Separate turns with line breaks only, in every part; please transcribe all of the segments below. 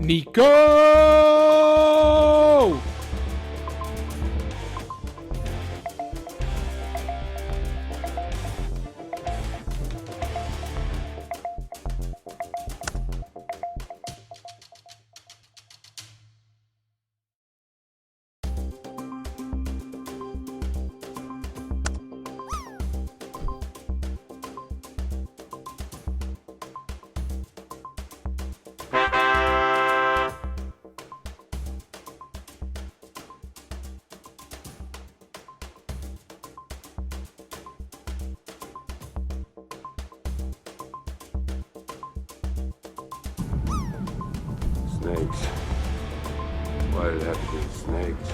Nico!
Snakes. Why did it have to be snakes?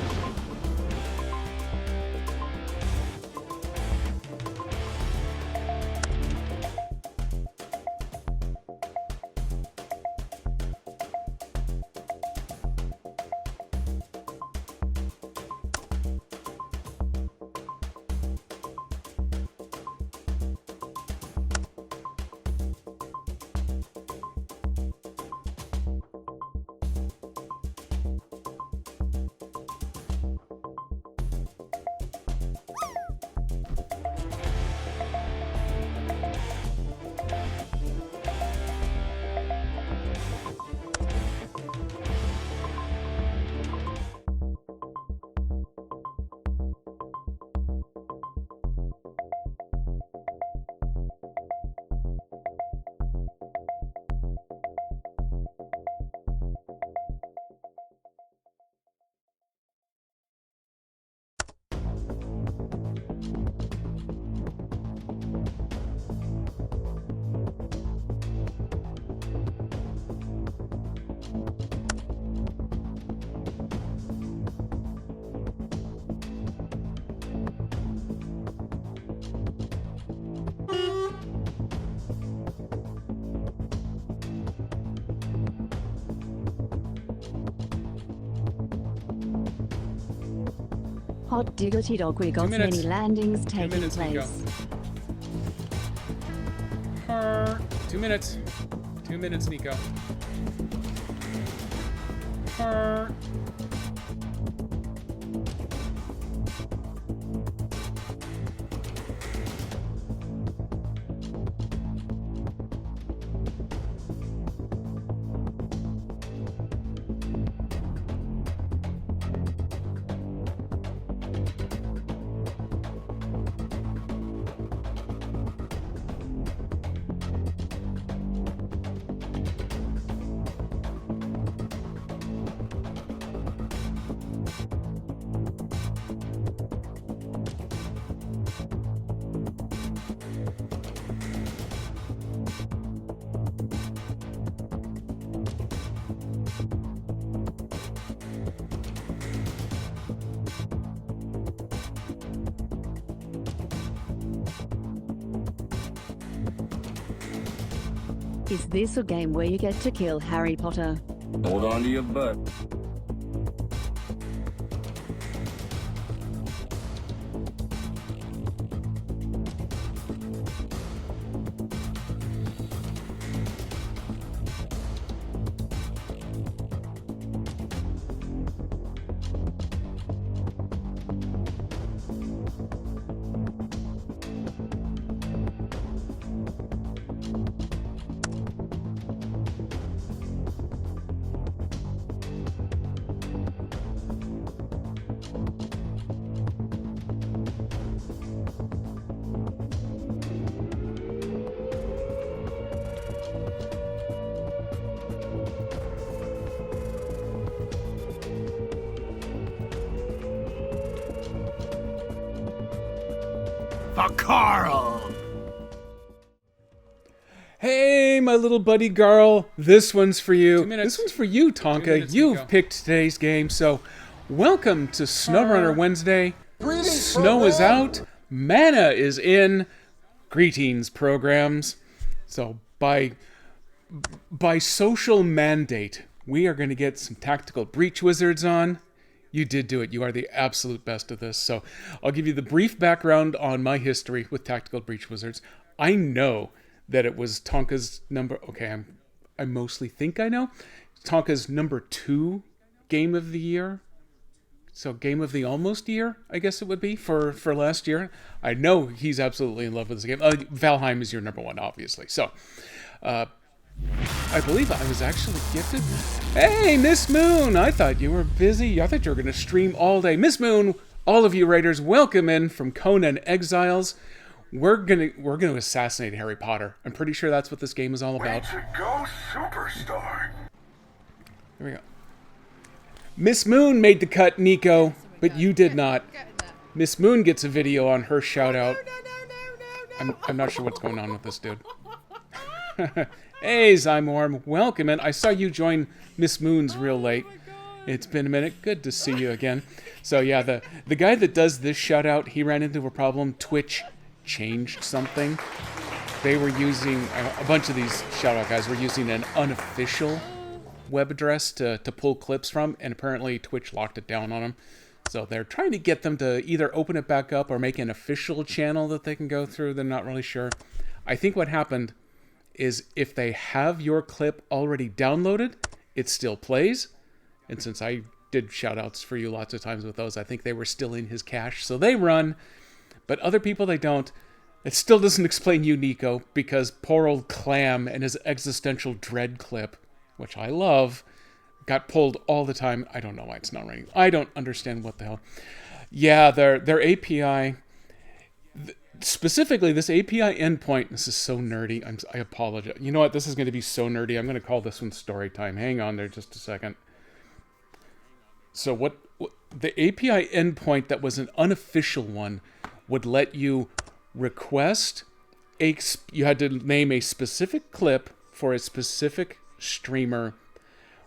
Hot diggity dog, we got
minutes.
many landings taking
minutes, Nico.
place.
2 minutes. 2 minutes, Nico.
Is this a game where you get to kill Harry Potter?
Hold on to your butt.
For Carl!
Hey, my little buddy girl. This one's for you.
2 minutes.
This one's for you, Tonka.
2 minutes,
You've
Nico.
picked today's game, so welcome to SnowRunner Wednesday.
Greetings,
Snow is
program.
out. Mana is in. Greetings, programs. So by social mandate, we are going to get some Tactical Breach Wizards on. You did do it. You are the absolute best of this. So I'll give you the brief background on my history with Tactical Breach Wizards. I know that it was Tonka's number. Okay, I mostly think I know. Tonka's number 2 game of the year. So game of the almost year, I guess it would be for last year. I know he's absolutely in love with this game. Valheim is your number 1, obviously. So I believe I was actually gifted. Hey, Miss Moon! I thought you were busy. I thought you were going to stream all day. Miss Moon, all of you Raiders, welcome in from Conan Exiles. We're gonna assassinate Harry Potter. I'm pretty sure that's what this game is all about.
Way to go, superstar!
Here we go. Miss Moon made the cut, Nico, but you did not. Miss Moon gets a video on her shout out. I'm not sure what's going on with this dude. Hey, Zymorm, welcome in. I saw you join Miss Moon's real late. It's been a minute. Good to see you again. So yeah, the guy that does this shout out, he ran into a problem. Twitch changed something. They were using, a bunch of these shout out guys were using an unofficial web address to pull clips from, and apparently Twitch locked it down on them. So they're trying to get them to either open it back up or make an official channel that they can go through. They're not really sure. I think what happened is if they have your clip already downloaded, it still plays. And since I did shout outs for you lots of times with those, I think they were still in his cache. So they run, but other people, they don't. It still doesn't explain you, Nico, because poor old Clam and his existential dread clip, which I love, got pulled all the time. I don't know why it's not running. I don't understand what the hell. Yeah, their API, specifically this API endpoint, this is so nerdy. I apologize. You know what? This is going to be so nerdy. I'm going to call this one story time. Hang on there just a second. So what the API endpoint that was an unofficial one would let you request you had to name a specific clip for a specific streamer,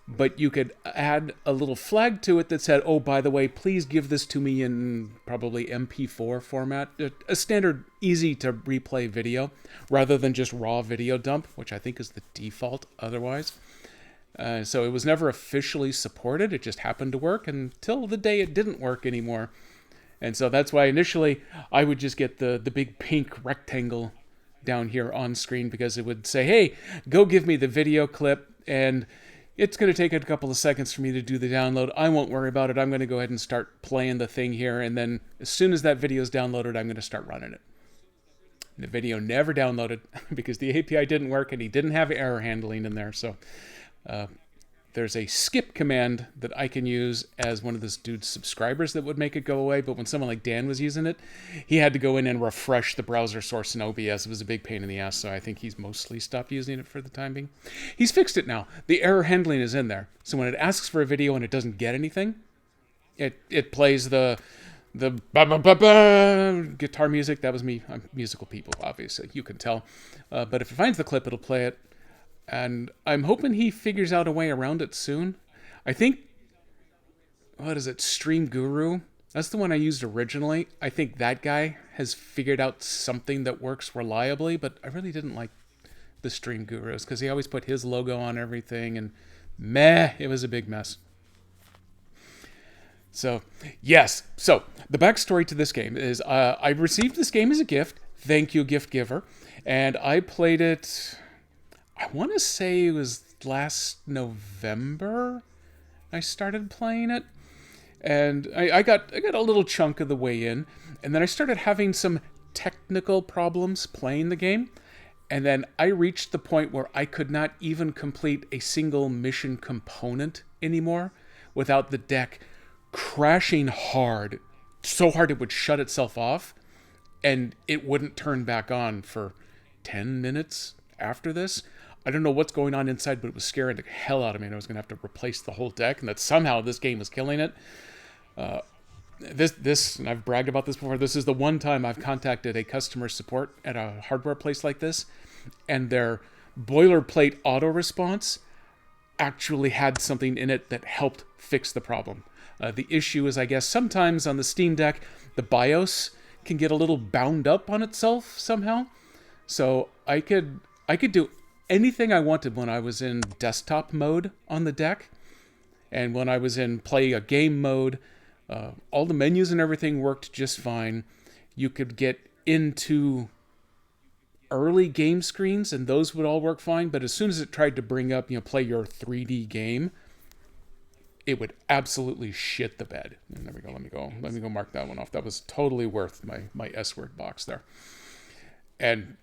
but you could add a little flag to it that said, oh, by the way, please give this to me in probably MP4 format, a standard easy to replay video rather than just raw video dump, which I think is the default otherwise. So it was never officially supported. It just happened to work until the day it didn't work anymore. And so that's why initially I would just get the big pink rectangle down here on screen, because it would say, hey, go give me the video clip, and it's going to take a couple of seconds for me to do the download. I won't worry about it. I'm going to go ahead and start playing the thing here, and then as soon as that video is downloaded, I'm going to start running it. The video never downloaded because the API didn't work and he didn't have error handling in there. So there's a skip command that I can use as one of this dude's subscribers that would make it go away. But when someone like Dan was using it, he had to go in and refresh the browser source in OBS. It was a big pain in the ass, so I think he's mostly stopped using it for the time being. He's fixed it now. The error handling is in there. So when it asks for a video and it doesn't get anything, it plays the guitar music. That was me. I'm musical people, obviously. You can tell. But if it finds the clip, it'll play it. And I'm hoping he figures out a way around it soon. I think, what is it, Stream Guru? That's the one I used originally. I think that guy has figured out something that works reliably, but I really didn't like the Stream Gurus because he always put his logo on everything, and it was a big mess. So, yes. So, the backstory to this game is I received this game as a gift. Thank you, gift giver. And I played it, I want to say it was last November I started playing it. And I got a little chunk of the way in. And then I started having some technical problems playing the game. And then I reached the point where I could not even complete a single mission component anymore without the deck crashing hard, so hard it would shut itself off, and it wouldn't turn back on for 10 minutes after this. I don't know what's going on inside, but it was scaring the hell out of me, and I was going to have to replace the whole deck, and that somehow this game was killing it. This, and I've bragged about this before, this is the one time I've contacted a customer support at a hardware place like this, and their boilerplate auto response actually had something in it that helped fix the problem. The issue is, I guess, sometimes on the Steam Deck, the BIOS can get a little bound up on itself somehow. So I could do anything I wanted when I was in desktop mode on the deck. And when I was in play a game mode, all the menus and everything worked just fine. You could get into early game screens, and those would all work fine. But as soon as it tried to bring up, play your 3D game, it would absolutely shit the bed. And there we go. Let me go mark that one off. That was totally worth my S-word box there. And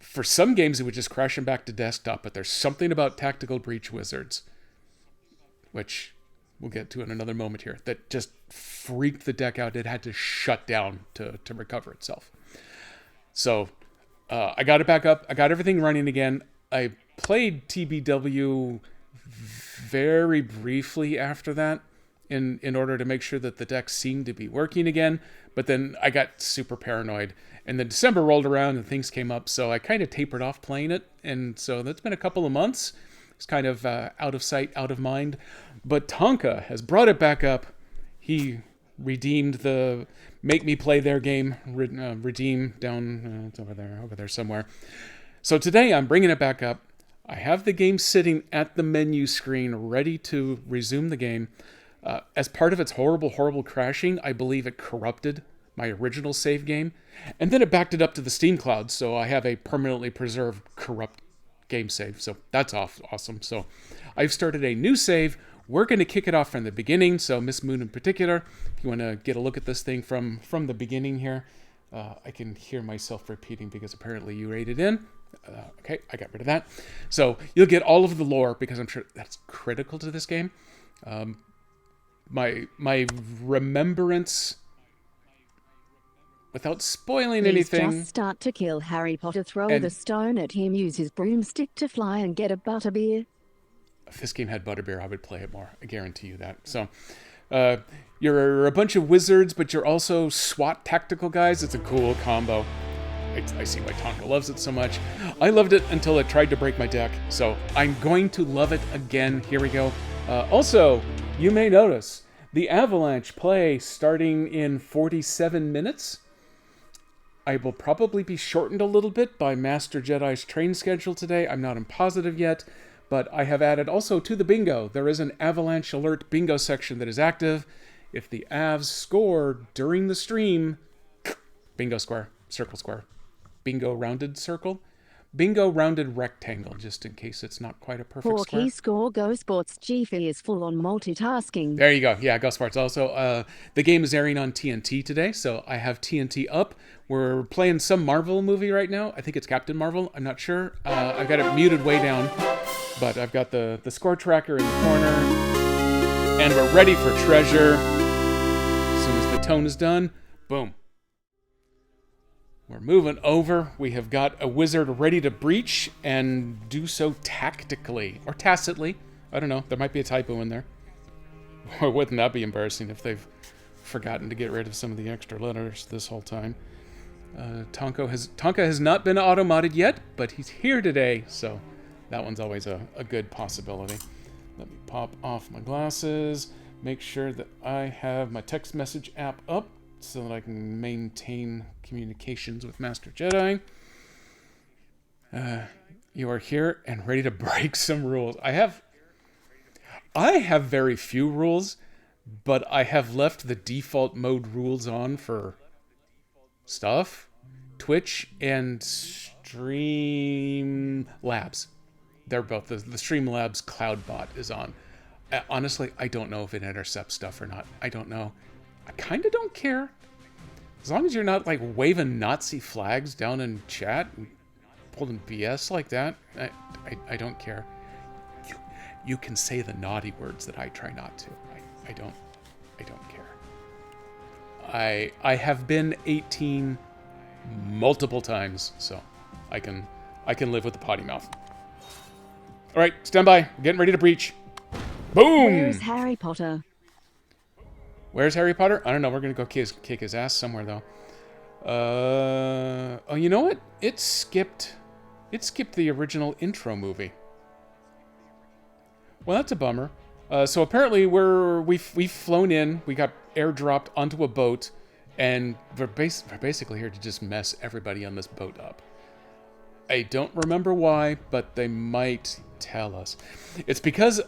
for some games, it would just crash them back to desktop. But there's something about Tactical Breach Wizards, which we'll get to in another moment here, that just freaked the deck out. It had to shut down to recover itself. So I got it back up. I got everything running again. I played TBW very briefly after that in order to make sure that the deck seemed to be working again. But then I got super paranoid. And then December rolled around and things came up. So I kind of tapered off playing it. And so that's been a couple of months. It's kind of out of sight, out of mind. But Tonka has brought it back up. He redeemed the make me play their game. Redeem down, it's over there somewhere. So today I'm bringing it back up. I have the game sitting at the menu screen ready to resume the game. As part of its horrible crashing, I believe it corrupted my original save game. And then it backed it up to the Steam Cloud, so I have a permanently preserved corrupt game save. So that's awesome. So I've started a new save. We're going to kick it off from the beginning. So Miss Moon in particular, if you want to get a look at this thing from the beginning here, I can hear myself repeating because apparently you rated in. Okay, I got rid of that. So you'll get all of the lore because I'm sure that's critical to this game. My remembrance, without spoiling anything.
Just start to kill Harry Potter, throw
And-
the stone at him, use his broomstick to fly and get a butterbeer.
If this game had butterbeer, I would play it more. I guarantee you that. So, you're a bunch of wizards, but you're also SWAT tactical guys. It's a cool combo. I see why Tonka loves it so much. I loved it until it tried to break my deck. So I'm going to love it again. Here we go. Also, you may notice the Avalanche play starting in 47 minutes. I will probably be shortened a little bit by Master Jedi's train schedule today. I'm not positive yet, but I have added also to the bingo. There is an Avalanche Alert bingo section that is active. If the Avs score during the stream, bingo square, circle square, bingo rounded circle, bingo rounded rectangle, just in case it's not quite a perfect
For
square.
key score, Go Sports GF is full on multitasking.
There you go. Yeah, Go Sports. Also, the game is airing on TNT today, so I have TNT up. We're playing some Marvel movie right now. I think it's Captain Marvel. I'm not sure. I've got it muted way down, but I've got the score tracker in the corner, and we're ready for treasure. As soon as the tone is done, boom. We're moving over. We have got a wizard ready to breach and do so tactically or tacitly. I don't know. There might be a typo in there. Or wouldn't that be embarrassing if they've forgotten to get rid of some of the extra letters this whole time? Tonka has not been automated yet, but he's here today, so that one's always a good possibility. Let me pop off my glasses, make sure that I have my text message app up so that I can maintain communications with Master Jedi. You are here and ready to break some rules. I have very few rules, but I have left the default mode rules on for stuff, Twitch and Streamlabs. They're both, the Streamlabs cloud bot is on. Honestly, I don't know if it intercepts stuff or not. I don't know. I kind of don't care. As long as you're not like waving Nazi flags down in chat and pulling BS like that, I don't care. You can say the naughty words that I try not to. I don't care. I have been 18 multiple times, so I can live with the potty mouth. All right, stand by. We're getting ready to breach. Boom!
Where's Harry Potter?
Where's Harry Potter? I don't know. We're gonna go kick his ass somewhere though. Oh, you know what? It skipped the original intro movie. Well, that's a bummer. So apparently we've flown in. We got airdropped onto a boat, and we're basically here to just mess everybody on this boat up. I don't remember why, but they might tell us. It's because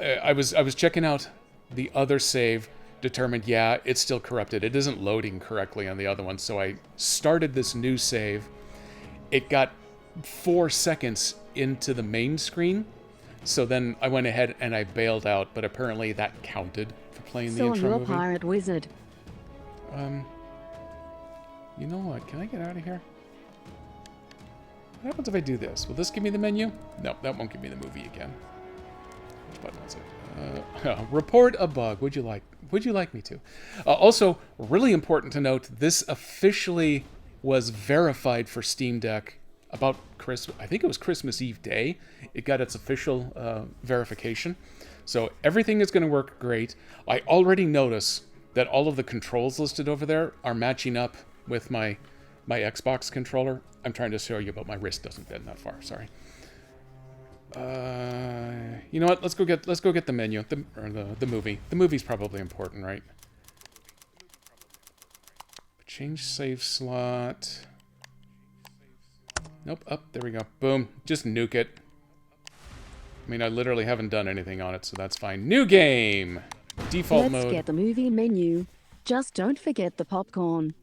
I was checking out the other save, determined, yeah, it's still corrupted. It isn't loading correctly on the other one, so I started this new save, it got 4 seconds into the main screen. So then I went ahead and I bailed out, but apparently that counted for playing the
So
intro
you're a
movie.
pirate wizard.
You know what? Can I get out of here? What happens if I do this? Will this give me the menu? No, that won't give me the movie again. Which button was it? Report a bug. Would you like me to? Also, really important to note, this officially was verified for Steam Deck about Christmas. I think it was Christmas Eve day. It got its official verification. So everything is going to work great. I already notice that all of the controls listed over there are matching up with my Xbox controller. I'm trying to show you, but my wrist doesn't bend that far. Sorry. You know what? Let's go get the menu, the movie. The movie's probably important, right? Change save slot. Nope. Up there we go. Boom. Just nuke it. I mean, I literally haven't done anything on it, so that's fine. New game. Default
Let's
mode.
get the movie menu. Just don't forget the popcorn.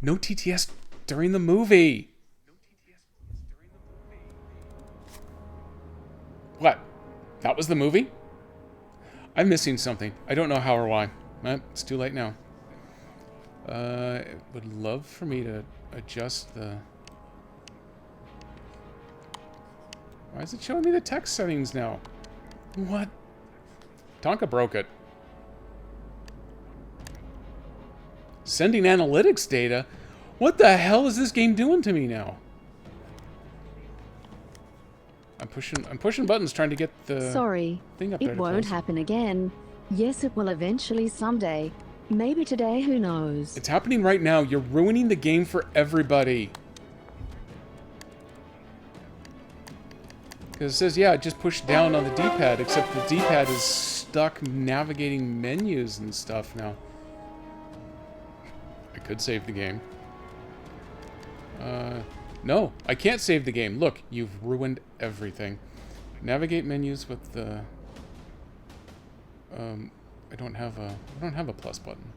No TTS during the movie. What? That was the movie? I'm missing something. I don't know how or why. It's too late now. Would love for me to adjust the... Why is it showing me the text settings now? What? Tonka broke it. Sending analytics data? What the hell is this game doing to me now? I'm pushing buttons trying to get the
Sorry,
thing up there.
it
to
won't
close.
happen again. Yes, it will eventually someday. Maybe today, who knows?
It's happening right now. You're ruining the game for everybody. Because it says, yeah, just push down on the D-pad, except the D-pad is stuck navigating menus and stuff now. I could save the game. No, I can't save the game. Look, you've ruined everything. Navigate menus with the... I don't have a plus button.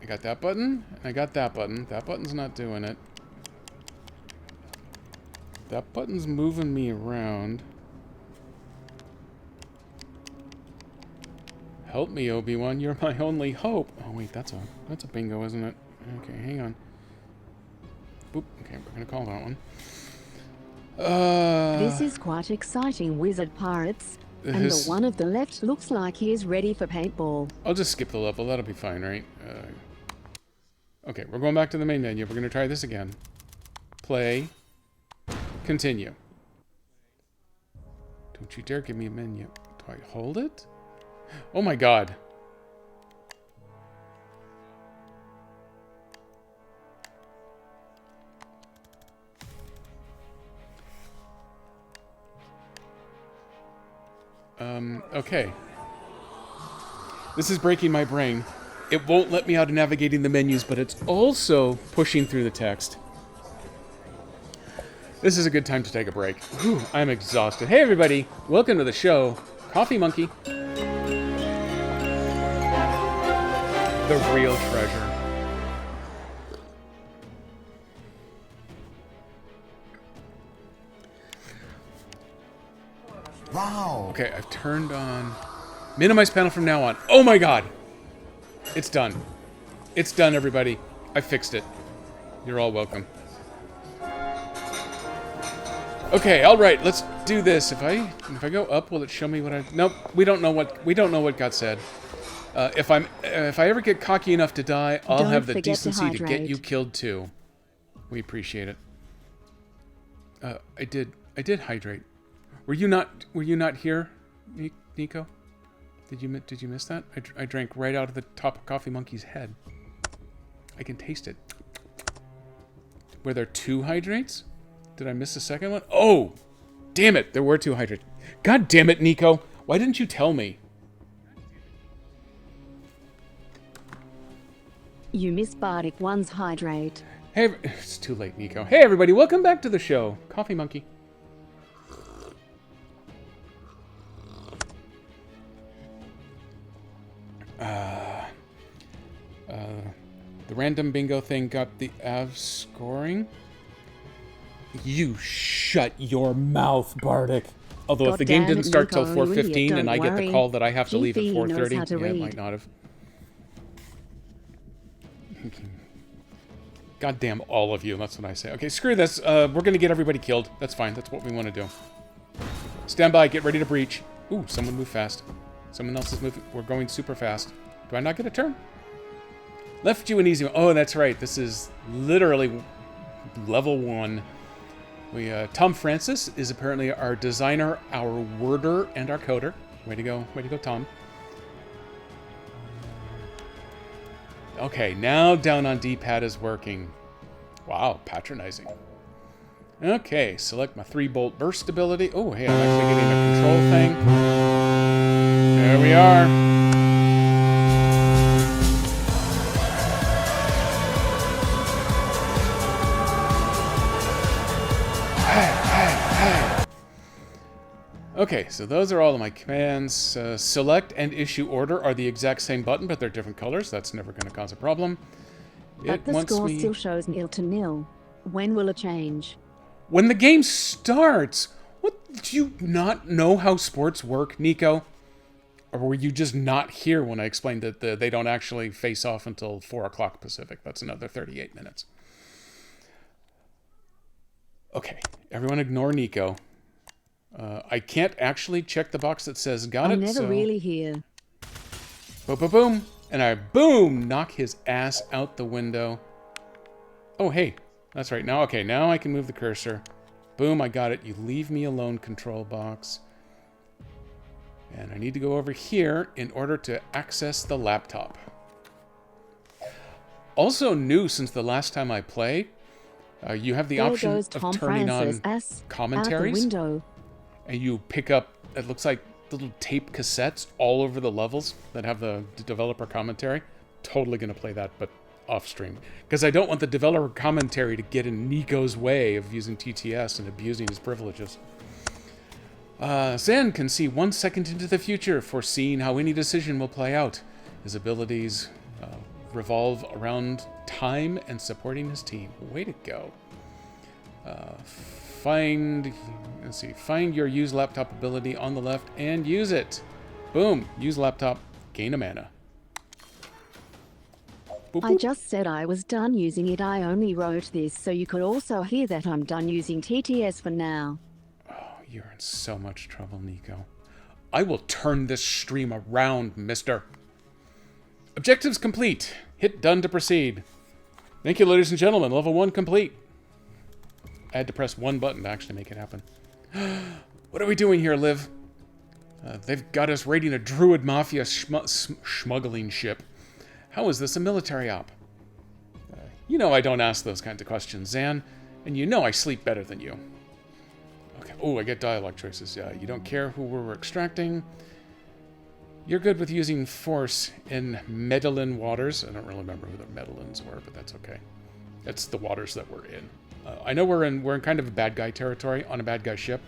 I got that button, and I got that button. That button's not doing it. That button's moving me around. Help me, Obi-Wan. You're my only hope. Oh wait, that's a bingo, isn't it? Okay, hang on. Boop. Okay, we're gonna call that one.
This is quite exciting, Wizard Pirates. And
This-
the one of the left looks like he is ready for paintball.
I'll just skip the level. That'll be fine, right? Okay, we're going back to the main menu. We're gonna try this again. Play. Continue. Don't you dare give me a menu. Do I hold it? Oh my god. Okay. This is breaking my brain. It won't let me out of navigating the menus, but it's also pushing through the text. This is a good time to take a break. Whew, I'm exhausted. Hey everybody, welcome to the show. Coffee Monkey. The real treasure.
Wow.
Okay, I've turned on... Minimize panel from now on. Oh my god! It's done. It's done, everybody. I fixed it. You're all welcome. Okay, all right. Let's do this. If I go up, will it show me what I? Nope. We don't know what got said. If I ever get cocky enough to die, I'll
Don't
have the
forget to
decency to get
hydrate.
you killed too. We appreciate it. I did hydrate. Were you not here, Nico? Did you miss that? I drank right out of the top of Coffee Monkey's head. I can taste it. Were there 2 hydrates? Did I miss the second one? Oh! Damn it, there were 2 hydrates. God damn it, Nico! Why didn't you tell me?
You miss Bardic One's hydrate.
Hey, it's too late, Nico. Hey, everybody, welcome back to the show. Coffee Monkey. The random bingo thing got the Av scoring. You shut your mouth, Bardic. Although if
God
the game
damn
didn't
it,
start till
Nico, will you?
4:15 and
Don't
I get the
worry.
call that I have to leave at
GP knows
4:30,
how to
yeah, it
read.
might not have. God damn all of you, that's what I say. Okay, screw this. We're gonna get everybody killed. That's fine, that's what we want to do. Stand by, get ready to breach. Ooh, someone move fast. Someone else is moving. We're going super fast. Do I not get a turn? Left you an easy one. Oh, that's right. This is literally level 1. Tom Francis is apparently our designer, our worder, and our coder. Way to go, Tom. Okay, now down on D-pad is working. Wow, patronizing. Okay, select my 3-bolt burst ability. Oh, hey, I'm actually getting a control thing. There we are. Okay, so those are all of my commands. Select and issue order are the exact same button, but they're different colors. That's never going to cause a problem.
But the score still shows 0-0. When will it change?
When the game starts! What? Do you not know how sports work, Nico? Or were you just not here when I explained that they don't actually face off until 4 o'clock Pacific? That's another 38 minutes. Okay, everyone ignore Nico. I can't actually check the box that says got it,
I'm never
so...
really here.
Boom, boom, boom. And I, boom, knock his ass out the window. Oh, hey. That's right. Now, okay, now I can move the cursor. Boom, I got it. You leave me alone, control box. And I need to go over here in order to access the laptop. Also new since the last time I played, you have the
There
option
goes
of
Tom
turning
Francis
on
out the
commentaries.
window.
And you pick up, it looks like little tape cassettes all over the levels that have the developer commentary. Totally going to play that, but off stream. Because I don't want the developer commentary to get in Nico's way of using TTS and abusing his privileges. Zan can see 1 second into the future, foreseeing how any decision will play out. His abilities revolve around time and supporting his team. Way to go. Find your use laptop ability on the left and use it. Boom, use laptop, gain a mana. Boop,
I
boop.
just said I was done using it. I only wrote this so you could also hear that I'm done using TTS for now.
You're in so much trouble, Nico. I will turn this stream around, mister. Objectives complete. Hit done to proceed. Thank you, ladies and gentlemen. Level 1 complete. I had to press one button to actually make it happen. What are we doing here, Liv? They've got us raiding a Druid Mafia smuggling ship. How is this a military op? You know I don't ask those kinds of questions, Zan. And you know I sleep better than you. Okay. Oh, I get dialogue choices. You don't care who we're extracting. You're good with using force in Medellin waters. I don't really remember who the Medellins were, but that's okay. It's the waters that we're in. I know we're in kind of a bad guy territory on a bad guy ship,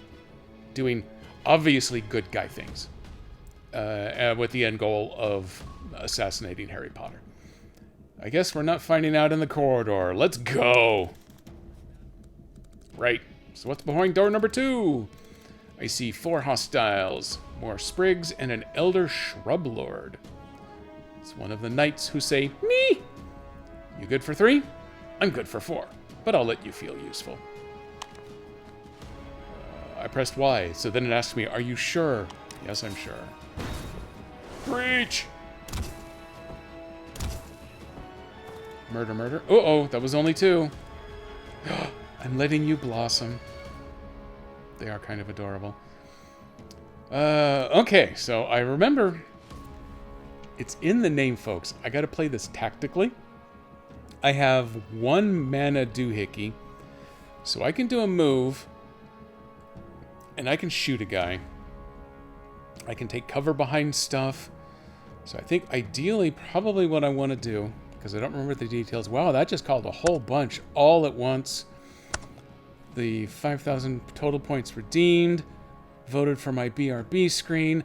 doing obviously good guy things, with the end goal of assassinating Harry Potter. I guess we're not finding out in the corridor. Let's go. Right. So what's behind door number 2? I see 4 hostiles, more sprigs, and an elder shrub lord. It's one of the knights who say, me! You good for 3? I'm good for 4, but I'll let you feel useful. I pressed Y, so then it asked me, are you sure? Yes, I'm sure. Breach! Murder, murder. Uh-oh, that was only 2. I'm letting you blossom. They are kind of adorable. Okay, so I remember it's in the name, folks. I gotta play this tactically. I have 1 mana doohickey, so I can do a move, and I can shoot a guy. I can take cover behind stuff. So I think ideally probably what I want to do, because I don't remember the details. Wow, that just called a whole bunch all at once. The 5,000 total points redeemed. voted for my BRB screen.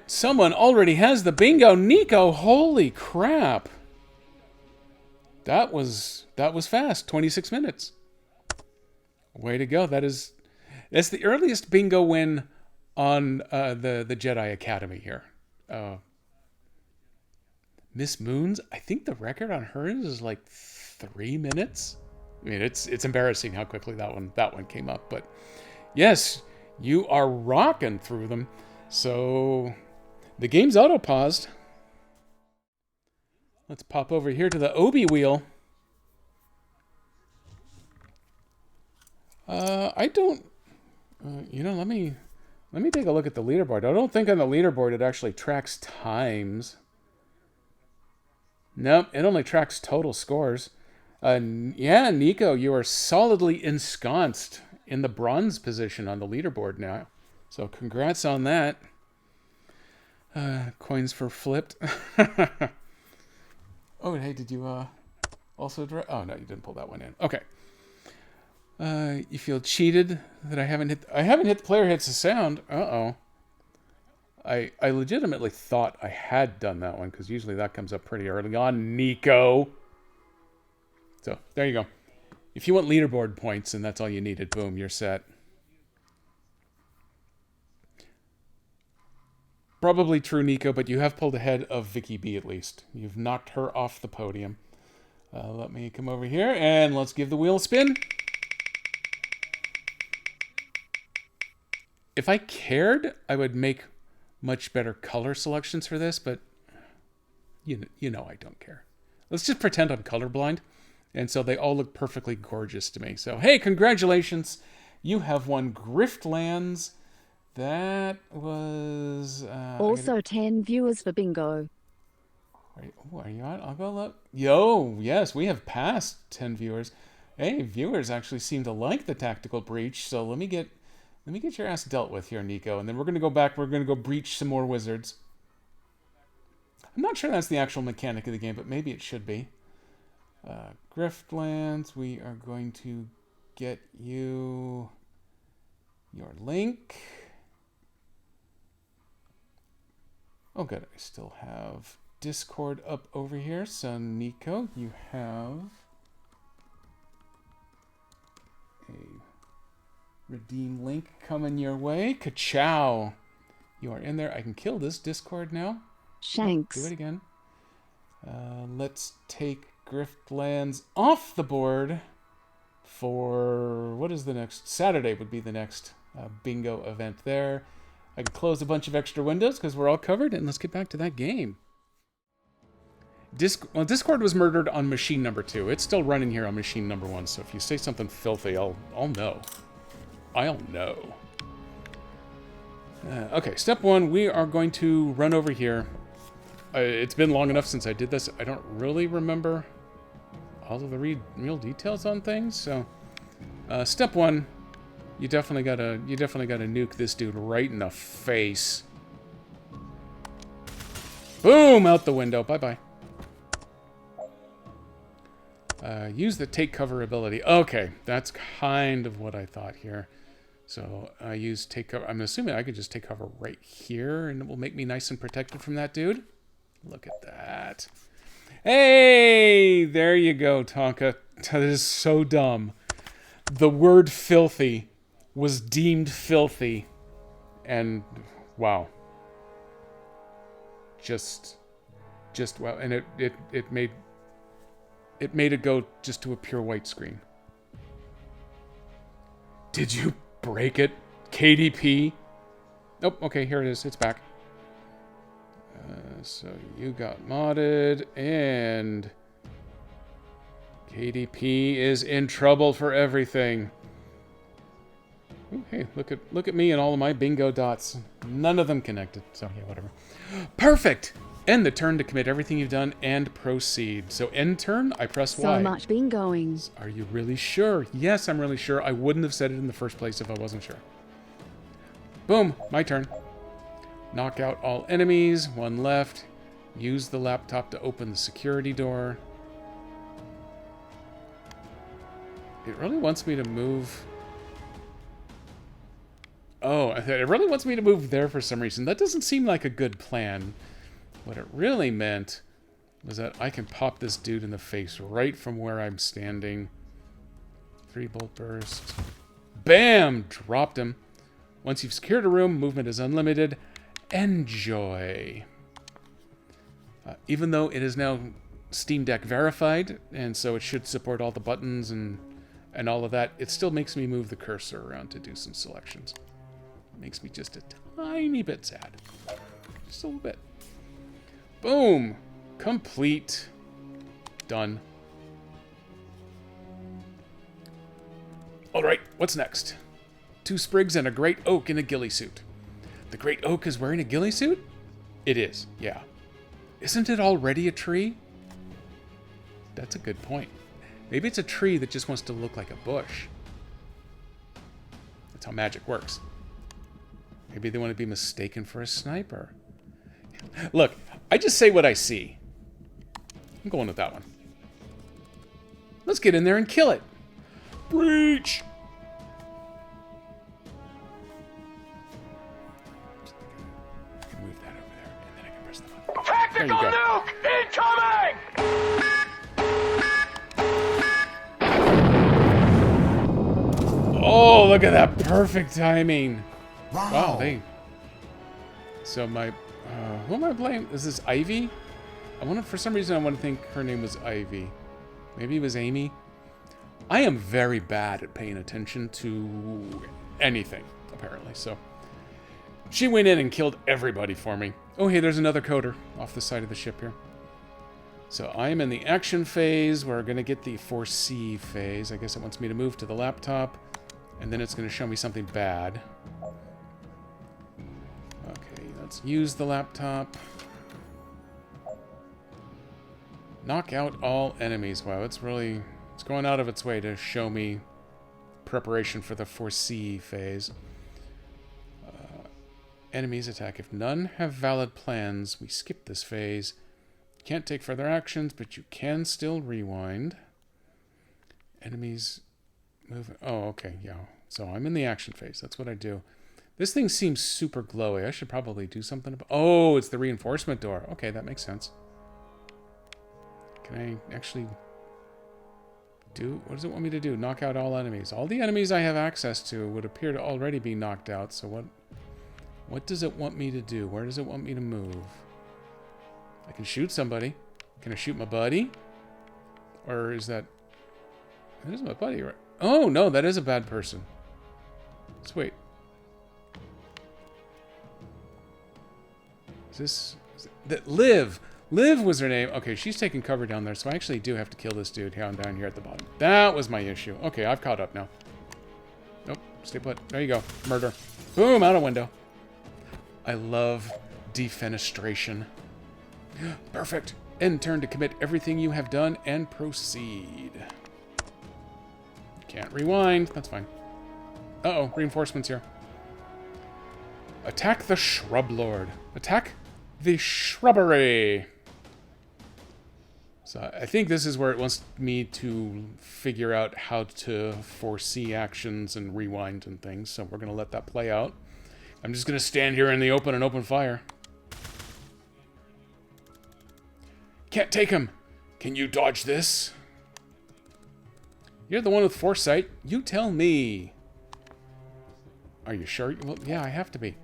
Someone already has the bingo. Nico, holy crap. That was fast. 26 minutes. Way to go. That's the earliest bingo win on the Jedi Academy here. Miss Moons, I think the record on hers is like 3 minutes. I mean, it's embarrassing how quickly that one came up, but yes, you are rocking through them. So the game's auto-paused. Let's pop over here to the Obi wheel. I don't... let me take a look at the leaderboard. I don't think on the leaderboard it actually tracks times. Nope, it only tracks total scores. Yeah, Nico, you are solidly ensconced in the bronze position on the leaderboard now. So congrats on that. Coins for flipped. Oh, hey, did you also draw? Oh, no, you didn't pull that one in. Okay. You feel cheated that I haven't hit the player hits the sound. Uh-oh. I legitimately thought I had done that one because usually that comes up pretty early on, Nico. So, there you go. If you want leaderboard points and that's all you needed, boom, you're set. Probably true, Nico, but you have pulled ahead of Vicky B at least. You've knocked her off the podium. Let me come over here and let's give the wheel a spin. If I cared, I would make much better color selections for this, but you know I don't care. Let's just pretend I'm colorblind. And so they all look perfectly gorgeous to me. So, hey, congratulations. You have won Griftlands. That was...
Also 10 viewers for bingo.
Are you on? I'll go look. Yo, yes, we have passed 10 viewers. Hey, viewers actually seem to like the tactical breach. So let me get your ass dealt with here, Nico. And then we're going to go back. We're going to go breach some more wizards. I'm not sure that's the actual mechanic of the game, but maybe it should be. Griftlands, we are going to get you your link. Oh, good. I still have Discord up over here. So, Nico, you have a redeem link coming your way. Ka-chow. You are in there. I can kill this Discord now.
Shanks.
Do it again. Let's take Griftlands off the board for... What is the next? Saturday would be the next bingo event there. I can close a bunch of extra windows because we're all covered, and let's get back to that game. Discord was murdered on machine number 2. It's still running here on machine number 1, so if you say something filthy, I'll know. I'll know. Okay, step 1, we are going to run over here. It's been long enough since I did this. I don't really remember all of the real details on things, so step 1, you definitely gotta nuke this dude right in the face. Boom! Out the window. Bye-bye. Use the take cover ability. Okay, that's kind of what I thought here. So I use take cover. I'm assuming I could just take cover right here, and it will make me nice and protected from that dude. Look at that. Hey, there you go, Tonka. That is so dumb. The word filthy was deemed filthy, and wow. Just wow, and it made it go just to a pure white screen. Did you break it, KDP? Nope. Okay, here it is. It's back. So you got modded, and KDP is in trouble for everything. Ooh, hey, look at me and all of my bingo dots. None of them connected. So yeah, whatever. Perfect. End the turn to commit everything you've done and proceed. So end turn, I press Y.
So much bingoing.
Are you really sure? Yes, I'm really sure. I wouldn't have said it in the first place if I wasn't sure. Boom, my turn. Knock out all enemies. 1 left. Use the laptop to open the security door. It really wants me to move. Oh, it really wants me to move there for some reason. That doesn't seem like a good plan. What it really meant was that I can pop this dude in the face right from where I'm standing. 3 bolt burst. Bam! Dropped him. Once you've secured a room, movement is unlimited. Enjoy. Even though it is now Steam Deck verified, and so it should support all the buttons and all of that, it still makes me move the cursor around to do some selections. It makes me just a tiny bit sad. Just a little bit. Boom! Complete. Done. Alright, what's next? 2 sprigs and a great oak in a ghillie suit. The great oak is wearing a ghillie suit? It is, yeah. Isn't it already a tree? That's a good point. Maybe it's a tree that just wants to look like a bush. That's how magic works. Maybe they want to be mistaken for a sniper. Look, I just say what I see. I'm going with that one. Let's get in there and kill it. Breach! I can move that over there, and then I can press the button.
Tactical nuke incoming!
Oh, look at that perfect timing. Wow, they... So my... who am I playing? Is this Ivy? For some reason, I want to think her name was Ivy. Maybe it was Amy. I am very bad at paying attention to anything, apparently, so... She went in and killed everybody for me. Oh, hey, there's another coder off the side of the ship here. So I am in the action phase. We're going to get the foresee phase. I guess it wants me to move to the laptop. And then it's going to show me something bad. Okay, let's use the laptop. Knock out all enemies. Wow, it's going out of its way to show me preparation for the foresee phase. Enemies attack. If none have valid plans, we skip this phase. Can't take further actions, but you can still rewind. Enemies move. Oh, okay, yeah. So I'm in the action phase. That's what I do. This thing seems super glowy. I should probably do something about... Oh, it's the reinforcement door. Okay, that makes sense. Can I actually do... What does it want me to do? Knock out all enemies. All the enemies I have access to would appear to already be knocked out. So what does it want me to do? Where does it want me to move? I can shoot somebody. Can I shoot my buddy? Or is that... That is my buddy, right? Oh, no, that is a bad person. Let's wait. Liv! Liv was her name. Okay, she's taking cover down there, so I actually do have to kill this dude down here at the bottom. That was my issue. Okay, I've caught up now. Nope, stay put. There you go. Murder. Boom, out a window. I love defenestration. Perfect. End turn to commit everything you have done and proceed. Can't rewind. That's fine. Uh-oh, reinforcements here. Attack the Shrub Lord. Attack the shrubbery. So I think this is where it wants me to figure out how to foresee actions and rewind and things. So we're going to let that play out. I'm just going to stand here in the open and open fire. Can't take him. Can you dodge this? You're the one with foresight. You tell me. Are you sure? Well, yeah, I have to be.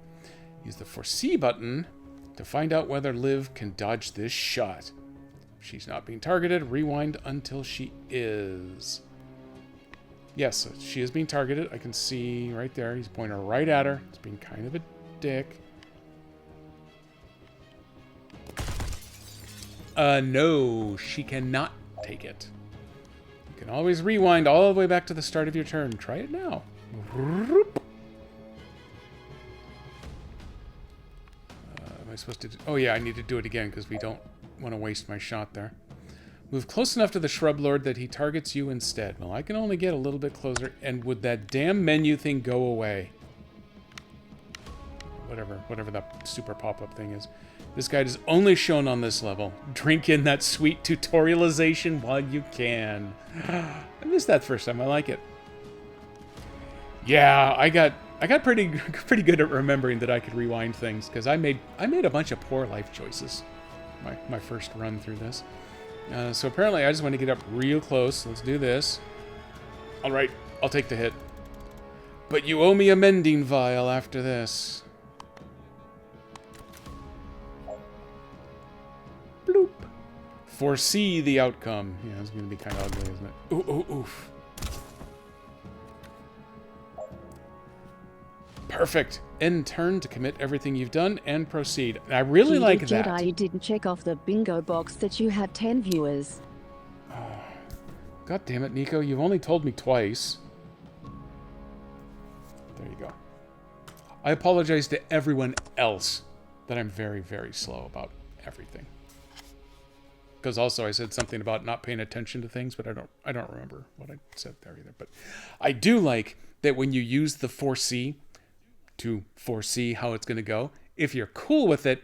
Use the foresee button to find out whether Liv can dodge this shot. If she's not being targeted, rewind until she is. Yes, she is being targeted. I can see right there. He's pointing right at her. He's being kind of a dick. No, she cannot take it. You can always rewind all the way back to the start of your turn. Try it now. Am I supposed to do... Oh, yeah, I need to do it again because we don't want to waste my shot there. Move close enough to the Shrub Lord that he targets you instead. Well, I can only get a little bit closer. And would that damn menu thing go away? Whatever that super pop-up thing is. This guide is only shown on this level. Drink in that sweet tutorialization while you can. I missed that first time. I like it. Yeah, I got I got pretty good at remembering that I could rewind things because I made a bunch of poor life choices my first run through this. So apparently I just want to get up real close. Let's do this. All right, I'll take the hit. But you owe me a mending vial after this. Bloop. Foresee the outcome. Yeah, it's going to be kind of ugly, isn't it? Ooh, ooh, oof. Perfect. End turn to commit everything you've done and proceed. I really like that.
Jedi, you didn't check off the bingo box that you have 10 viewers.
God damn it, Nico. You've only told me twice. There you go. I apologize to everyone else that I'm very, very slow about everything. Because also I said something about not paying attention to things, but I don't remember what I said there either. But I do like that when you use the foresee to foresee how it's going to go, if you're cool with it,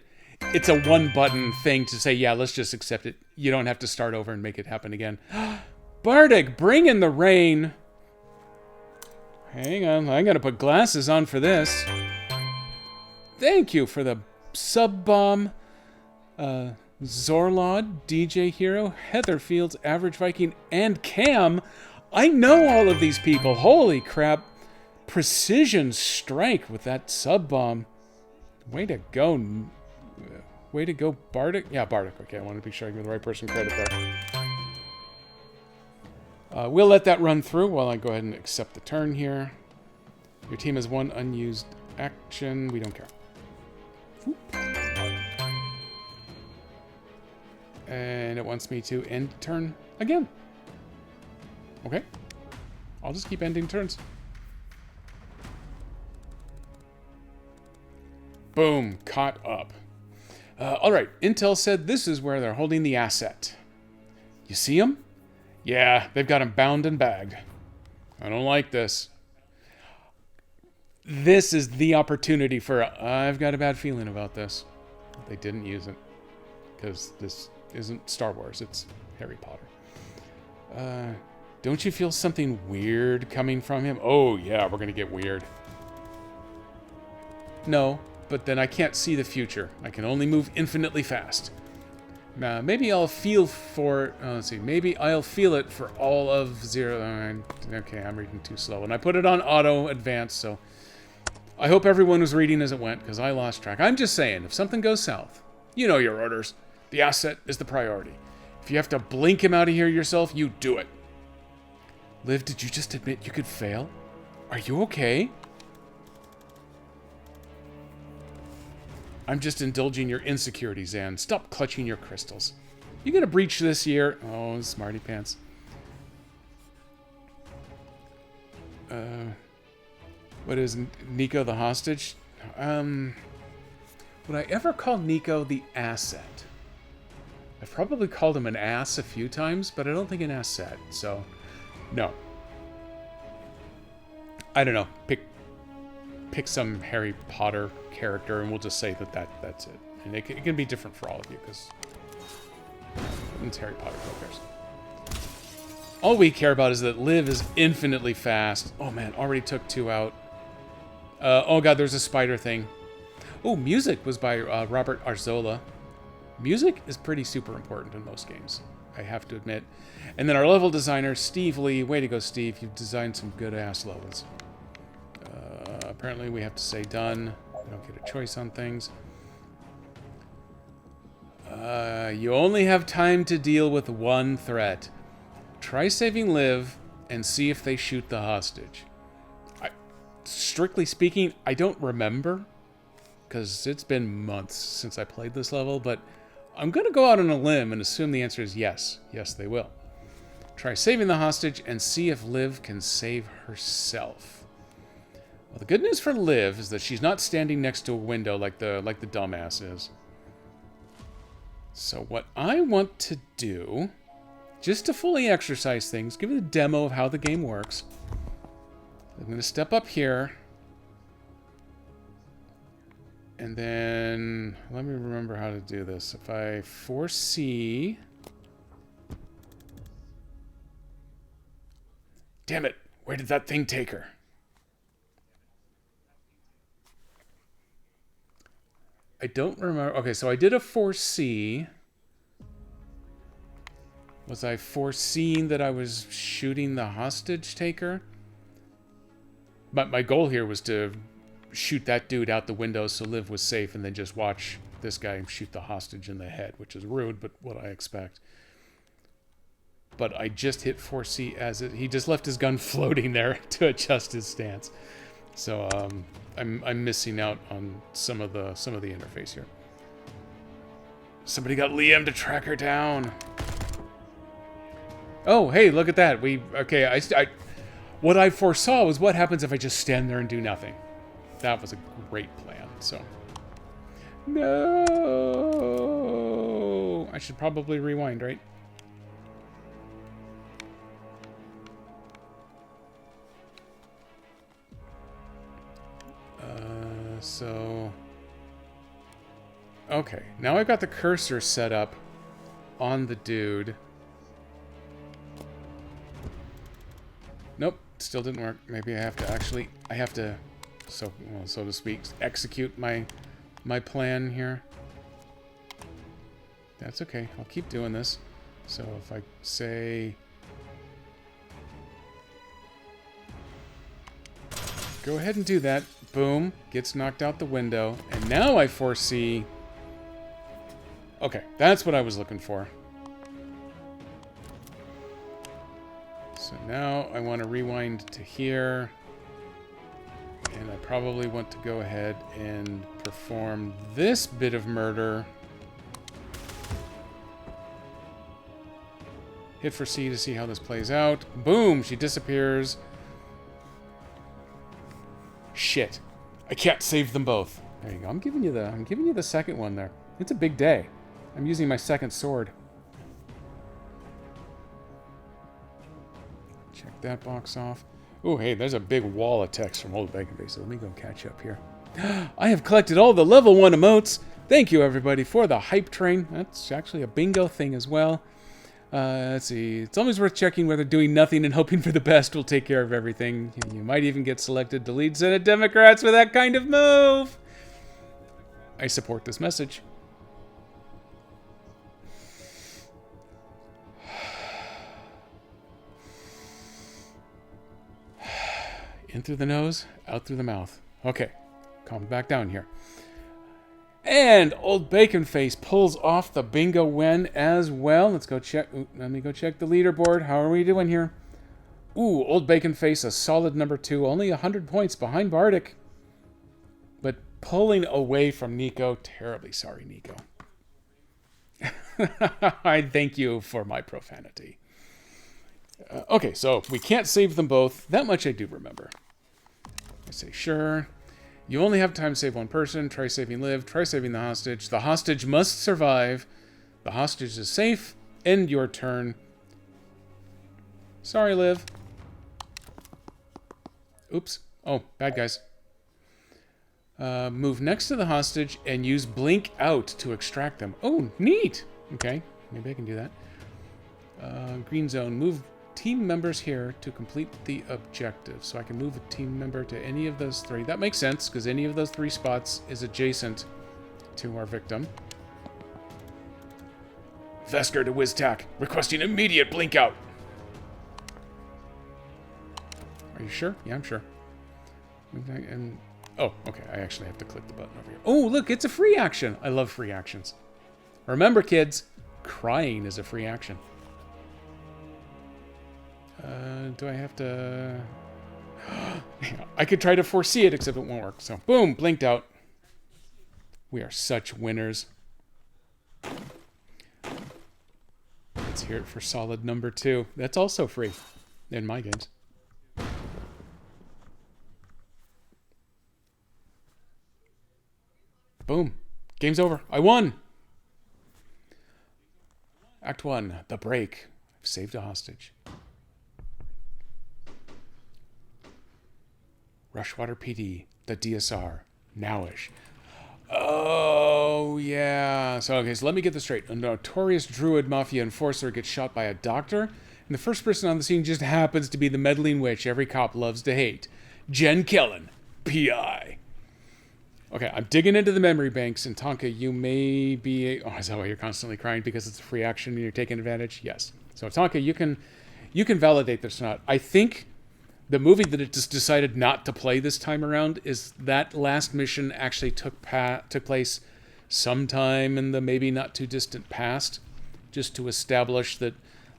it's a one-button thing to say, yeah, let's just accept it. You don't have to start over and make it happen again. Bardic, bring in the rain. Hang on, I'm going to put glasses on for this. Thank you for the sub-bomb. Zorlod, DJ Hero, Heatherfields, Average Viking, and Cam. I know all of these people. Holy crap. Precision strike with that sub-bomb. Way to go. Way to go, Bardic. Yeah, Bardic. Okay, I want to be sure I give the right person credit there. We'll let that run through while I go ahead and accept the turn here. Your team has one unused action. We don't care. Whoop. And it wants me to end turn again. Okay. I'll just keep ending turns. Boom. Caught up. All right. Intel said this is where they're holding the asset. You see them? Yeah, they've got him bound and bagged. I don't like this. This is the opportunity for I've got a bad feeling about this. They didn't use it. Because this isn't Star Wars, it's Harry Potter. Don't you feel something weird coming from him? Oh yeah, we're gonna get weird. No, but then I can't see the future. I can only move infinitely fast. Maybe I'll feel for, let's see, maybe I'll feel it for all of 0. Okay, I'm reading too slow. And I put it on auto advance, so I hope everyone was reading as it went, because I lost track. I'm just saying, if something goes south, you know your orders. The asset is the priority. If you have to blink him out of here yourself, you do it. Liv, did you just admit you could fail? Are you okay? I'm just indulging your insecurities, Zan. Stop clutching your crystals. You gonna breach this year? Oh, smarty pants. What is Nico the hostage? Would I ever call Nico the asset? I've probably called him an ass a few times, but I don't think an asset, so no. I don't know. Pick some Harry Potter character, and we'll just say that's it. And it can be different for all of you, because it's Harry Potter. Who cares? All we care about is that Liv is infinitely fast. Oh man, already took 2 out. Oh god, there's a spider thing. Oh, music was by Robert Arzola. Music is pretty super important in most games, I have to admit. And then our level designer, Steve Lee. Way to go, Steve. You've designed some good-ass levels. Apparently we have to say done. We don't get a choice on things. You only have time to deal with one threat. Try saving Liv and see if they shoot the hostage. Strictly speaking, I don't remember, because it's been months since I played this level, but I'm going to go out on a limb and assume the answer is yes. Yes, they will. Try saving the hostage and see if Liv can save herself. Well, the good news for Liv is that she's not standing next to a window like the dumbass is. So what I want to do, just to fully exercise things, give it a demo of how the game works. I'm going to step up here. And then, let me remember how to do this. If I foresee... Damn it! Where did that thing take her? I don't remember. Okay, so I did a 4C. Was I foreseeing that I was shooting the hostage taker? But my goal here was to shoot that dude out the window so Liv was safe and then just watch this guy shoot the hostage in the head, which is rude, but what I expect. But I just hit 4C as he just left his gun floating there to adjust his stance. So I'm missing out on some of the interface here. Somebody got Liam to track her down. Oh, hey, look at that. What I foresaw was what happens if I just stand there and do nothing. That was a great plan. So no, I should probably rewind, right? So, okay, now I've got the cursor set up on the dude. Nope, still didn't work. Maybe I have to so to speak, execute my plan here. That's okay, I'll keep doing this. So if I say, go ahead and do that. Boom. Gets knocked out the window. And now I foresee... Okay, that's what I was looking for. So now I want to rewind to here. And I probably want to go ahead and perform this bit of murder. Hit for C to see how this plays out. Boom! She disappears. Shit. I can't save them both. There you go. I'm giving you the second one there. It's a big day. I'm using my second sword. Check that box off. Oh, hey, there's a big wall of text from Old Bacon Face. So let me go catch up here. I have collected all the level 1 emotes. Thank you, everybody, for the hype train. That's actually a bingo thing as well. Let's see. It's always worth checking whether doing nothing and hoping for the best will take care of everything. You might even get selected to lead Senate Democrats with that kind of move. I support this message. In through the nose, out through the mouth. Okay, calm back down here. And Old Bacon Face pulls off the bingo win as well. Let's go check. Let me go check the leaderboard. How are we doing here? Ooh, Old Bacon Face, a solid number 2. Only 100 points behind Bardic. But pulling away from Nico. Terribly sorry, Nico. I thank you for my profanity. Okay, so we can't save them both. That much I do remember. I say sure. You only have time to save one person. Try saving Liv. Try saving the hostage. The hostage must survive. The hostage is safe. End your turn. Sorry, Liv. Oops. Oh, bad guys. Move next to the hostage and use blink out to extract them. Oh, neat. Okay, maybe I can do that. Green zone. Move team members here to complete the objective. So I can move a team member to any of those 3. That makes sense, because any of those 3 spots is adjacent to our victim. Vesker to WizTac, requesting immediate blink out. Are you sure? Yeah, I'm sure. And oh, okay, I actually have to click the button over here. Oh, look, it's a free action. I love free actions. Remember, kids, crying is a free action. Do I have to... I could try to foresee it, except it won't work. So, boom, blinked out. We are such winners. Let's hear it for solid number 2. That's also free in my games. Boom. Game's over. I won. Act 1, the break. I've saved a hostage. Rushwater PD, the DSR, nowish. Oh, yeah. So, okay, so let me get this straight. A notorious druid mafia enforcer gets shot by a doctor, and the first person on the scene just happens to be the meddling witch every cop loves to hate. Jen Kellen, PI. Okay, I'm digging into the memory banks, and Tonka, you may be... Oh, is that why you're constantly crying? Because it's a free action and you're taking advantage? Yes. So, Tonka, you can validate this or not. I think the movie that it just decided not to play this time around is that last mission actually took place sometime in the maybe not too distant past, just to establish that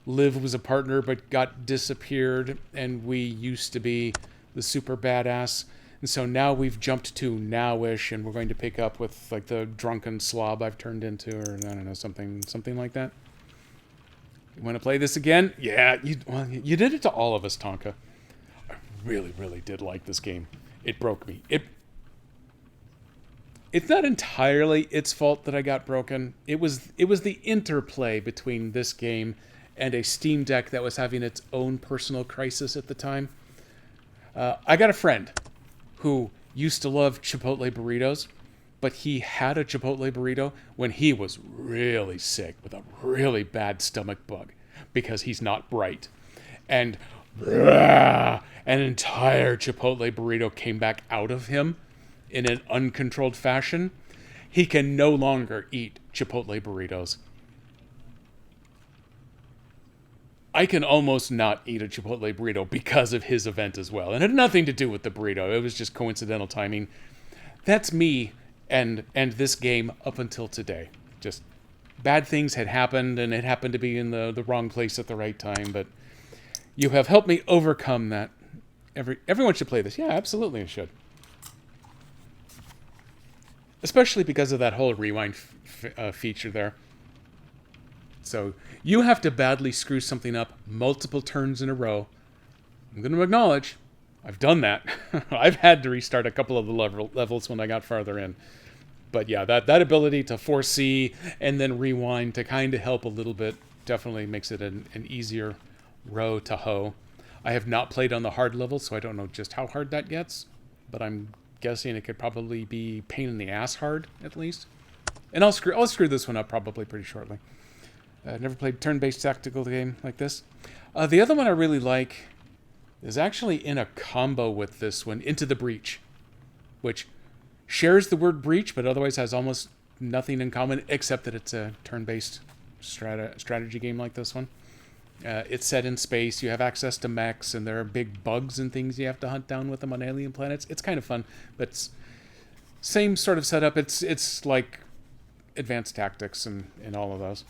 Liv was a partner but got disappeared, and we used to be the super badass. And so now we've jumped to now-ish, and we're going to pick up with like the drunken slob I've turned into, or I don't know, something like that. You want to play this again? Yeah, you did it to all of us, Tonka. I really, really did like this game. It broke me. It's not entirely its fault that I got broken. It was the interplay between this game and a Steam Deck that was having its own personal crisis at the time. I got a friend who used to love Chipotle burritos, but he had a Chipotle burrito when he was really sick with a really bad stomach bug because he's not bright. And an entire Chipotle burrito came back out of him in an uncontrolled fashion. He can no longer eat Chipotle burritos. I can almost not eat a Chipotle burrito because of his event as well. And it had nothing to do with the burrito. It was just coincidental timing. That's me and this game up until today. Just bad things had happened, and it happened to be in the wrong place at the right time. But you have helped me overcome that. Everyone should play this. Yeah, absolutely it should. Especially because of that whole rewind feature there. So you have to badly screw something up multiple turns in a row. I'm going to acknowledge, I've done that. I've had to restart a couple of the levels when I got farther in. But yeah, that ability to foresee and then rewind to kind of help a little bit definitely makes it an easier row to hoe. I have not played on the hard level, so I don't know just how hard that gets. But I'm guessing it could probably be pain in the ass hard, at least. And I'll screw this one up probably pretty shortly. I've never played turn-based tactical game like this. The other one I really like is actually in a combo with this one, Into the Breach, which shares the word breach, but otherwise has almost nothing in common, except that it's a turn-based strategy game like this one. It's set in space. You have access to mechs, and there are big bugs and things you have to hunt down with them on alien planets. It's kind of fun, but it's same sort of setup. It's like advanced tactics and all of those.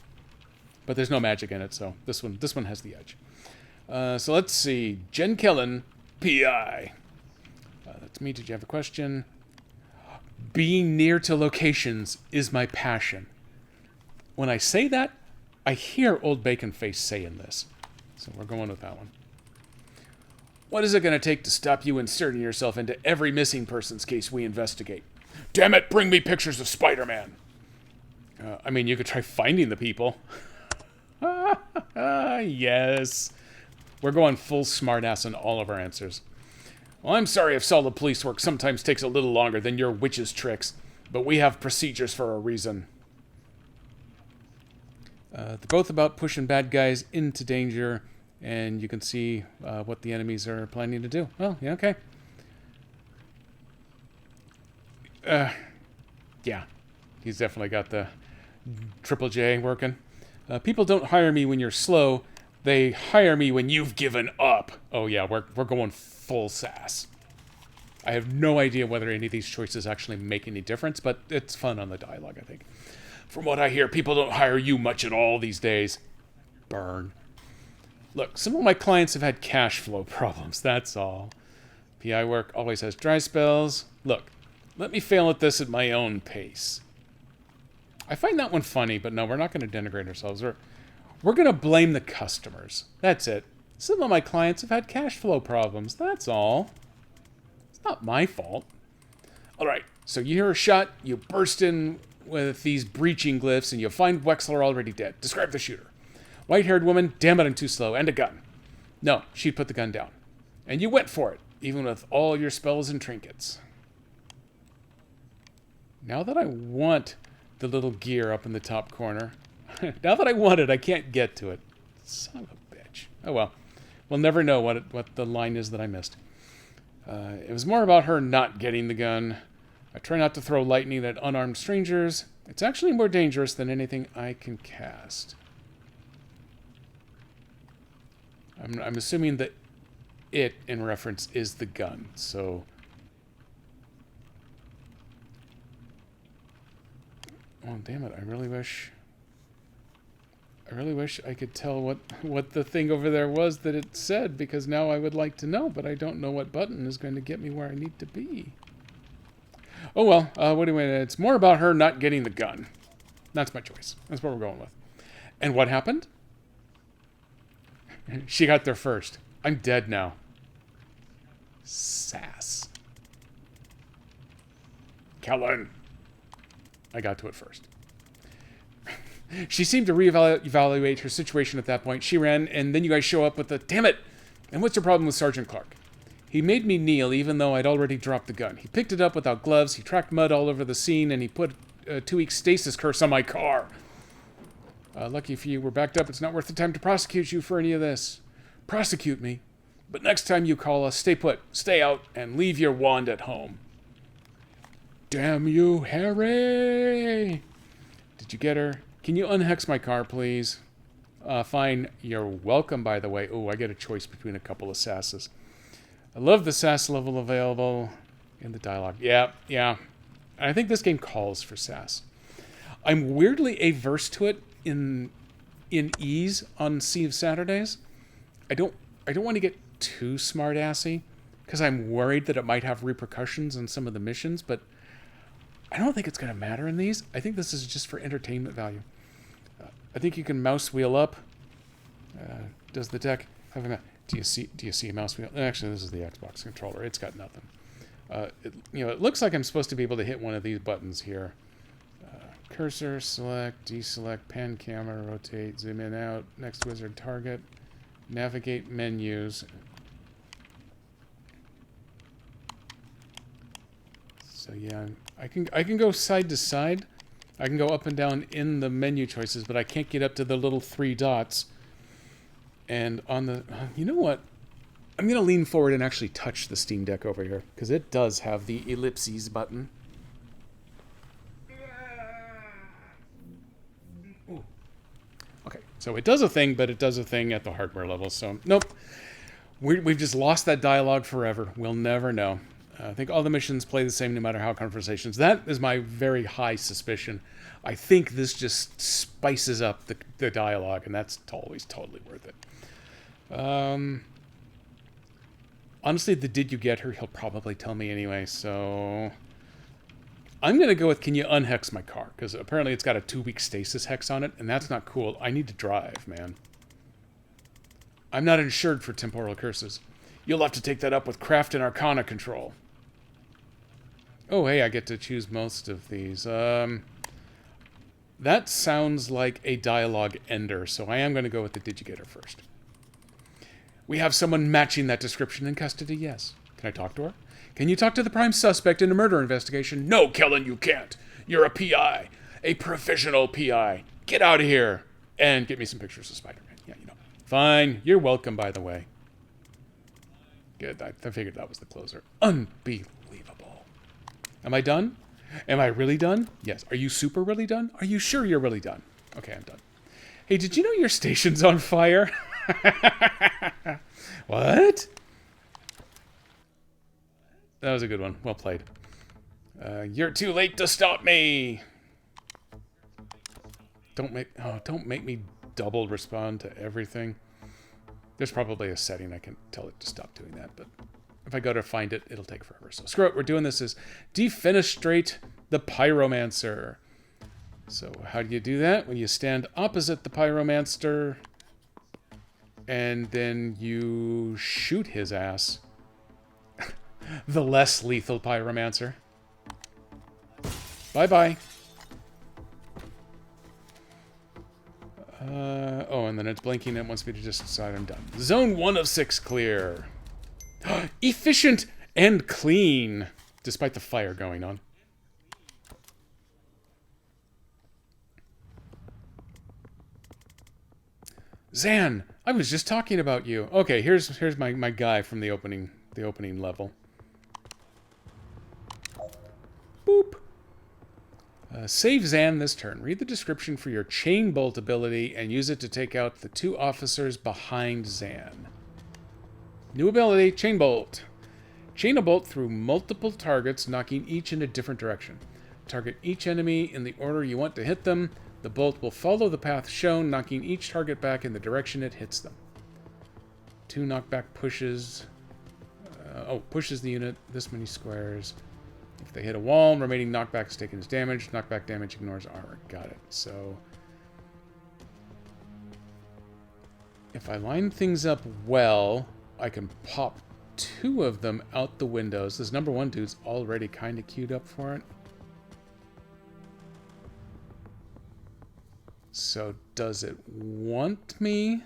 But there's no magic in it, so this one has the edge. So let's see. Jen Kellen, PI. That's me. Did you have a question? Being near to locations is my passion. When I say that, I hear Old Bacon Face saying this. So we're going with that one. What is it going to take to stop you inserting yourself into every missing person's case we investigate? Damn it, bring me pictures of Spider-Man. I mean, you could try finding the people. Yes. We're going full smartass in all of our answers. Well, I'm sorry if solid police work sometimes takes a little longer than your witch's tricks, but we have procedures for a reason. They're both about pushing bad guys into danger, and you can see what the enemies are planning to do. Well, yeah, okay. Yeah, he's definitely got the Triple J working. People don't hire me when you're slow. They hire me when you've given up. Oh yeah, we're going full sass. I have no idea whether any of these choices actually make any difference, but it's fun on the dialogue, I think. From what I hear, people don't hire you much at all these days. Burn. Look, some of my clients have had cash flow problems, that's all. PI work always has dry spells. Look, let me fail at this at my own pace. I find that one funny, but no, we're not going to denigrate ourselves. We're going to blame the customers. That's it. Some of my clients have had cash flow problems, that's all. It's not my fault. All right, so you hear a shot, you burst in with these breaching glyphs, and you find Wexler already dead. Describe the shooter. White-haired woman, damn it, I'm too slow, and a gun. No, she'd put the gun down. And you went for it, even with all your spells and trinkets. Now that I want the little gear up in the top corner, now that I want it, I can't get to it. Son of a bitch. Oh well. We'll never know what the line is that I missed. It was more about her not getting the gun. I try not to throw lightning at unarmed strangers. It's actually more dangerous than anything I can cast. I'm assuming that it, in reference, is the gun, so... Oh, damn it, I really wish I could tell what the thing over there was that it said, because now I would like to know, but I don't know what button is going to get me where I need to be. Oh well, what do we... It's more about her not getting the gun. That's my choice. That's what we're going with. And what happened? She got there first. I'm dead now. Sass. Kellen. I got to it first. She seemed to reevaluate her situation at that point. She ran, and then you guys show up with the, damn it! And what's your problem with Sergeant Clark? He made me kneel even though I'd already dropped the gun. He picked it up without gloves, he tracked mud all over the scene, and he put a 2-week stasis curse on my car. Lucky for you, we're backed up. It's not worth the time to prosecute you for any of this. Prosecute me. But next time you call us, stay put, stay out, and leave your wand at home. Damn you, Harry! Did you get her? Can you unhex my car, please? Fine. You're welcome, by the way. Oh, I get a choice between a couple of sasses. I love the sass level available in the dialogue. Yeah. I think this game calls for sass. I'm weirdly averse to it in ease on Sea of Saturdays. I don't want to get too smart-assy, because I'm worried that it might have repercussions on some of the missions, but I don't think it's going to matter in these. I think this is just for entertainment value. I think you can mouse wheel up. Does the deck have a... Do you see a mouse wheel? Actually, this is the Xbox controller. It's got nothing. It looks like I'm supposed to be able to hit one of these buttons here. Cursor, select, deselect, pan camera, rotate, zoom in, out, next wizard target, navigate menus. So yeah, I can go side to side. I can go up and down in the menu choices, but I can't get up to the little 3 dots. And on the... You know what? I'm going to lean forward and actually touch the Steam Deck over here, because it does have the ellipses button. Ooh. Okay, so it does a thing, but it does a thing at the hardware level, so nope. We've just lost that dialogue forever. We'll never know. I think all the missions play the same no matter how conversations. That is my very high suspicion. I think this just spices up the dialogue, and that's always totally worth it. Honestly, the did you get her, he'll probably tell me anyway, so... I'm going to go with can you unhex my car, because apparently it's got a 2-week stasis hex on it, and that's not cool. I need to drive, man. I'm not insured for temporal curses. You'll have to take that up with Craft and Arcana control. Oh, hey, I get to choose most of these. That sounds like a dialogue ender, so I am going to go with the did you get her first. We have someone matching that description in custody, yes. Can I talk to her? Can you talk to the prime suspect in a murder investigation? No, Kellen, you can't. You're a PI. A professional PI. Get out of here. And get me some pictures of Spider-Man. Yeah, you know. Fine. You're welcome, by the way. Good. I figured that was the closer. Unbelievable. Am I done? Am I really done? Yes. Are you super really done? Are you sure you're really done? Okay, I'm done. Hey, did you know your station's on fire? What? That was a good one. Well played. You're too late to stop me. Don't make me double respond to everything. There's probably a setting I can tell it to stop doing that, but if I go to find it, it'll take forever. So screw it. We're doing this as defenestrate the pyromancer. So how do you do that? When you stand opposite the pyromancer, and then you shoot his ass. The less lethal pyromancer. Bye-bye. Oh, and then it's blinking and wants me to just decide I'm done. Zone 1 of 6 clear. Efficient and clean, despite the fire going on. Zan, I was just talking about you. Okay, here's my guy from the opening level. Boop. Save Zan this turn. Read the description for your Chain Bolt ability and use it to take out the 2 officers behind Zan. New ability, Chain Bolt. Chain a bolt through multiple targets, knocking each in a different direction. Target each enemy in the order you want to hit them. The bolt will follow the path shown, knocking each target back in the direction it hits them. 2 knockback pushes. Pushes the unit this many squares. If they hit a wall, remaining knockbacks taken as damage. Knockback damage ignores armor. Got it. So if I line things up well, I can pop 2 of them out the windows. This number 1 dude's already kind of queued up for it. So does it want me?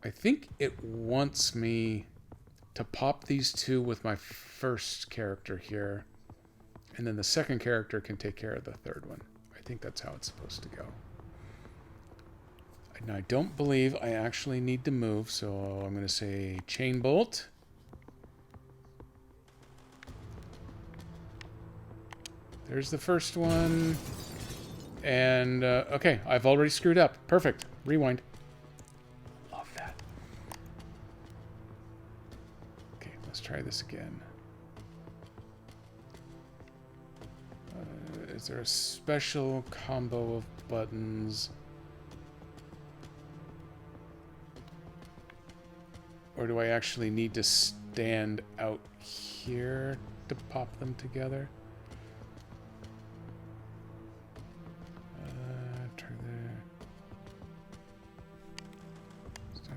I think it wants me to pop these 2 with my first character here. And then the second character can take care of the third one. I think that's how it's supposed to go. Now, I don't believe I actually need to move, so I'm going to say Chain Bolt. There's the first one. And, okay, I've already screwed up. Perfect. Rewind. Love that. Okay, let's try this again. Is there a special combo of buttons? Or do I actually need to stand out here to pop them together? Try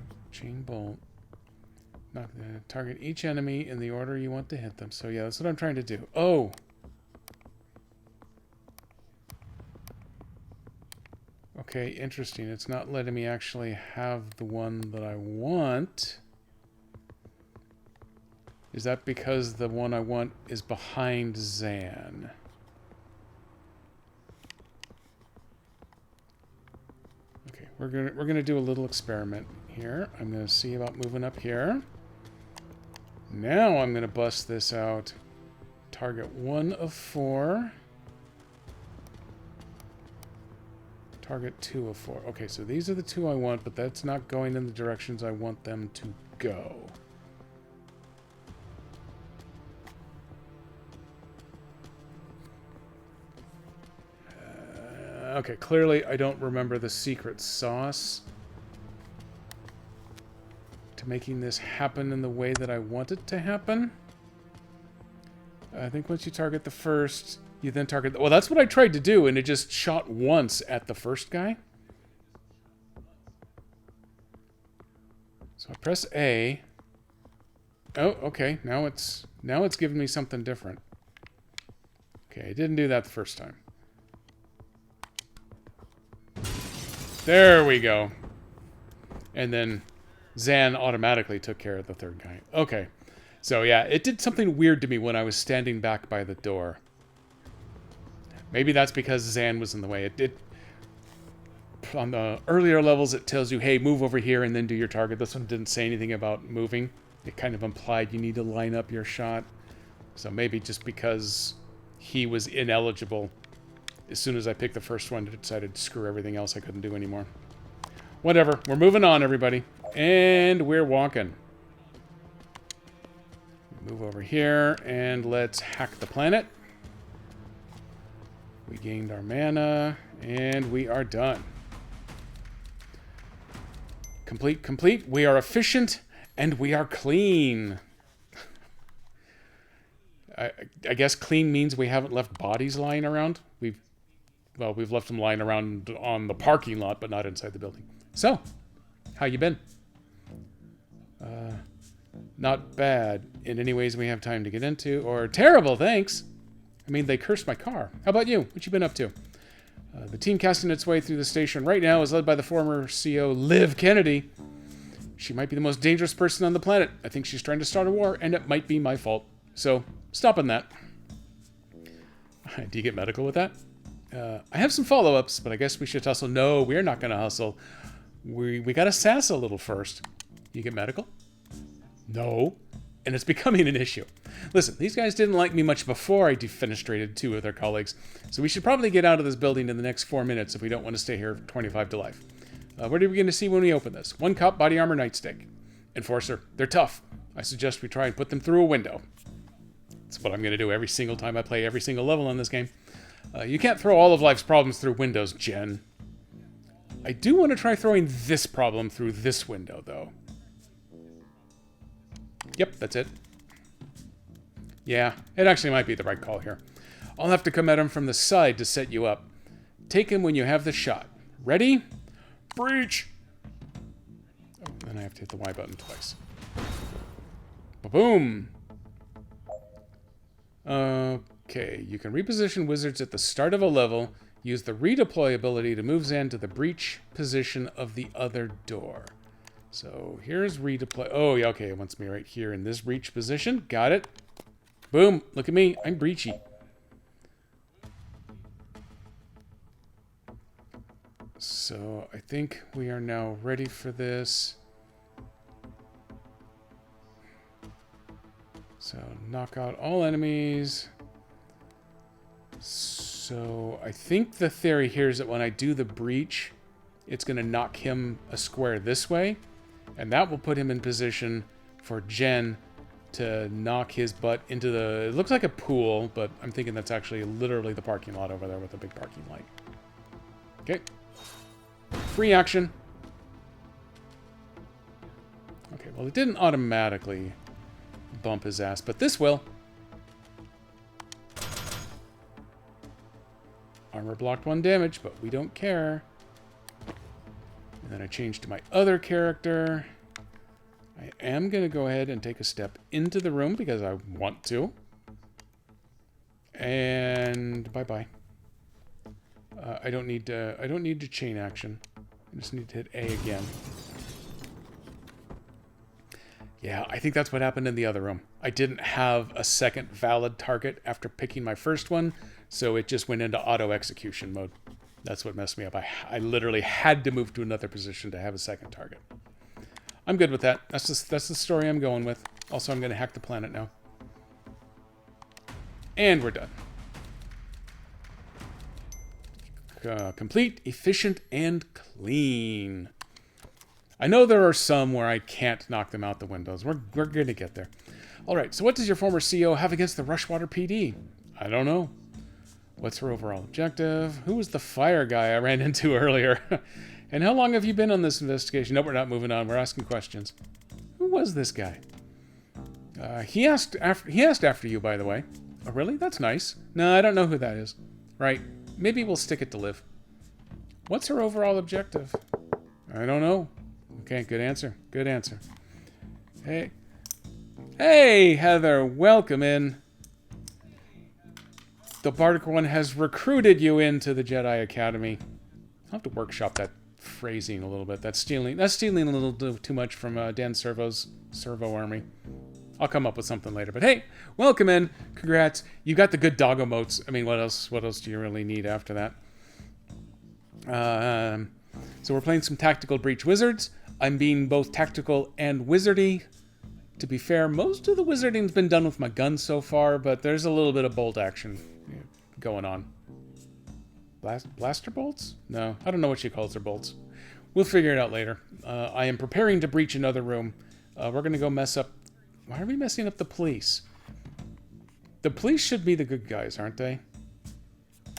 the Chain Bolt. Knock the target each enemy in the order you want to hit them. So yeah, that's what I'm trying to do. Oh! Okay, interesting. It's not letting me actually have the one that I want. Is that because the one I want is behind Zan? Okay, we're gonna do a little experiment here. I'm gonna see about moving up here. Now I'm gonna bust this out. Target 1 of 4. Target 2 of 4. Okay, so these are the 2 I want, but that's not going in the directions I want them to go. Okay, clearly I don't remember the secret sauce to making this happen in the way that I want it to happen. I think once you target the first, you then target... Well, that's what I tried to do, and it just shot once at the first guy. So I press A. Oh, okay. Now it's giving me something different. Okay, I didn't do that the first time. There we go. And then Zan automatically took care of the third guy. Okay. So yeah, it did something weird to me when I was standing back by the door. Maybe that's because Zan was in the way. It did. On the earlier levels, it tells you, hey, move over here and then do your target. This one didn't say anything about moving. It kind of implied you need to line up your shot. So maybe just because he was ineligible, as soon as I picked the first one, it decided to screw everything else I couldn't do anymore. Whatever. We're moving on, everybody. And we're walking. Move over here, and let's hack the planet. We gained our mana, and we are done. Complete, complete. We are efficient, and we are clean. I guess clean means we haven't left bodies lying around. We've left them lying around on the parking lot, but not inside the building. So, how you been? Not bad in any ways we have time to get into, or terrible, thanks. I mean, they cursed my car. How about you? What you been up to? The team casting its way through the station right now is led by the former CO, Liv Kennedy. She might be the most dangerous person on the planet. I think she's trying to start a war, and it might be my fault. So, stop on that. Do you get medical with that? I have some follow-ups, but I guess we should hustle. No, we're not going to hustle. We got to sass a little first. You get medical? No. and it's becoming an issue. Listen, these guys didn't like me much before I defenestrated 2 of their colleagues, so we should probably get out of this building in the next 4 minutes if we don't want to stay here 25 to life. What are we going to see when we open this? 1 cop, body armor, nightstick. Enforcer, they're tough. I suggest we try and put them through a window. That's what I'm going to do every single time I play every single level in this game. You can't throw all of life's problems through windows, Jen. I do want to try throwing this problem through this window, though. Yep, that's it. Yeah, it actually might be the right call here. I'll have to come at him from the side to set you up. Take him when you have the shot. Ready? Breach! Oh, then I have to hit the Y button twice. Ba-boom! Okay, you can reposition wizards at the start of a level. Use the redeploy ability to move Zan to the breach position of the other door. So here's redeploy. Oh, yeah, okay, it wants me right here in this breach position. Got it. Boom, look at me. I'm breachy. So I think we are now ready for this. So knock out all enemies. So I think the theory here is that when I do the breach, it's going to knock him a square this way. And that will put him in position for Jen to knock his butt into the... It looks like a pool, but I'm thinking that's actually literally the parking lot over there with a big parking light. Okay. Free action. Okay, well, it didn't automatically bump his ass, but this will. Armor blocked 1 damage, but we don't care. And then I change to my other character. I am going to go ahead and take a step into the room because I want to. And bye-bye. I don't need to chain action. I just need to hit A again. Yeah, I think that's what happened in the other room. I didn't have a second valid target after picking my first one, so it just went into auto-execution mode. That's what messed me up. I literally had to move to another position to have a second target. I'm good with that. That's the story I'm going with. Also, I'm going to hack the planet now. And we're done. Complete, efficient, and clean. I know there are some where I can't knock them out the windows. We're going to get there. All right, so what does your former CO have against the Rushwater PD? I don't know. What's her overall objective? Who was the fire guy I ran into earlier? And how long have you been on this investigation? Nope, we're not moving on. We're asking questions. Who was this guy? He asked after you, by the way. Oh, really? That's nice. No, I don't know who that is. Right. Maybe we'll stick it to Liv. What's her overall objective? I don't know. Okay, good answer. Good answer. Hey. Hey, Heather. Welcome in. The Bardic One has recruited you into the Jedi Academy. I'll have to workshop that phrasing a little bit. That's stealing a little too much from Dan Servo's Servo Army. I'll come up with something later. But hey, welcome in. Congrats. You got the good dog emotes. I mean, what else do you really need after that? So we're playing some Tactical Breach Wizards. I'm being both tactical and wizardy. To be fair, most of the wizarding's been done with my gun so far, but there's a little bit of bolt action going on. Blaster bolts? No, I don't know what she calls her bolts. We'll figure it out later. I am preparing to breach another room. We're going to go mess up... Why are we messing up the police? The police should be the good guys, aren't they?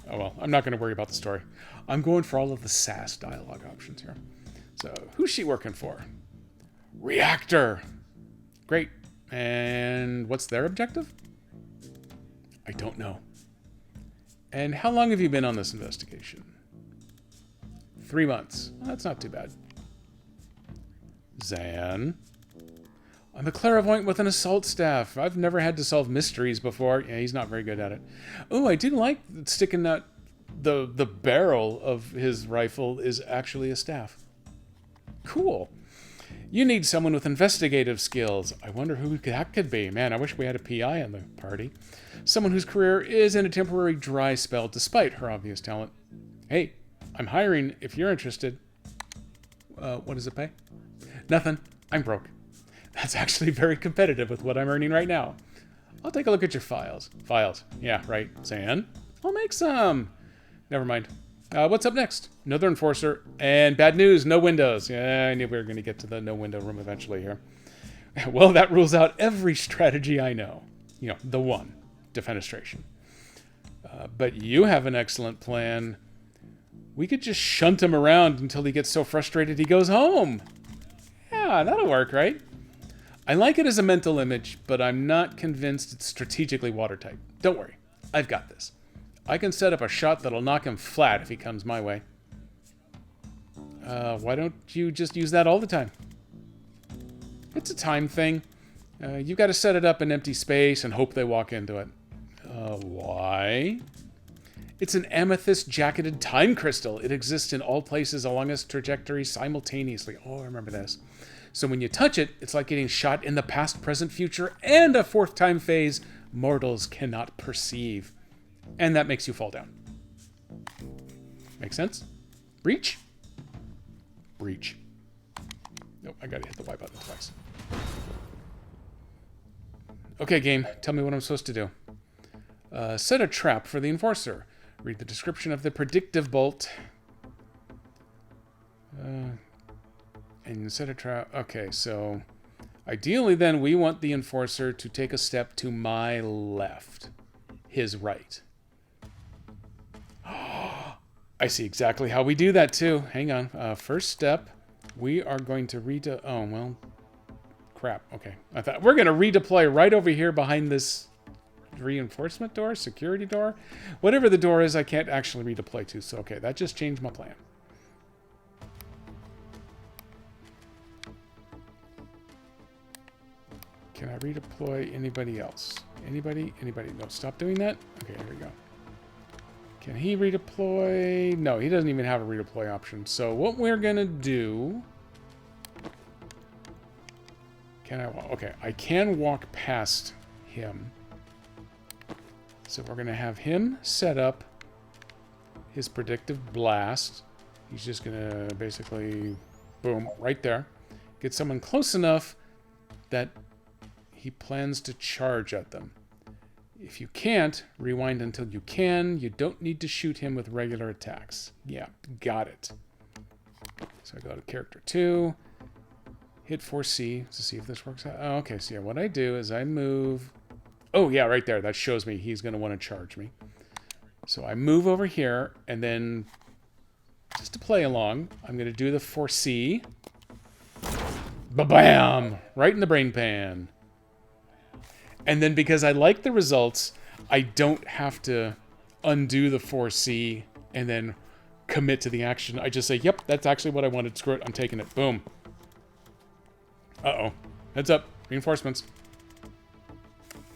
Oh well, I'm not going to worry about the story. I'm going for all of the SAS dialogue options here. So, who's she working for? Reactor! Great. And what's their objective? I don't know. And how long have you been on this investigation? 3 months. Well, that's not too bad. Zan. I'm a clairvoyant with an assault staff. I've never had to solve mysteries before. Yeah, he's not very good at it. Oh, I do like sticking that the barrel of his rifle is actually a staff. Cool. You need someone with investigative skills. I wonder who that could be. Man, I wish we had a PI in the party. Someone whose career is in a temporary dry spell despite her obvious talent. Hey, I'm hiring if you're interested. What does it pay? Nothing. I'm broke. That's actually very competitive with what I'm earning right now. I'll take a look at your files. Files. Yeah, right. Sand. I'll make some. Never mind. What's up next? Another enforcer. And bad news, no windows. Yeah, I knew we were going to get to the no window room eventually here. Well, that rules out every strategy I know. You know, the one. Defenestration. But you have an excellent plan. We could just shunt him around until he gets so frustrated he goes home. Yeah, that'll work, right? I like it as a mental image, but I'm not convinced it's strategically watertight. Don't worry. I've got this. I can set up a shot that'll knock him flat if he comes my way. Why don't you just use that all the time? It's a time thing. You've got to set it up in empty space and hope they walk into it. Why? It's an amethyst-jacketed time crystal. It exists in all places along its trajectory simultaneously. Oh, I remember this. So when you touch it, it's like getting shot in the past, present, future, and a fourth time phase mortals cannot perceive. And that makes you fall down. Make sense? Breach? Breach. Nope, I gotta hit the Y button twice. Okay, game, tell me what I'm supposed to do. Set a trap for the enforcer. Read the description of the predictive bolt. And set a trap. Okay, so ideally then we want the enforcer to take a step to my left. His right. I see exactly how we do that too. Hang on. First step, we are going to oh, well, crap. Okay. I thought we're going to redeploy right over here behind this reinforcement door, security door. Whatever the door is, I can't actually redeploy to. So, okay, that just changed my plan. Can I redeploy anybody else? Anybody? Anybody? No, stop doing that. Okay, here we go. Can he redeploy? No, he doesn't even have a redeploy option. So what we're going to do... Can I walk? Okay, I can walk past him. So we're going to have him set up his predictive blast. He's just going to basically, boom, right there. Get someone close enough that he plans to charge at them. If you can't, rewind until you can. You don't need to shoot him with regular attacks. Yeah, got it. So I go to character 2, hit 4C to see if this works out. Oh, okay, so yeah, what I do is I move... Oh, yeah, right there. That shows me he's going to want to charge me. So I move over here, and then just to play along, I'm going to do the 4C. Ba-bam! Right in the brain pan. And then because I like the results, I don't have to undo the 4C and then commit to the action. I just say, yep, that's actually what I wanted. Screw it, I'm taking it. Boom. Uh-oh. Heads up. Reinforcements.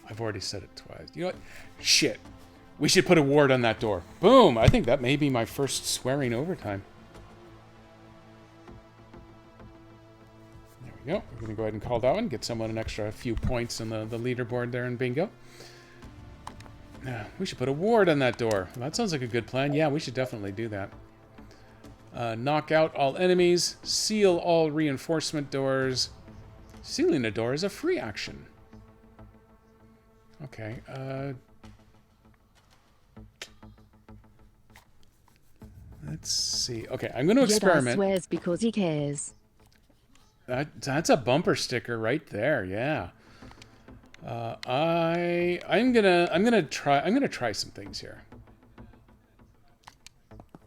I've already said it twice. You know what? Shit. We should put a ward on that door. Boom. I think that may be my first swearing overtime. There we go. We're going to go ahead and call that one. Get someone an extra few points in the leaderboard there in bingo. We should put a ward on that door. Well, that sounds like a good plan. Yeah, we should definitely do that. Knock out all enemies. Seal all reinforcement doors. Sealing a door is a free action. Okay. Let's see. Okay, I'm going to experiment.
Jedi swears because he cares.
That's a bumper sticker right there. Yeah. I'm gonna try some things here.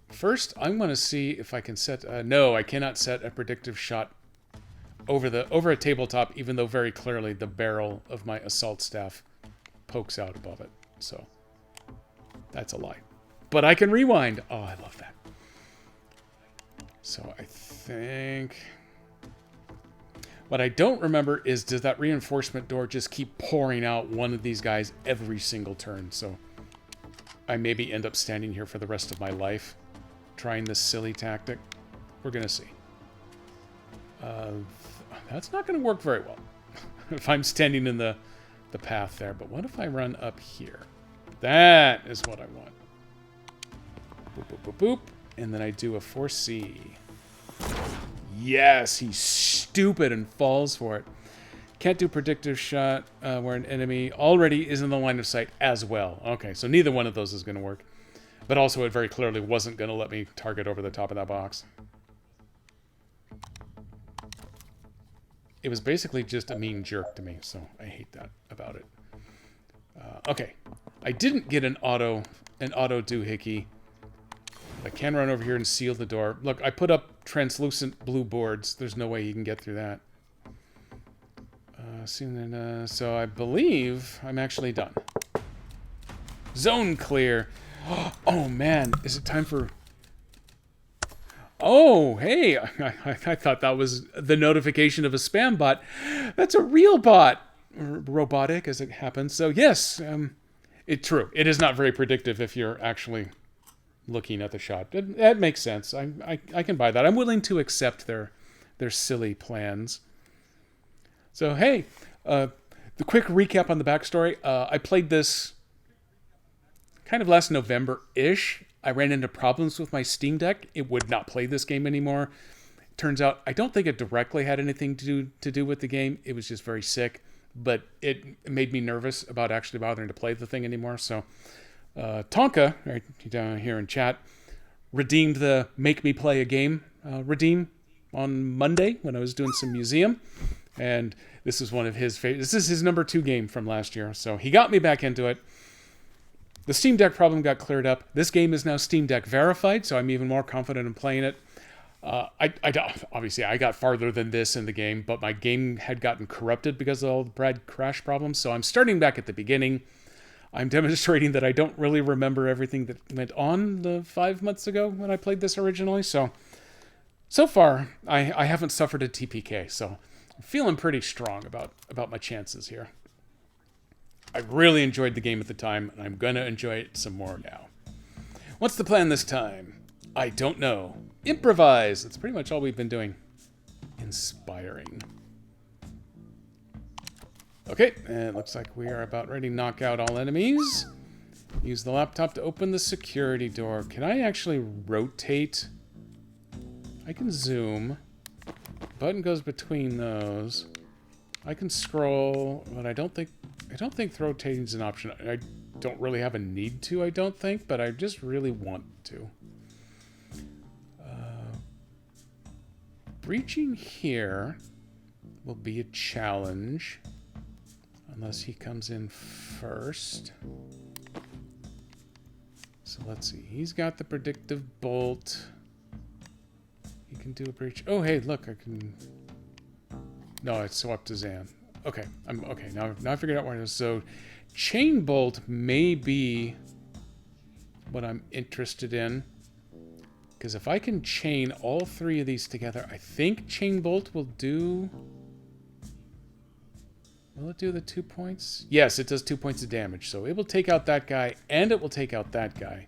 First, I'm gonna see if I can set. No, I cannot set a predictive shot over a tabletop, even though very clearly the barrel of my assault staff pokes out above it. So that's a lie. But I can rewind. Oh, I love that. So I think what I don't remember is, does that reinforcement door just keep pouring out one of these guys every single turn? So I maybe end up standing here for the rest of my life trying this silly tactic. We're going to see. That's not going to work very well if I'm standing in the path there. But what if I run up here? That is what I want. Boop, boop, boop, boop. And then I do a 4C. Yes, he's stupid and falls for it. Can't do predictive shot where an enemy already is in the line of sight as well. Okay, so neither one of those is going to work. But also it very clearly wasn't going to let me target over the top of that box. It was basically just a mean jerk to me, so I hate that about it. Okay, I didn't get an auto doohickey. I can run over here and seal the door. Look, I put up translucent blue boards. There's no way you can get through that. So I believe I'm actually done. Zone clear. Oh man, is it time for... Oh, hey, I thought that was the notification of a spam bot. That's a real bot. Robotic, as it happens. So yes, it's true. It is not very predictive if you're actually looking at the shot. That makes sense. I can buy that. I'm willing to accept their silly plans. So hey, the quick recap on the backstory. I played this kind of last November-ish. I ran into problems with my Steam Deck. It would not play this game anymore. Turns out, I don't think it directly had anything to do with the game. It was just very sick, but it made me nervous about actually bothering to play the thing anymore. So Tonka, right down here in chat, redeemed the Make Me Play a Game redeem on Monday when I was doing some museum. And this is one of his favorites. This is his number 2 game from last year. So he got me back into it. The Steam Deck problem got cleared up. This game is now Steam Deck verified, so I'm even more confident in playing it. Obviously, I got farther than this in the game, but my game had gotten corrupted because of all the Brad crash problems, so I'm starting back at the beginning. I'm demonstrating that I don't really remember everything that went on the 5 months ago when I played this originally, so far, I haven't suffered a TPK, so I'm feeling pretty strong about my chances here. I really enjoyed the game at the time, and I'm going to enjoy it some more now. What's the plan this time? I don't know. Improvise! That's pretty much all we've been doing. Inspiring. Okay, and it looks like we are about ready to knock out all enemies. Use the laptop to open the security door. Can I actually rotate? I can zoom. Button goes between those. I can scroll, but I don't think rotating is an option. I don't really have a need to, I don't think, but I just really want to. Breaching here will be a challenge, unless he comes in first. So let's see. He's got the predictive bolt. He can do a breach. Oh, hey, look, I can... No, it's swapped to Zan. Okay, okay. Now I figured out where it is. So, chain bolt may be what I'm interested in, because if I can chain all 3 of these together, I think chain bolt will do. Will it do the 2 points? Yes, it does 2 points of damage. So it will take out that guy, and it will take out that guy,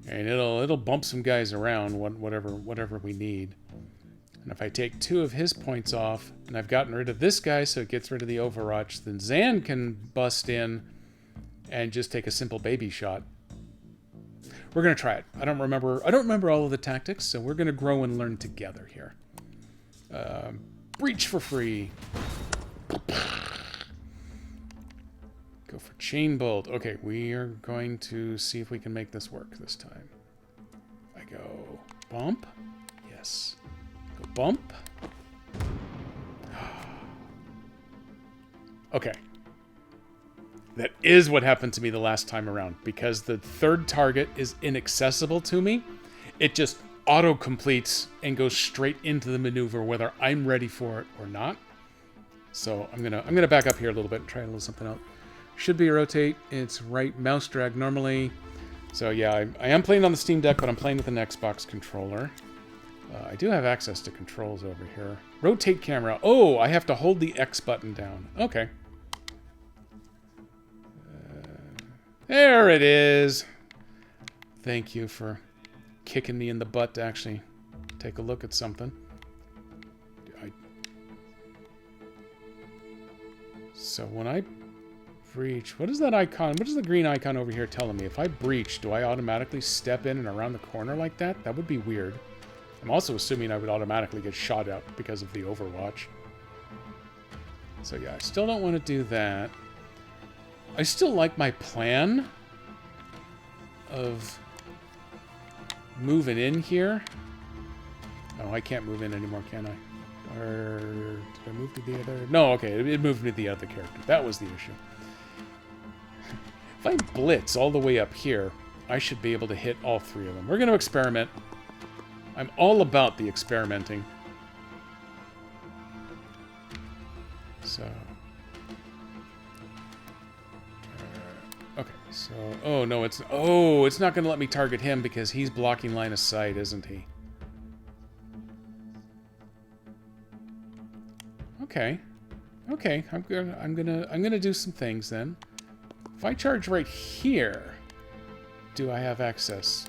and it'll bump some guys around, whatever we need. And if I take 2 of his points off, and I've gotten rid of this guy, so it gets rid of the Overwatch, then Zan can bust in and just take a simple baby shot. We're gonna try it. I don't remember all of the tactics, so we're gonna grow and learn together here. Breach for free. Go for chain bolt. Okay, we are going to see if we can make this work this time. I go bump. Yes. Go bump. Okay. That is what happened to me the last time around. Because the third target is inaccessible to me, it just auto-completes and goes straight into the maneuver whether I'm ready for it or not. So I'm gonna back up here a little bit and try a little something out. Should be a rotate. It's right mouse drag normally. So yeah, I am playing on the Steam Deck, but I'm playing with an Xbox controller. I do have access to controls over here. Rotate camera. Oh, I have to hold the X button down. Okay. There it is. Thank you for kicking me in the butt to actually take a look at something. So when I breach, what is that icon? What is the green icon over here telling me? If I breach, do I automatically step in and around the corner like that? That would be weird. I'm also assuming I would automatically get shot at because of the Overwatch. So yeah, I still don't want to do that. I still like my plan of moving in here. Oh, I can't move in anymore, can I? Or did I move to the other? No, okay, it moved me to the other character. That was the issue. If I blitz all the way up here, I should be able to hit all three of them. We're going to experiment. I'm all about the experimenting. So... okay, so... oh, no, it's... oh, it's not going to let me target him because he's blocking line of sight, isn't he? Okay. Okay, I'm gonna do some things then. If I charge right here, do I have access?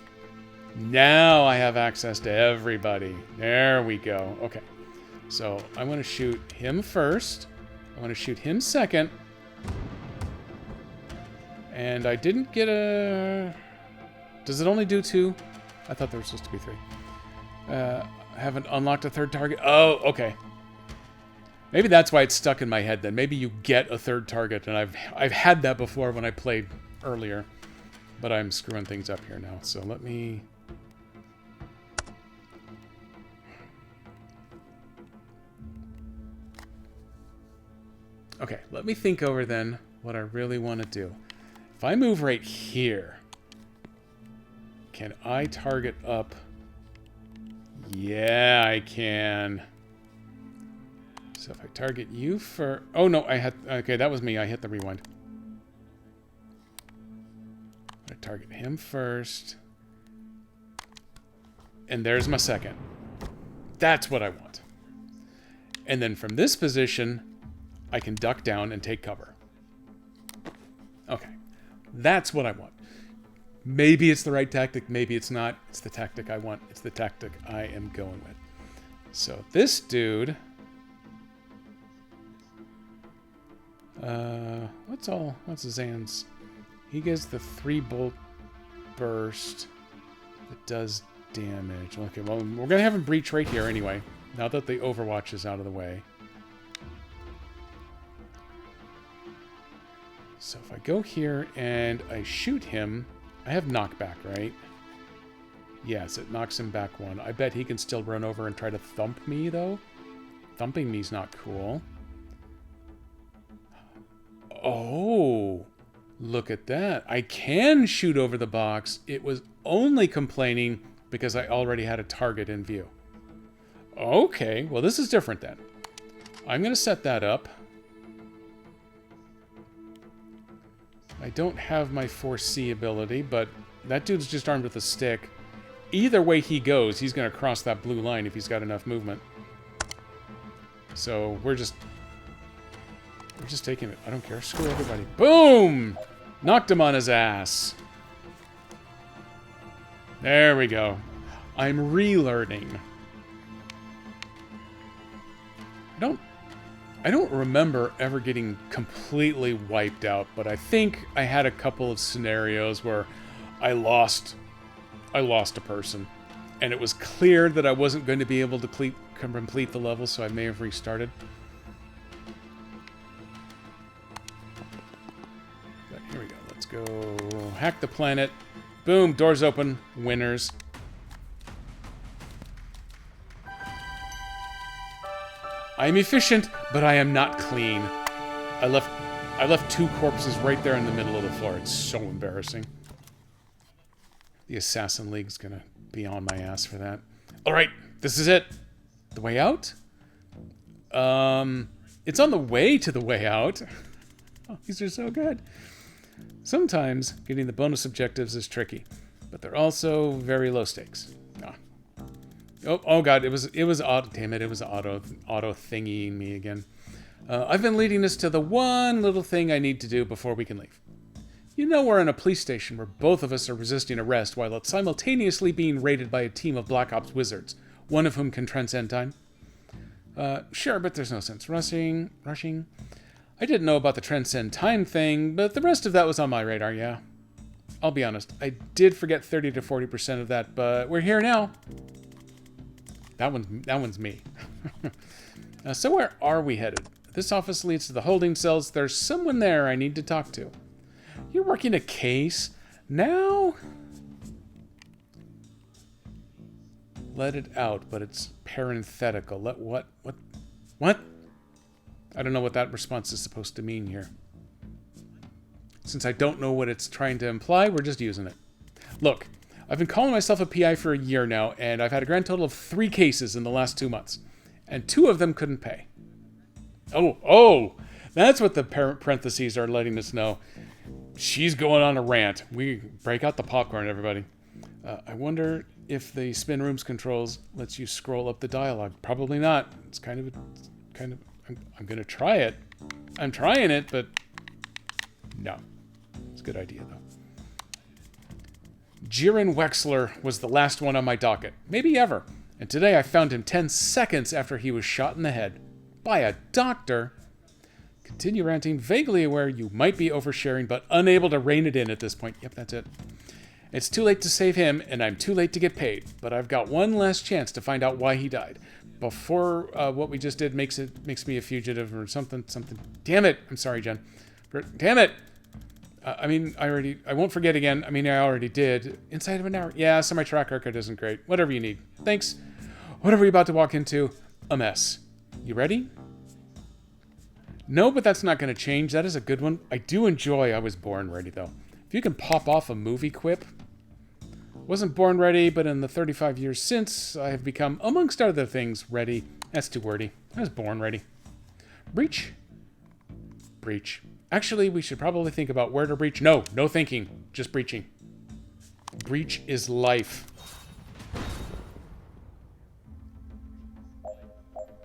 Now I have access to everybody. There we go. Okay. So I want to shoot him first. I want to shoot him second. And I didn't get a... does it only do 2? I thought there was supposed to be 3. I haven't unlocked a third target. Oh, okay. Maybe that's why it's stuck in my head then. Maybe you get a third target, and I've had that before when I played earlier. But I'm screwing things up here now. So let me... okay, let me think over then what I really want to do. If I move right here, can I target up? Yeah, I can. So if I target you for... oh, no, I had... okay, that was me. I hit the rewind. I target him first. And there's my second. That's what I want. And then from this position, I can duck down and take cover. Okay. That's what I want. Maybe it's the right tactic. Maybe it's not. It's the tactic I want. It's the tactic I am going with. So this dude... what's Zan's? He gets the 3-bolt burst that does damage. Okay, well, we're gonna have him breach right here anyway, now that the Overwatch is out of the way. So if I go here and I shoot him, I have knockback, right? Yes, it knocks him back 1. I bet he can still run over and try to thump me, though. Thumping me's not cool. Oh, look at that. I can shoot over the box. It was only complaining because I already had a target in view. Okay, well, this is different then. I'm going to set that up. I don't have my 4C ability, but that dude's just armed with a stick. Either way he goes, he's going to cross that blue line if he's got enough movement. So we're just taking it. I don't care. Screw everybody. Boom! Knocked him on his ass. There we go. I'm relearning. I don't remember ever getting completely wiped out, but I think I had a couple of scenarios where I lost a person, and it was clear that I wasn't going to be able to complete the level, so I may have restarted. But here we go. Let's go hack the planet. Boom, doors open. Winners. I am efficient, but I am not clean. I left 2 corpses right there in the middle of the floor. It's so embarrassing. The Assassin League's gonna be on my ass for that. Alright, this is it. The way out? It's on the way to the way out. Oh, these are so good. Sometimes getting the bonus objectives is tricky, but they're also very low stakes. Oh god, it was auto. Damn it, it was auto thingying me again. I've been leading us to the one little thing I need to do before we can leave. You know we're in a police station where both of us are resisting arrest while it's simultaneously being raided by a team of Black Ops wizards, one of whom can transcend time. Sure, but there's no sense rushing. I didn't know about the transcend time thing, but the rest of that was on my radar, yeah. I'll be honest, I did forget 30 to 40% of that, but we're here now. That one's me. So where are we headed? This office leads to the holding cells. There's someone there I need to talk to. You're working a case? Now? Let it out, but it's parenthetical. Let what? What? I don't know what that response is supposed to mean here. Since I don't know what it's trying to imply, we're just using it. Look, I've been calling myself a PI for a year now, and I've had a grand total of 3 cases in the last 2 months. And 2 of them couldn't pay. Oh, that's what the parentheses are letting us know. She's going on a rant. We break out the popcorn, everybody. I wonder if the Spin Rooms controls lets you scroll up the dialogue. Probably not. It's kind of, I'm going to try it. I'm trying it, but no. It's a good idea, though. Jiren Wexler was the last one on my docket. Maybe ever. And today I found him 10 seconds after he was shot in the head. By a doctor. Continue ranting, vaguely aware you might be oversharing, but unable to rein it in at this point. Yep, that's it. It's too late to save him, and I'm too late to get paid. But I've got one last chance to find out why he died. Before what we just did makes me a fugitive or something. Damn it! I'm sorry, Jen. Damn it! I won't forget again. I already did. Inside of an hour. Yeah, so my track record isn't great. Whatever you need. Thanks. Whatever you're about to walk into, a mess. You ready? No, but that's not going to change. That is a good one. I do enjoy I was born ready, though. If you can pop off a movie quip. Wasn't born ready, but in the 35 years since, I have become, amongst other things, ready. That's too wordy. I was born ready. Breach? Breach. Actually, we should probably think about where to breach. No thinking. Just breaching. Breach is life.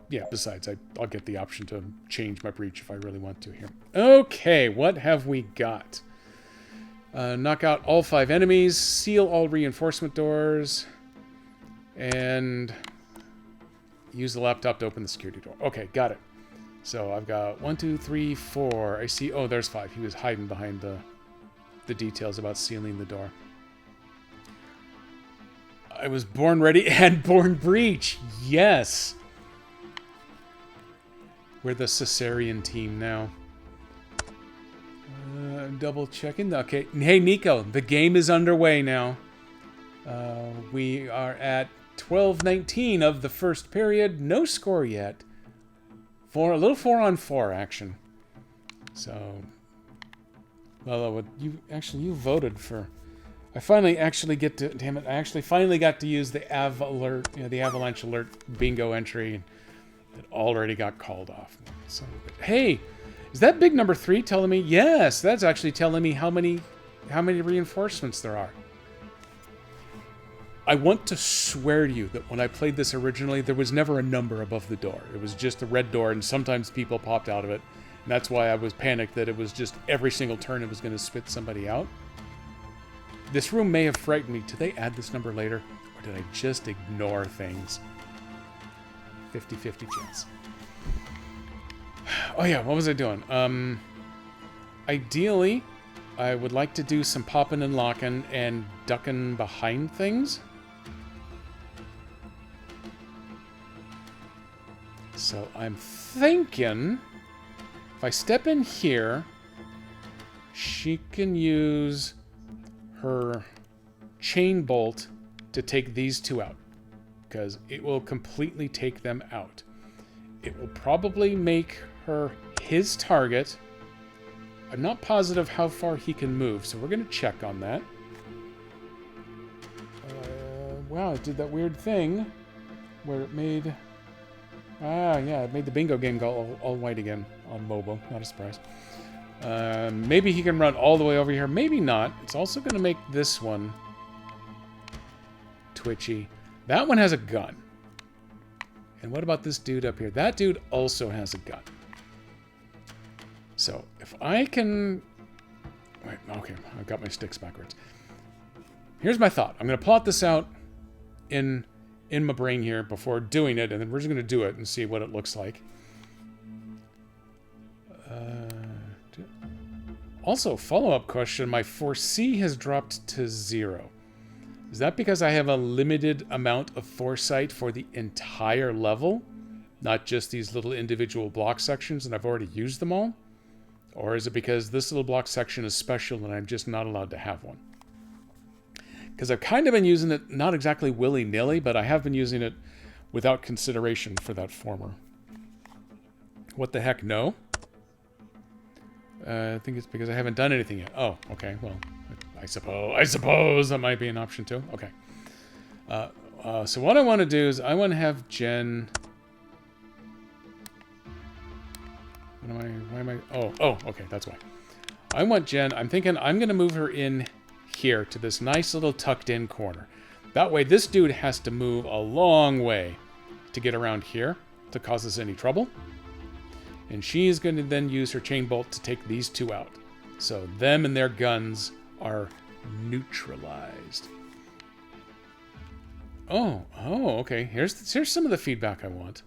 Yeah, besides, I'll get the option to change my breach if I really want to here. Okay, what have we got? Knock out all 5 enemies, seal all reinforcement doors, and use the laptop to open the security door. Okay, got it. So I've got 1, 2, 3, 4. I see. Oh, there's 5. He was hiding behind the details about sealing the door. I was born ready and born breach. Yes. We're the Caesarean team now. Double checking. Okay. Hey, Nico, the game is underway now. We are at 12:19 of the first period. No score yet. A little 4-on-4 action. So, well, you voted for. I finally actually get to. Damn it! I actually finally got to use the the Avalanche Alert bingo entry. It already got called off. So, hey, is that big number 3 telling me? Yes, that's actually telling me how many reinforcements there are. I want to swear to you that when I played this originally, there was never a number above the door. It was just a red door, and sometimes people popped out of it. And that's why I was panicked that it was just every single turn it was going to spit somebody out. This room may have frightened me. Did they add this number later? Or did I just ignore things? 50-50 chance. Oh yeah, what was I doing? Ideally, I would like to do some popping and locking and ducking behind things. So I'm thinking, if I step in here, she can use her chain bolt to take these 2 out. Because it will completely take them out. It will probably make her his target. I'm not positive how far he can move, so we're going to check on that. Wow, it did that weird thing where it made... it made the bingo game go all white again on mobile. Not a surprise. Maybe he can run all the way over here. Maybe not. It's also going to make this one twitchy. That one has a gun. And what about this dude up here? That dude also has a gun. So, if I can... Wait, okay, I've got my sticks backwards. Here's my thought. I'm going to plot this out in my brain here before doing it, and then we're just going to do it and see what it looks like. Also, follow-up question. My 4C has dropped to 0. Is that because I have a limited amount of foresight for the entire level? not just these little individual block sections and I've already used them all? Or is it because this little block section is special and I'm just not allowed to have one? Because I've kind of been using it, not exactly willy-nilly, but I have been using it without consideration for that former. What the heck, no? I think it's because I haven't done anything yet. Oh, okay, well, I suppose that might be an option too. Okay. So what I want to do is I want to have Jen... Why am I... Oh, okay, that's why. I want Jen... I'm thinking I'm going to move her in here to this nice little tucked-in corner. That way this dude has to move a long way to get around here to cause us any trouble. And she's going to then use her chain bolt to take these two out. So them and their guns are neutralized. Oh, okay. Here's some of the feedback I want.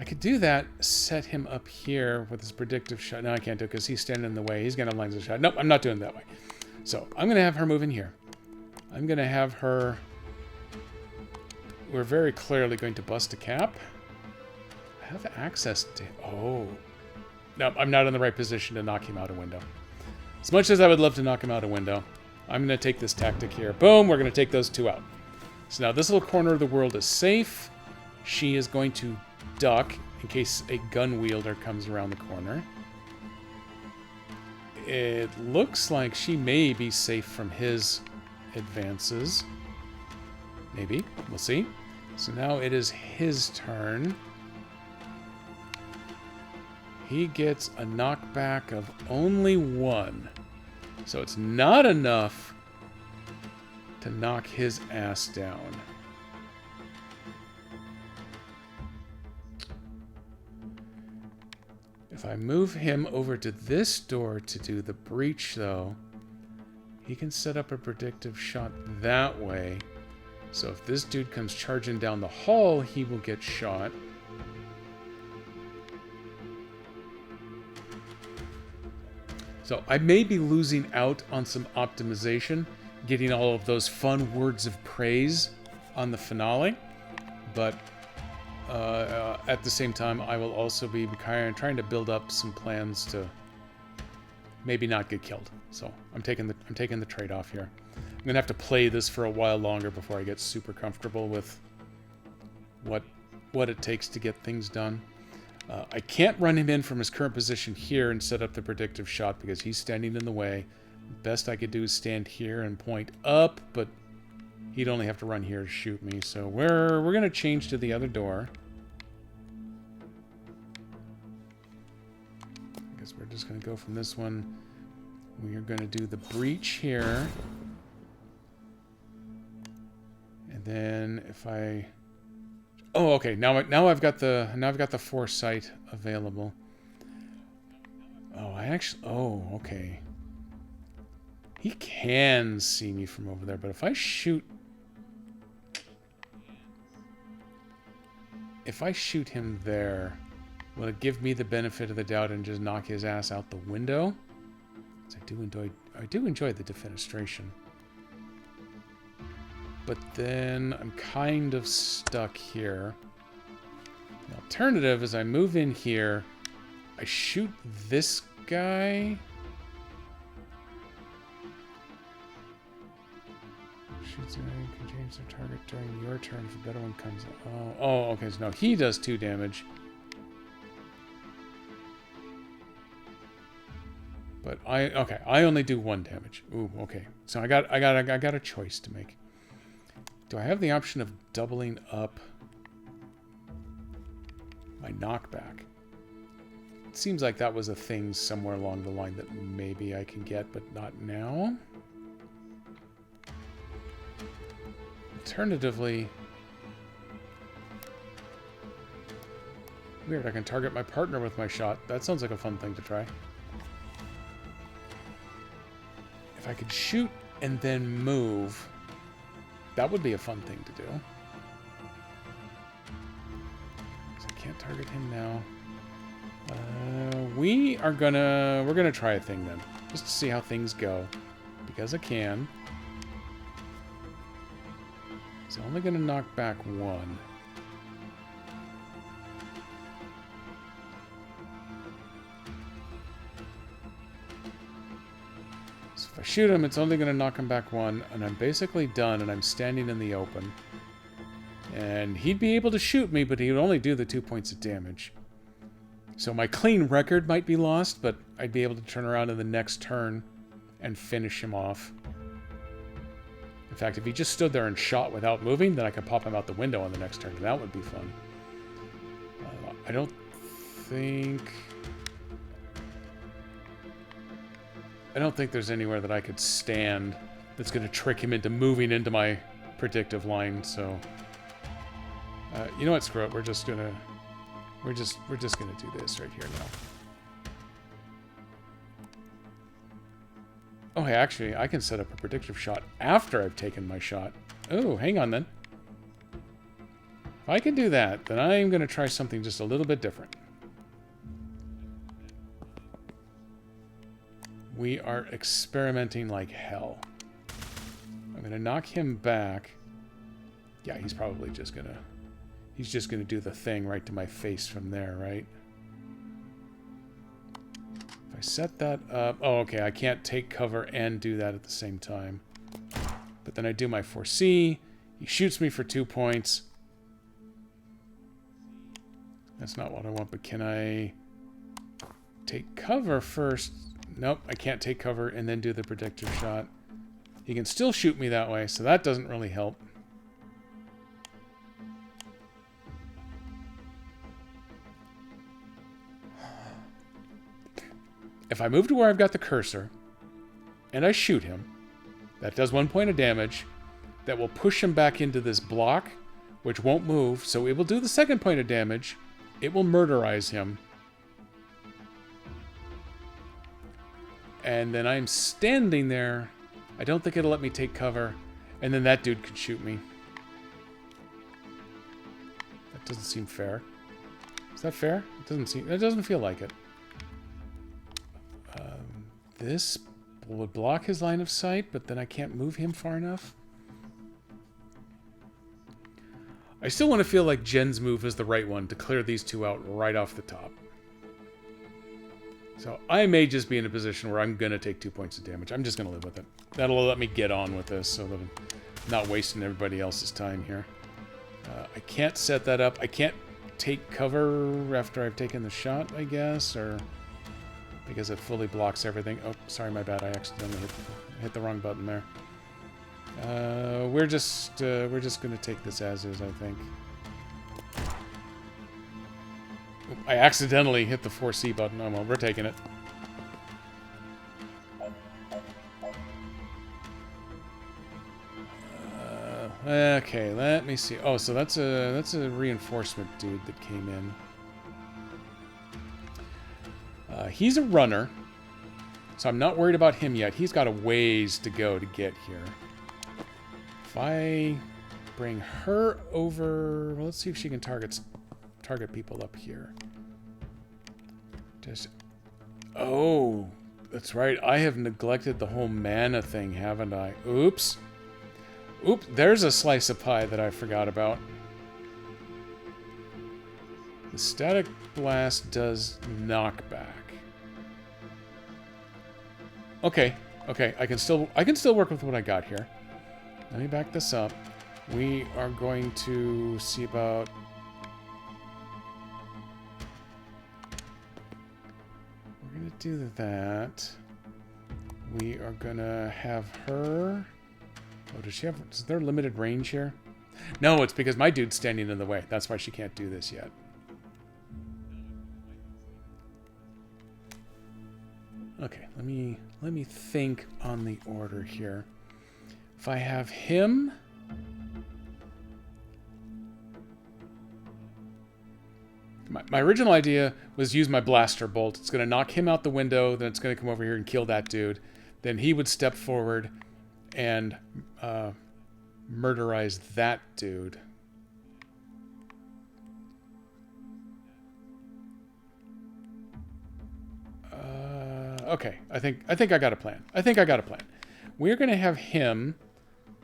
I could do that, set him up here with his predictive shot. No, I can't do it because he's standing in the way. He's going to have lines of shot. Nope, I'm not doing it that way. So I'm going to have her move in here. I'm going to have her... We're very clearly going to bust a cap. I have access to... Oh. No, I'm not in the right position to knock him out a window. As much as I would love to knock him out a window, I'm going to take this tactic here. Boom, we're going to take those two out. So now this little corner of the world is safe. She is going to duck in case a gun wielder comes around the corner. It looks like she may be safe from his advances. Maybe. We'll see. So now it is his turn. He gets a knockback of only 1. So it's not enough to knock his ass down. If I move him over to this door to do the breach, though, he can set up a predictive shot that way. So if this dude comes charging down the hall, he will get shot. So I may be losing out on some optimization, getting all of those fun words of praise on the finale, but at the same time, I will also be trying to build up some plans to maybe not get killed. So I'm taking the trade-off here. I'm gonna have to play this for a while longer before I get super comfortable with what it takes to get things done. I can't run him in from his current position here and set up the predictive shot because he's standing in the way. Best I could do is stand here and point up, but he'd only have to run here to shoot me. So we're gonna change to the other door. I guess we're just gonna go from this one. We are gonna do the breach here. And then if I... Oh, okay. Now I've got the foresight available. Oh, oh, okay. He can see me from over there, but if I shoot him there, will it give me the benefit of the doubt and just knock his ass out the window? I do enjoy the defenestration. But then I'm kind of stuck here. The alternative is I move in here, I shoot this guy. Shoots an enemy, can change their target during your turn if a better one comes up. Oh, okay, so no, he does 2 damage. But I only do 1 damage. Ooh, okay. So I got a choice to make. Do I have the option of doubling up my knockback? It seems like that was a thing somewhere along the line that maybe I can get, but not now. Alternatively, weird, I can target my partner with my shot. That sounds like a fun thing to try. If I could shoot and then move, that would be a fun thing to do. So I can't target him now. We're gonna try a thing then, just to see how things go, because I can. He's only going to knock back one. So if I shoot him, it's only going to knock him back one, and I'm basically done, and I'm standing in the open. And he'd be able to shoot me, but he would only do the 2 points of damage. So my clean record might be lost, but I'd be able to turn around in the next turn and finish him off. In fact, if he just stood there and shot without moving, then I could pop him out the window on the next turn, and that would be fun. I don't think there's anywhere that I could stand that's going to trick him into moving into my predictive line, so... you know what? Screw it. We're just gonna do this right here now. Oh, hey, actually, I can set up a predictive shot after I've taken my shot. Oh, hang on then. If I can do that, then I'm gonna try something just a little bit different. We are experimenting like hell. I'm gonna knock him back. Yeah, he's probably just gonna... He's just going to do the thing right to my face from there, right? If I set that up... Oh, okay, I can't take cover and do that at the same time. But then I do my foresee. He shoots me for 2 points. That's not what I want, but can I take cover first? Nope, I can't take cover and then do the predictive shot. He can still shoot me that way, so that doesn't really help. If I move to where I've got the cursor, and I shoot him, that does 1 point of damage. That will push him back into this block, which won't move, so it will do the 2nd point of damage. It will murderize him. And then I'm standing there. I don't think it'll let me take cover, and then that dude could shoot me. That doesn't seem fair. Is that fair? It doesn't feel like it. This would block his line of sight, but then I can't move him far enough. I still want to feel like Jen's move is the right one to clear these two out right off the top. So I may just be in a position where I'm going to take 2 points of damage. I'm just going to live with it. That'll let me get on with this so that I'm not wasting everybody else's time here. I can't set that up. I can't take cover after I've taken the shot, I guess, or... because it fully blocks everything. Oh, sorry, my bad. I accidentally hit the wrong button there. We're just going to take this as is, I think. I accidentally hit the 4C button. Oh, well, we're taking it. Okay, let me see. Oh, so that's a reinforcement dude that came in. He's a runner, so I'm not worried about him yet. He's got a ways to go to get here. If I bring her over... Well, let's see if she can target people up here. Oh, that's right. I have neglected the whole mana thing, haven't I? Oops. Oops, there's a slice of pie that I forgot about. The static blast does knockback. Okay, I can still work with what I got here. Let me back this up. We are going to see about... We're going to do that. We are going to have her... Oh, does she have... Is there limited range here? No, it's because my dude's standing in the way. That's why she can't do this yet. Okay, let me think on the order here. If I have him... My original idea was use my blaster bolt. It's going to knock him out the window, then it's going to come over here and kill that dude. Then he would step forward and murderize that dude. Okay, I think I got a plan. We're going to have him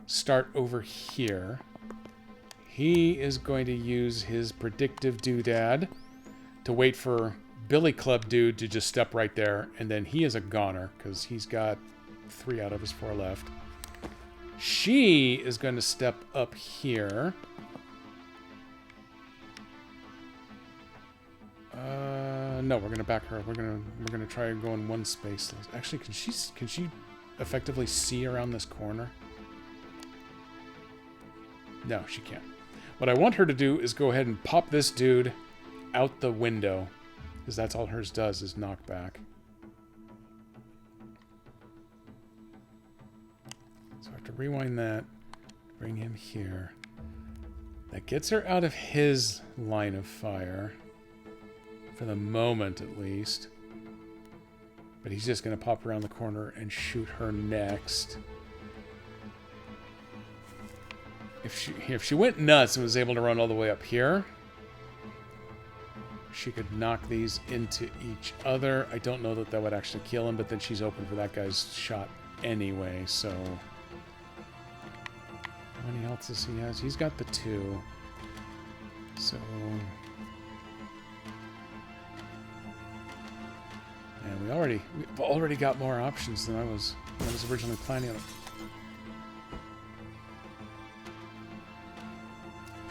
start over here. he is going to use his predictive doodad to wait for Billy Club Dude to just step right there, and then he is a goner, because he's got 3 out of his 4 left. She is going to step up here. No, we're gonna back her. We're gonna try and go in one space. Actually, can she effectively see around this corner? No, she can't. What I want her to do is go ahead and pop this dude out the window, because that's all hers does is knock back. So I have to rewind that, bring him here. That gets her out of his line of fire. For the moment, at least. But he's just going to pop around the corner and shoot her next. If she went nuts and was able to run all the way up here, she could knock these into each other. I don't know that that would actually kill him, but then she's open for that guy's shot anyway, so... How many health does he have? He's got the 2. So... And we've already got more options than I was originally planning on.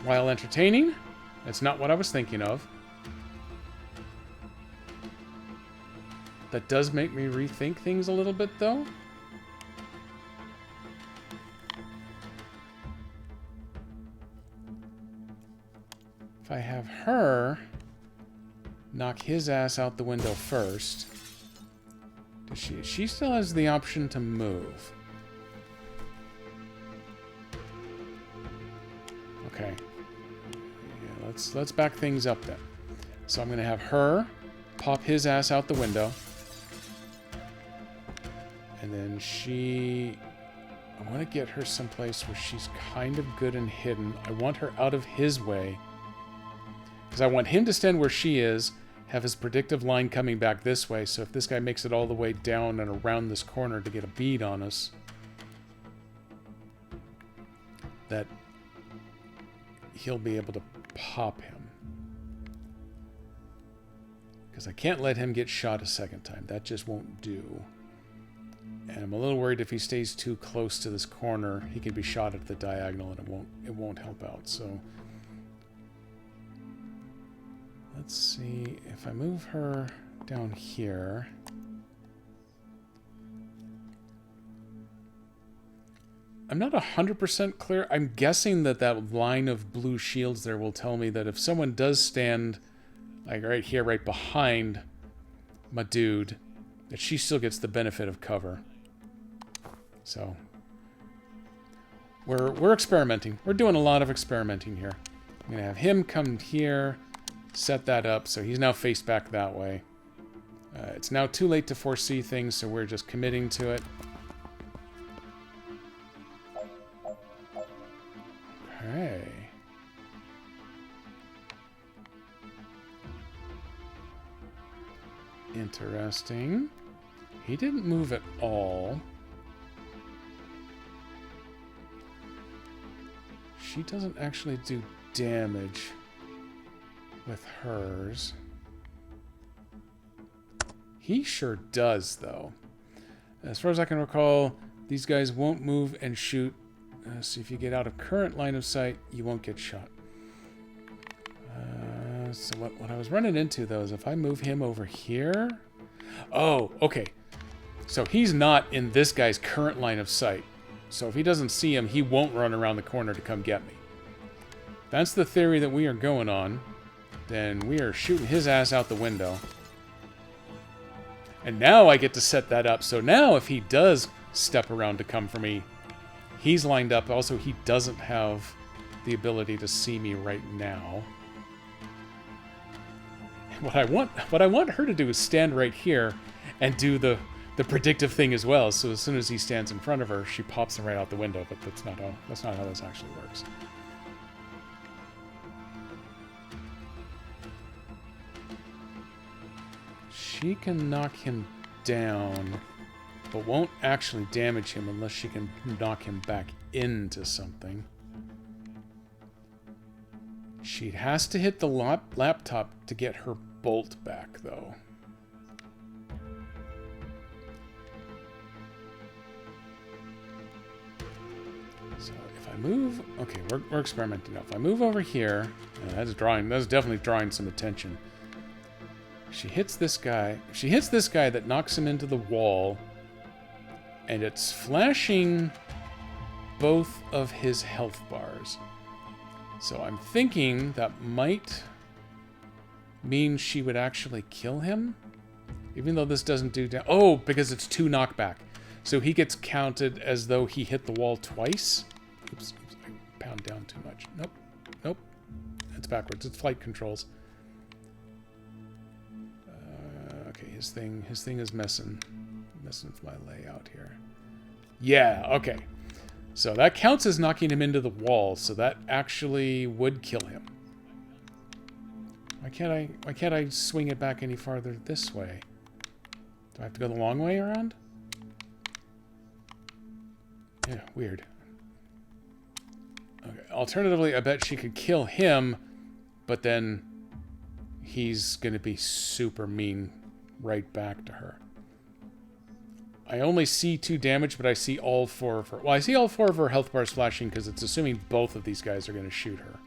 While entertaining, that's not what I was thinking of. That does make me rethink things a little bit, though. If I have her knock his ass out the window first... She still has the option to move. Okay. Yeah, let's back things up then. So I'm gonna have her pop his ass out the window. And then I want to get her someplace where she's kind of good and hidden. I want her out of his way. Because I want him to stand where she is, have his predictive line coming back this way, so if this guy makes it all the way down and around this corner to get a bead on us, that he'll be able to pop him. Because I can't let him get shot a second time. That just won't do. And I'm a little worried if he stays too close to this corner, he could be shot at the diagonal and it won't help out, so... Let's see, if I move her down here... I'm not 100% clear. I'm guessing that line of blue shields there will tell me that if someone does stand, like right here, right behind my dude, that she still gets the benefit of cover. So, we're experimenting. We're doing a lot of experimenting here. I'm going to have him come here... Set that up, so he's now faced back that way. It's now too late to foresee things, so we're just committing to it. Okay. Interesting. He didn't move at all. She doesn't actually do damage with hers. He sure does, though. As far as I can recall, these guys won't move and shoot. So if you get out of current line of sight, you won't get shot. So what I was running into, though, is if I move him over here... Oh, okay. So he's not in this guy's current line of sight. So if he doesn't see him, he won't run around the corner to come get me. That's the theory that we are going on. Then we are shooting his ass out the window. And now I get to set that up. So now if he does step around to come for me, he's lined up. Also, he doesn't have the ability to see me right now. What I want her to do is stand right here and do the predictive thing as well. So as soon as he stands in front of her, she pops him right out the window. But that's not how this actually works. She can knock him down, but won't actually damage him unless she can knock him back into something. She has to hit the laptop to get her bolt back, though. So if I move... Okay, we're experimenting now. If I move over here... that's definitely drawing some attention. She hits this guy. She hits this guy, that knocks him into the wall. And it's flashing both of his health bars. So I'm thinking that might mean she would actually kill him. Even though this doesn't do... Oh, because it's 2 knockback. So he gets counted as though he hit the wall twice. Oops, I pound down too much. Nope. It's backwards. It's flight controls. Okay, his thing is messing with my layout here. Yeah, okay. So that counts as knocking him into the wall, so that actually would kill him. Why can't I swing it back any farther this way? Do I have to go the long way around? Yeah, weird. Okay, alternatively, I bet she could kill him, but then he's gonna be super mean right back to her. I only see 2 damage, but I see all 4 of her... Well, I see all 4 of her health bars flashing because it's assuming both of these guys are going to shoot her.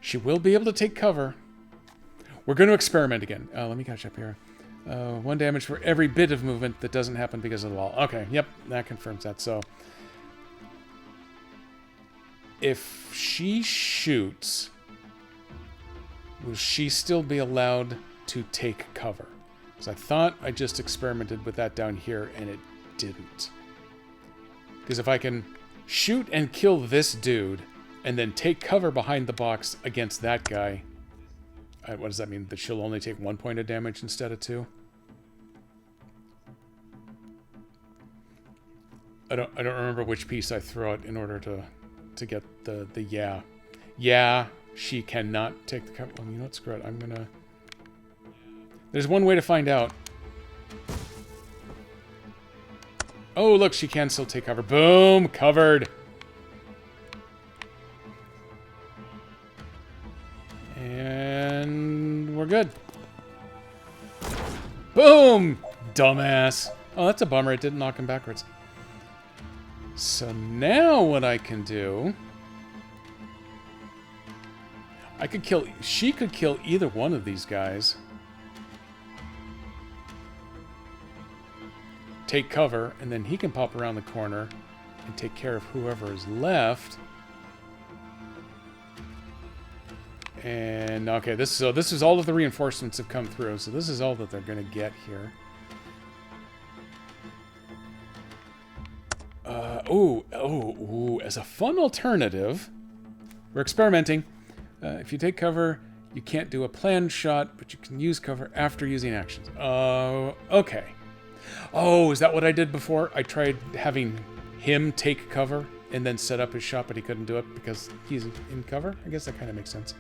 She will be able to take cover. We're going to experiment again. Let me catch up here. 1 damage for every bit of movement that doesn't happen because of the wall. Okay, yep, that confirms that. So, if she shoots, will she still be allowed to take cover? I thought I just experimented with that down here, and it didn't. Because if I can shoot and kill this dude, and then take cover behind the box against that guy, what does that mean? That she'll only take 1 point of damage instead of 2? I don't remember which piece I throw it in order to get the yeah. Yeah, she cannot take the cover. Well, you know what? Screw it. I'm gonna... There's one way to find out. Oh, look, she can still take cover. Boom! Covered! And we're good. Boom! Dumbass. Oh, that's a bummer. It didn't knock him backwards. So now what I can do... I could kill... She could kill either one of these guys. Take cover, and then he can pop around the corner and take care of whoever is left. And okay, this is all of the reinforcements have come through, so this is all that they're going to get here. As a fun alternative, we're experimenting. If you take cover, you can't do a planned shot, but you can use cover after using actions. Okay. Oh, is that what I did before? I tried having him take cover and then set up his shot, but he couldn't do it because he's in cover? I guess that kind of makes sense.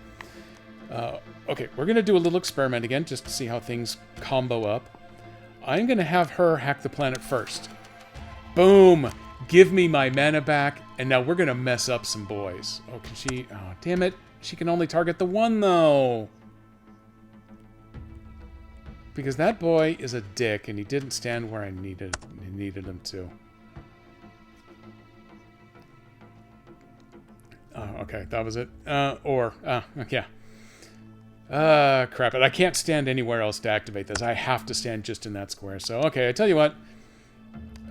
Okay, we're going to do a little experiment again just to see how things combo up. I'm going to have her hack the planet first. Boom! Give me my mana back, and now we're going to mess up some boys. Oh, can she... Oh, damn it. She can only target the one, though. Because that boy is a dick, and he didn't stand where I needed him to. Oh, okay, that was it. Yeah. Crap it. I can't stand anywhere else to activate this. I have to stand just in that square. So, okay, I tell you what.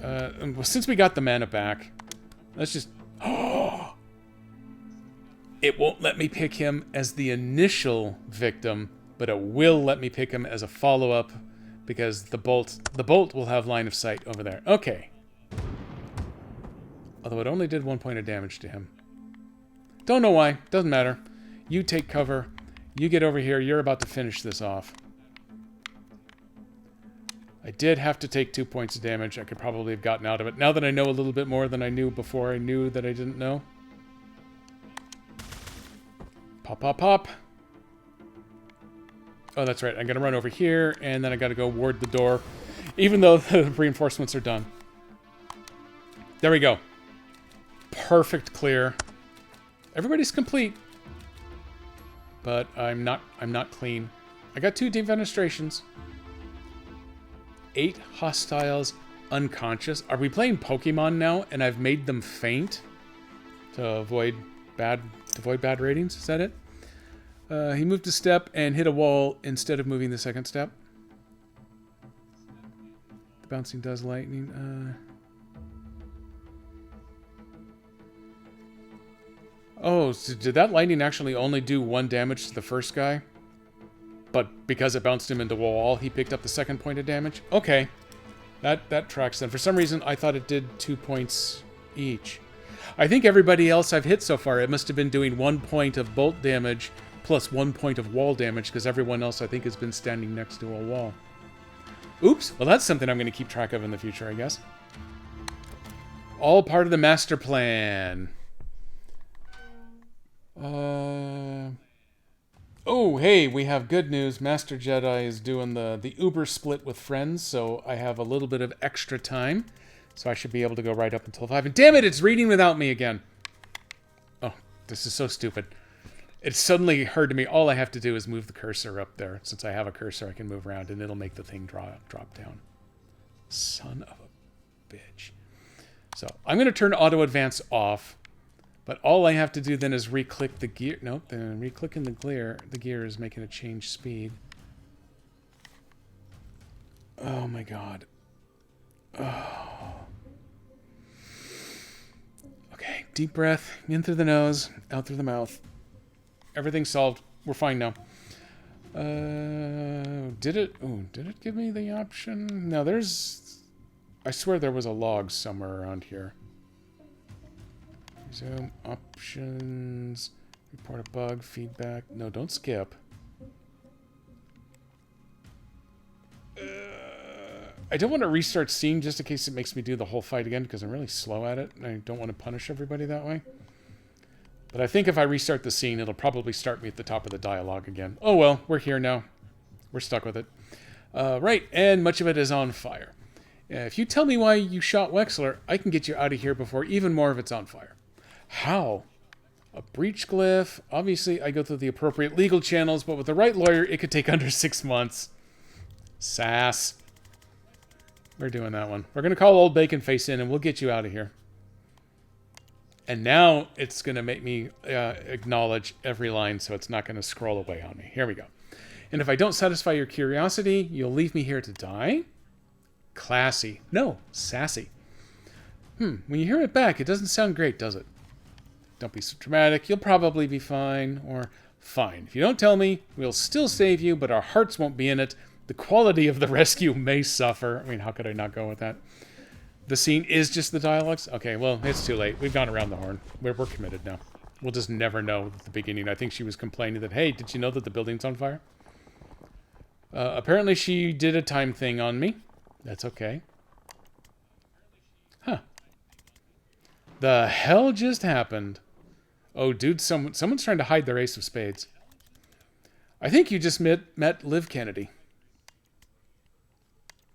Well, since we got the mana back, let's just... Oh! It won't let me pick him as the initial victim, but it will let me pick him as a follow-up because the bolt will have line of sight over there. Okay. Although it only did 1 point of damage to him. Don't know why. Doesn't matter. You take cover. You get over here. You're about to finish this off. I did have to take 2 points of damage. I could probably have gotten out of it. Now that I know a little bit more than I knew before I knew that I didn't know. Pop, pop, pop. Oh, that's right. I'm going to run over here, and then I got to go ward the door, even though the reinforcements are done. There we go. Perfect clear. Everybody's complete. but I'm not clean. I got 2 defenestrations. 8 hostiles unconscious. Are we playing Pokemon now and I've made them faint to avoid bad ratings? Is that it? He moved a step and hit a wall instead of moving the second step. The bouncing does lightning. Oh, so did that lightning actually only do 1 damage to the first guy? But because it bounced him into a wall, he picked up the second point of damage? Okay. That tracks then. For some reason, I thought it did 2 points each. I think everybody else I've hit so far, it must have been doing 1 point of bolt damage plus 1 point of wall damage, because everyone else, I think, has been standing next to a wall. Oops. Well, that's something I'm going to keep track of in the future, I guess. All part of the master plan. Oh, hey, we have good news. Master Jedi is doing the Uber split with friends, so I have a little bit of extra time. So I should be able to go right up until 5. And damn it, it's reading without me again. Oh, this is so stupid. It suddenly occurred to me, all I have to do is move the cursor up there. Since I have a cursor, I can move around, and it'll make the thing drop down. Son of a bitch. So I'm going to turn auto advance off. But all I have to do then is re-click the gear. Nope, then re-clicking the gear is making it change speed. Oh my god. Oh. Okay, deep breath, in through the nose, out through the mouth. Everything's solved. We're fine now. Did it give me the option? No, I swear there was a log somewhere around here. Zoom, options, report a bug, feedback. No, don't skip. I don't want to restart scene just in case it makes me do the whole fight again because I'm really slow at it and I don't want to punish everybody that way. But I think if I restart the scene, it'll probably start me at the top of the dialogue again. Oh well, we're here now. We're stuck with it. Right, and much of it is on fire. If you tell me why you shot Wexler, I can get you out of here before even more of it's on fire. How? A breach glyph. Obviously, I go through the appropriate legal channels, but with the right lawyer, it could take under 6 months. Sass. We're doing that one. We're going to call Old Bacon Face in, and we'll get you out of here. And now it's going to make me acknowledge every line, so it's not going to scroll away on me. Here we go. And if I don't satisfy your curiosity, you'll leave me here to die? Classy. No, sassy. When you hear it back, it doesn't sound great, does it? Don't be so dramatic. You'll probably be fine. Or, fine. If you don't tell me, we'll still save you, but our hearts won't be in it. The quality of the rescue may suffer. I mean, how could I not go with that? The scene is just the dialogues? Okay, well, it's too late. We've gone around the horn. We're committed now. We'll just never know at the beginning. I think she was complaining that, hey, did you know that the building's on fire? Apparently she did a time thing on me. That's okay. Huh. The hell just happened? Oh, dude, someone's trying to hide their ace of spades. I think you just met Liv Kennedy.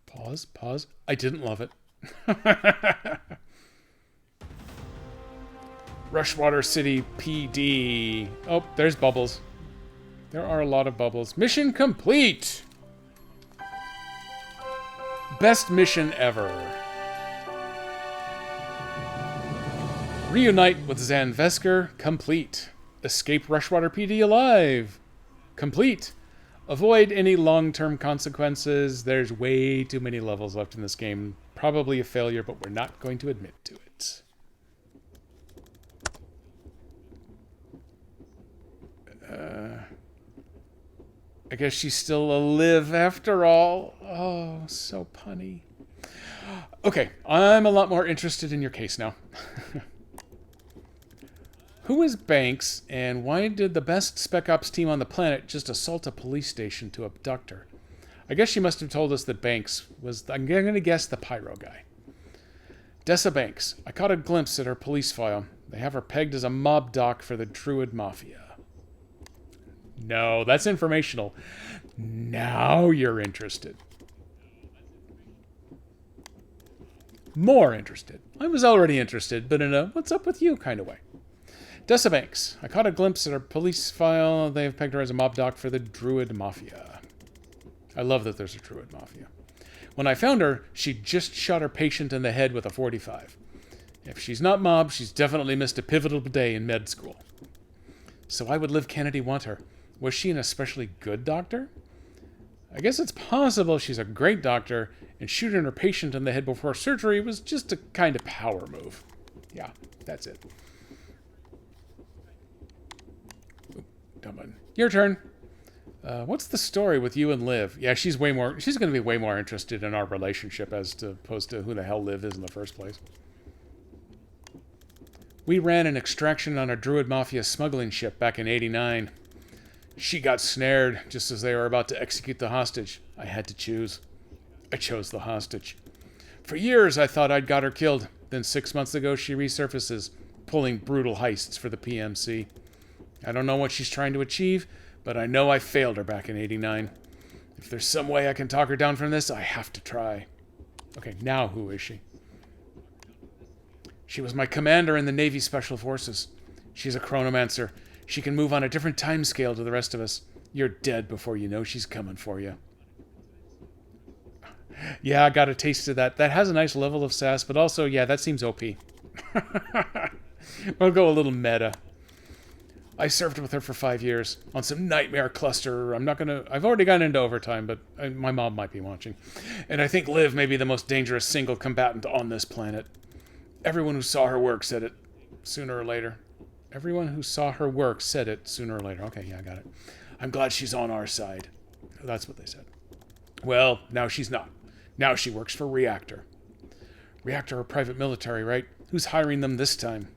Pause. I didn't love it. Rushwater City PD. Oh, there's bubbles. There are a lot of bubbles. Mission complete! Best mission ever. Reunite with Zan Vesker. Complete. Escape Rushwater PD alive. Complete. Avoid any long-term consequences. There's way too many levels left in this game. Probably a failure, but we're not going to admit to it. I guess she's still alive after all. Oh, so punny. Okay, I'm a lot more interested in your case now. Who is Banks, and why did the best Spec Ops team on the planet just assault a police station to abduct her? I guess she must have told us that Banks was, I'm going to guess, the pyro guy. Dessa Banks. I caught a glimpse at her police file. They have her pegged as a mob doc for the Druid Mafia. No, that's informational. Now you're interested. More interested. I was already interested, but in a what's up with you kind of way. Decibanks. I caught a glimpse at her police file. They have pegged her as a mob doc for the Druid Mafia. I love that there's a Druid Mafia. When I found her, she just shot her patient in the head with a .45. If she's not mob, she's definitely missed a pivotal day in med school. So why would Liv Kennedy want her? Was she an especially good doctor? I guess it's possible she's a great doctor, and shooting her patient in the head before surgery was just a kind of power move. Yeah, that's it. Oop, dumb button. Your turn. What's the story with you and Liv? Yeah, she's going to be way more interested in our relationship as opposed to who the hell Liv is in the first place. We ran an extraction on a Druid Mafia smuggling ship back in '89. She got snared just as they were about to execute the hostage. I had to choose. I chose the hostage. For years, I thought I'd got her killed. Then 6 months ago, she resurfaces, pulling brutal heists for the PMC. I don't know what she's trying to achieve, but I know I failed her back in '89. If there's some way I can talk her down from this, I have to try. Okay, now who is she? She was my commander in the Navy Special Forces. She's a chronomancer. She can move on a different time scale to the rest of us. You're dead before you know she's coming for you. Yeah, I got a taste of that. That has a nice level of sass, but also, yeah, that seems OP. We'll go a little meta. I served with her for 5 years on some nightmare cluster. I've already gotten into overtime, but my mom might be watching. And I think Liv may be the most dangerous single combatant on this planet. Everyone who saw her work said it sooner or later. Everyone who saw her work said it sooner or later. Okay, yeah, I got it. I'm glad she's on our side. That's what they said. Well, now she's not. Now she works for Reactor. Reactor are private military, right? Who's hiring them this time?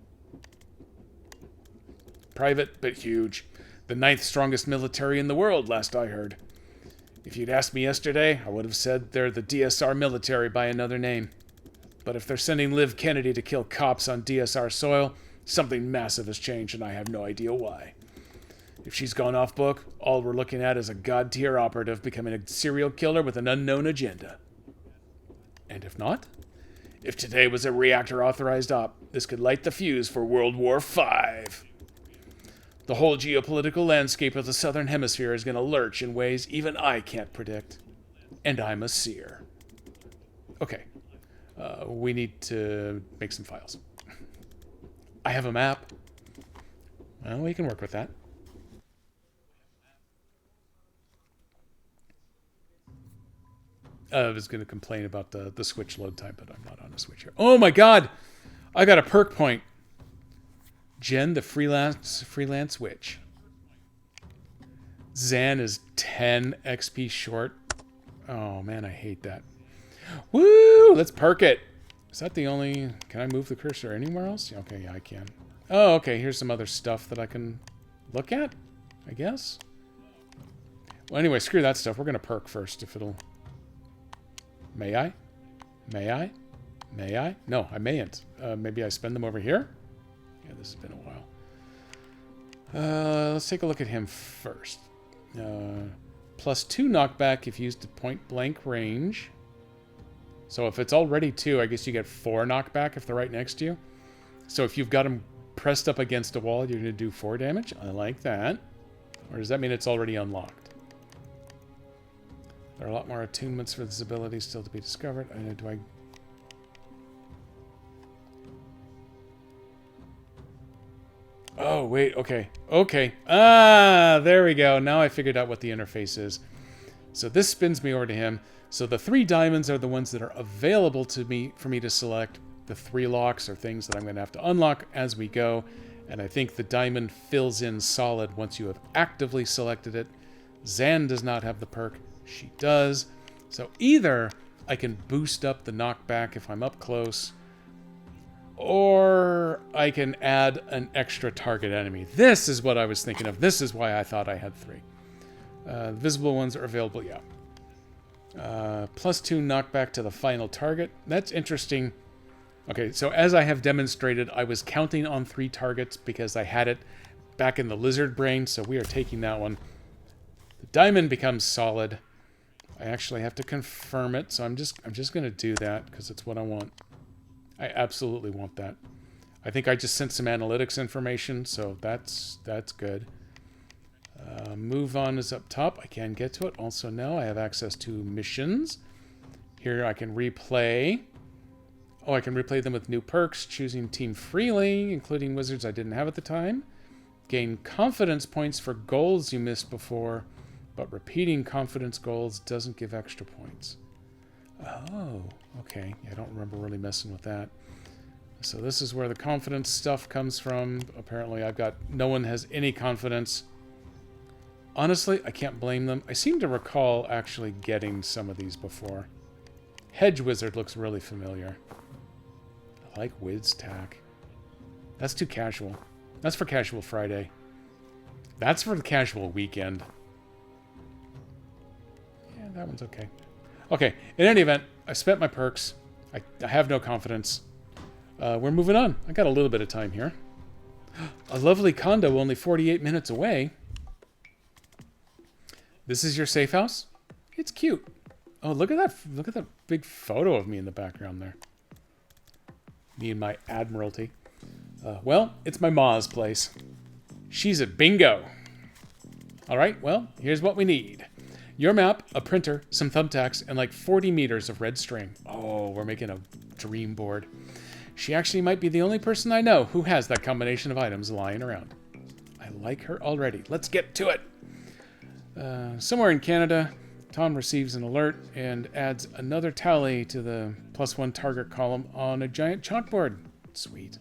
Private, but huge. The 9th strongest military in the world, last I heard. If you'd asked me yesterday, I would have said they're the DSR military by another name. But if they're sending Liv Kennedy to kill cops on DSR soil, something massive has changed, and I have no idea why. If she's gone off book, all we're looking at is a god-tier operative becoming a serial killer with an unknown agenda. And if not? If today was a Reactor-authorized op, this could light the fuse for World War V. The whole geopolitical landscape of the Southern Hemisphere is going to lurch in ways even I can't predict. And I'm a seer. Okay. We need to make some files. I have a map. Well, we can work with that. I was going to complain about the switch load time, but I'm not on a switch here. Oh my god! I got a perk point. Jen, the freelance witch. Zan is 10 XP short. Oh man, I hate that. Woo! Let's perk it. Is that the only... Can I move the cursor anywhere else? Okay, yeah, I can. Oh, okay, here's some other stuff that I can look at, I guess. Well, anyway, screw that stuff. We're going to perk first, if it'll... May I? May I? May I? No, I mayn't. Maybe I spend them over here? Yeah, this has been a while. Let's take a look at him first. +2 knockback if used at point-blank range. So if it's already 2, I guess you get 4 knockback if they're right next to you. So if you've got them pressed up against a wall, you're going to do 4 damage. I like that. Or does that mean it's already unlocked? There are a lot more attunements for this ability still to be discovered. Oh, wait, okay. Okay. Ah, there we go. Now I figured out what the interface is. So this spins me over to him. So the 3 diamonds are the ones that are available to me for me to select. The 3 locks are things that I'm going to have to unlock as we go. And I think the diamond fills in solid once you have actively selected it. Zan does not have the perk. She does. So either I can boost up the knockback if I'm up close, or I can add an extra target enemy. This is what I was thinking of. This is why I thought I had 3. Visible ones are available, yeah. +2 knockback to the final target. That's interesting. Okay, so as I have demonstrated, I was counting on 3 targets because I had it back in the lizard brain, so we are taking that one. The diamond becomes solid. I actually have to confirm it, so I'm just going to do that because it's what I want. I absolutely want that. I think I just sent some analytics information, so that's good. Move on is up top. I can get to it. Also now I have access to missions. Here I can replay. Oh, I can replay them with new perks, choosing team freely, including wizards I didn't have at the time. Gain confidence points for goals you missed before, but repeating confidence goals doesn't give extra points. Oh, okay. I don't remember really messing with that. So this is where the confidence stuff comes from. Apparently no one has any confidence. Honestly, I can't blame them. I seem to recall actually getting some of these before. Hedge Wizard looks really familiar. I like Wiz Tack. That's too casual. That's for Casual Friday. That's for the casual weekend. Yeah, that one's okay. Okay, in any event, I spent my perks. I have no confidence. We're moving on. I got a little bit of time here. A lovely condo only 48 minutes away. This is your safe house? It's cute. Oh, look at that. Look at that big photo of me in the background there. Me and my Admiralty. Well, it's my ma's place. She's at bingo. All right, well, here's what we need. Your map, a printer, some thumbtacks, and like 40 meters of red string. Oh, we're making a dream board. She actually might be the only person I know who has that combination of items lying around. I like her already. Let's get to it. Somewhere in Canada, Tom receives an alert and adds another tally to the +1 target column on a giant chalkboard. Sweet.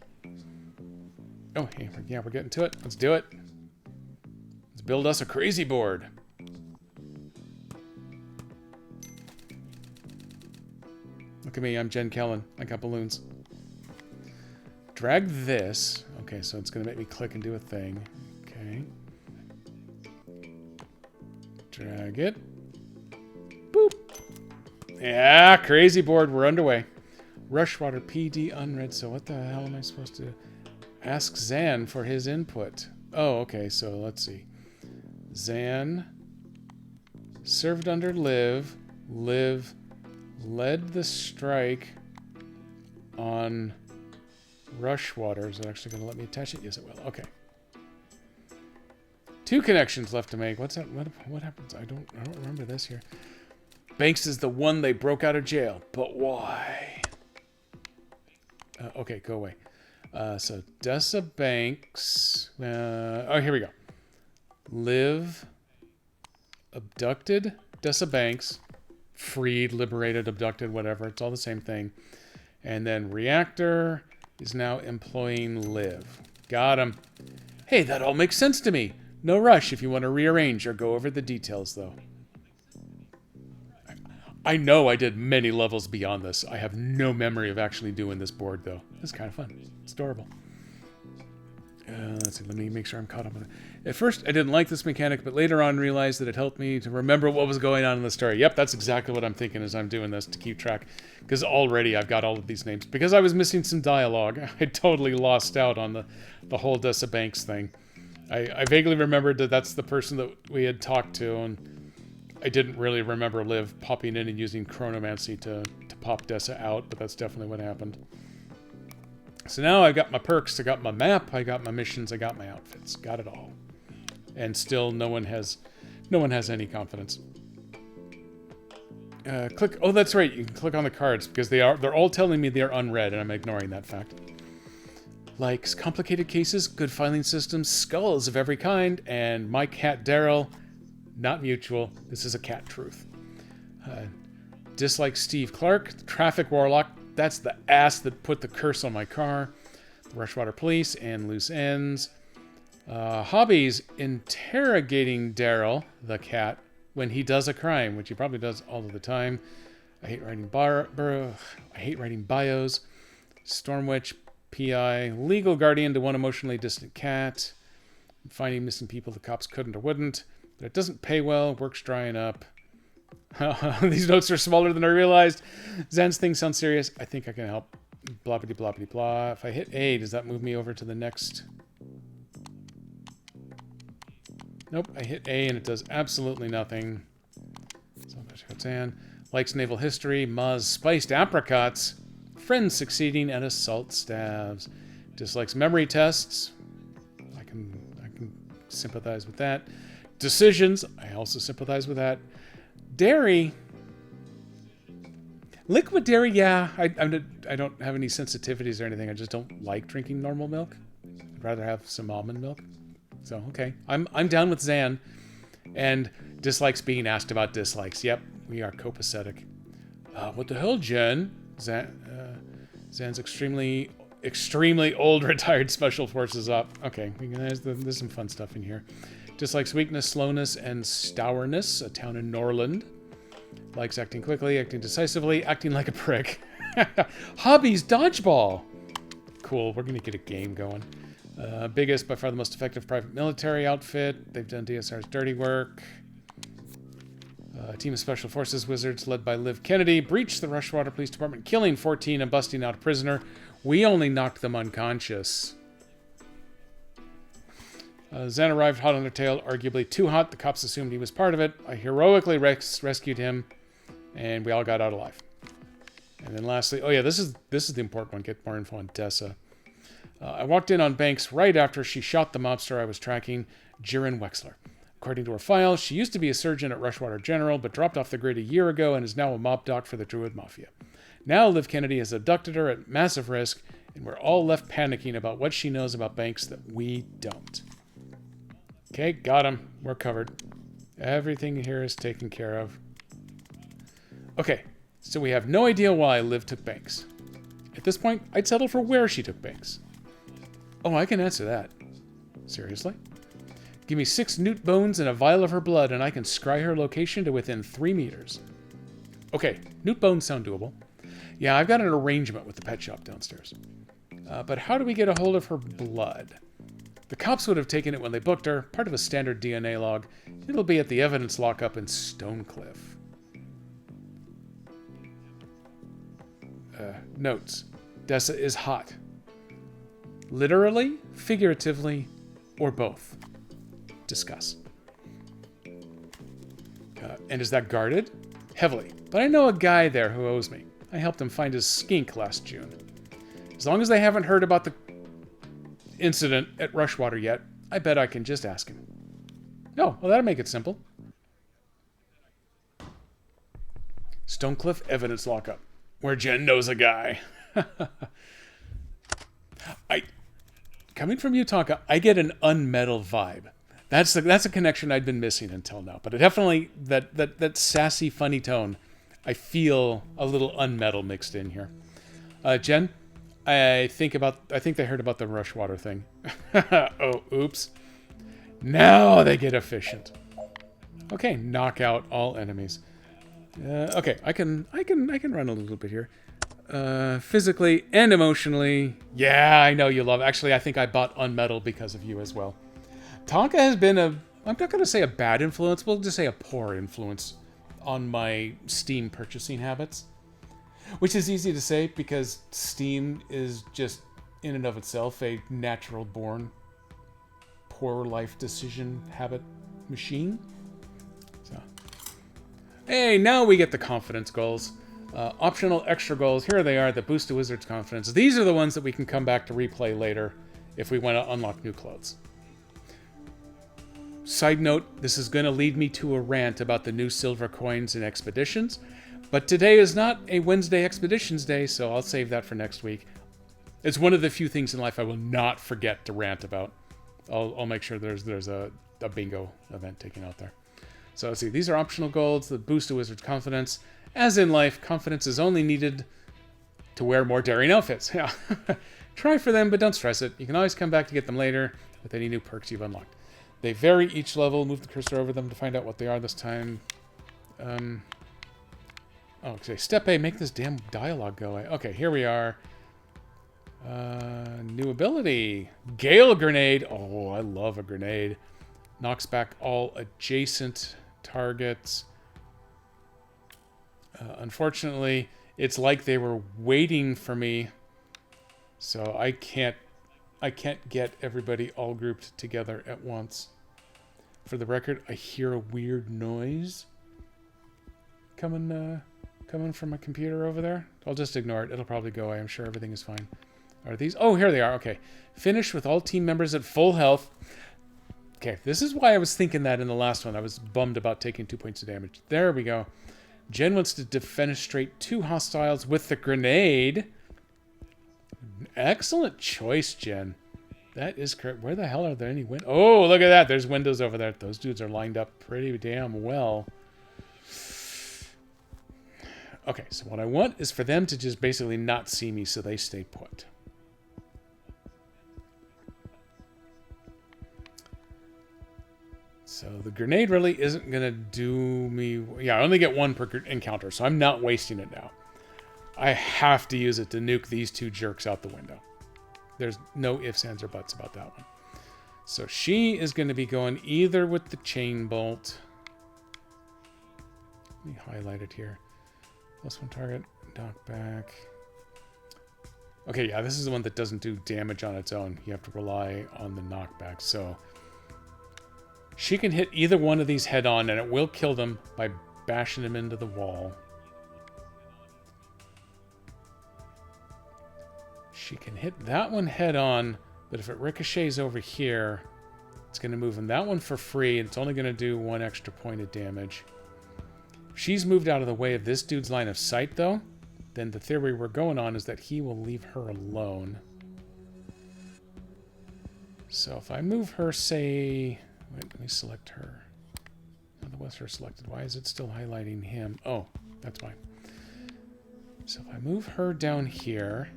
Oh, hey, yeah, we're getting to it. Let's do it. Let's build us a crazy board. Look at me, I'm Jen Kellen. I got balloons. Drag this. Okay, so it's going to make me click and do a thing. Okay. Drag it. Boop. Yeah, crazy board. We're underway. Rushwater PD unread. So what the hell am I supposed to ask Zan for his input? Oh, okay. So let's see. Zan served under Liv. Liv led the strike on Rushwater. Is it actually going to let me attach it? Yes, it will. Okay. 2 connections left to make. What's that? What happens? I don't remember this here. Banks is the one they broke out of jail, but why? Okay, go away. So Dessa Banks. Oh, here we go. Liv abducted Dessa Banks, freed, liberated, abducted, whatever. It's all the same thing. And then Reactor is now employing Liv. Got him. Hey, that all makes sense to me. No rush if you want to rearrange or go over the details, though. I know I did many levels beyond this. I have no memory of actually doing this board, though. It's kind of fun. It's adorable. Let's see. Let me make sure I'm caught up on it. At first, I didn't like this mechanic, but later on realized that it helped me to remember what was going on in the story. Yep, that's exactly what I'm thinking as I'm doing this, to keep track. Because already I've got all of these names. Because I was missing some dialogue, I totally lost out on the whole Dessa Banks thing. I vaguely remembered that that's the person that we had talked to, and I didn't really remember Liv popping in and using Chronomancy to pop Dessa out, but that's definitely what happened. So now I've got my perks, I got my map, I got my missions, I got my outfits, got it all. And still no one has any confidence. Click, oh that's right, you can click on the cards because they're all telling me they're unread and I'm ignoring that fact. Like complicated cases, good filing systems, skulls of every kind, and my cat Daryl, not mutual, this is a cat truth. Dislike Steve Clark, the traffic warlock, that's the ass that put the curse on my car. The Rushwater Police and Loose Ends. Hobbies, interrogating Daryl, the cat, when he does a crime, which he probably does all of the time. I hate writing bios. Stormwitch, PI, legal guardian to one emotionally distant cat. Finding missing people the cops couldn't or wouldn't. But it doesn't pay well, work's drying up. These notes are smaller than I realized. Zan's thing sounds serious. I think I can help. Blah, blah, blah, blah, blah. If I hit A, does that move me over to the next? Nope, I hit A and it does absolutely nothing. So Zan likes naval history. Muzz spiced apricots. Friends succeeding at assault stabs. Dislikes memory tests. I can sympathize with that. Decisions. I also sympathize with that. Dairy. Liquid dairy, yeah. I don't have any sensitivities or anything. I just don't like drinking normal milk. I'd rather have some almond milk. So, okay. I'm down with Zan. And dislikes being asked about dislikes. Yep, we are copacetic. What the hell, Jen? Zan's extremely old retired special forces up. Okay, there's some fun stuff in here. Dislikes weakness, slowness, and stourness. A town in Norland. Likes acting quickly, acting decisively, acting like a prick. Hobbies, dodgeball. Cool, we're gonna get a game going. Biggest, by far the most effective private military outfit. They've done DSR's dirty work. A team of special forces wizards led by Liv Kennedy breached the Rushwater Police Department, killing 14 and busting out a prisoner. We only knocked them unconscious. Zan arrived hot on their tail, arguably too hot. The cops assumed he was part of it. I heroically rescued him, and we all got out alive. And then lastly, oh yeah, this is the important one. Get more info on Dessa. I walked in on Banks right after she shot the mobster I was tracking, Jiren Wexler. According to her file, she used to be a surgeon at Rushwater General, but dropped off the grid a year ago and is now a mob doc for the Druid Mafia. Now Liv Kennedy has abducted her at massive risk, and we're all left panicking about what she knows about Banks that we don't. Okay, got him. We're covered. Everything here is taken care of. Okay, so we have no idea why Liv took Banks. At this point, I'd settle for where she took Banks. Oh, I can answer that. Seriously? Give me 6 newt bones and a vial of her blood, and I can scry her location to within 3 meters. Okay, newt bones sound doable. Yeah, I've got an arrangement with the pet shop downstairs. But how do we get a hold of her blood? The cops would have taken it when they booked her, part of a standard DNA log. It'll be at the evidence lockup in Stonecliff. Notes. Dessa is hot. Literally, figuratively, or both. Discuss. And is that guarded? Heavily. But I know a guy there who owes me. I helped him find his skink last June. As long as they haven't heard about the incident at Rushwater yet, I bet I can just ask him. No, well, that'll make it simple. Stonecliff evidence lockup, where Jen knows a guy. Coming from you, Tonka, I get an unmetal vibe. That's a connection I'd been missing until now. But it definitely, that sassy, funny tone, I feel a little unmetal mixed in here. Jen, I think they heard about the Rushwater thing. Oh, oops. Now they get efficient. Okay, knock out all enemies. Okay, I can run a little bit here. Physically and emotionally. Yeah, I know you love. Actually, I think I bought Unmetal because of you as well. Tonka has been I'm not going to say a bad influence, we'll just say a poor influence on my Steam purchasing habits. Which is easy to say because Steam is just, in and of itself, a natural-born, poor life decision habit machine. So, hey, now we get the confidence goals. Optional extra goals. Here they are that boost a wizard's confidence. These are the ones that we can come back to replay later if we want to unlock new clothes. Side note, this is going to lead me to a rant about the new silver coins and expeditions. But today is not a Wednesday Expeditions Day, so I'll save that for next week. It's one of the few things in life I will not forget to rant about. I'll make sure there's a bingo event taken out there. So let's see, these are optional goals that boost a wizard's confidence. As in life, confidence is only needed to wear more daring outfits. Yeah. Try for them, but don't stress it. You can always come back to get them later with any new perks you've unlocked. They vary each level. Move the cursor over them to find out what they are this time. Okay, step A, make this damn dialogue go away. Okay, here we are. New ability. Gale Grenade. Oh, I love a grenade. Knocks back all adjacent targets. Unfortunately, it's like they were waiting for me. So I can't get everybody all grouped together at once. For the record, I hear a weird noise coming from my computer over there. I'll just ignore it. It'll probably go away. I'm sure everything is fine. Are these? Oh, here they are. Okay. Finish with all team members at full health. Okay, this is why I was thinking that in the last one. I was bummed about taking 2 points of damage. There we go. Jen wants to defenestrate 2 hostiles with the grenade. Excellent choice, Jen. That is correct. Where the hell are there any windows? Oh, look at that. There's windows over there. Those dudes are lined up pretty damn well. Okay, so what I want is for them to just basically not see me so they stay put. So the grenade really isn't going to do me... Yeah, I only get 1 per encounter, so I'm not wasting it now. I have to use it to nuke these 2 jerks out the window. There's no ifs, ands, or buts about that one. So she is going to be going either with the chain bolt. Let me highlight it here. +1 target, knock back. Okay, yeah, this is the one that doesn't do damage on its own. You have to rely on the knockback. So she can hit either one of these head on, and it will kill them by bashing them into the wall. She can hit that one head on, but if it ricochets over here, it's going to move in that one for free, and it's only going to do 1 extra point of damage. If she's moved out of the way of this dude's line of sight, though, then the theory we're going on is that he will leave her alone. So if I move her, say... Wait, let me select her. Oh, that was her selected. Why is it still highlighting him? Oh, that's fine. So if I move her down here...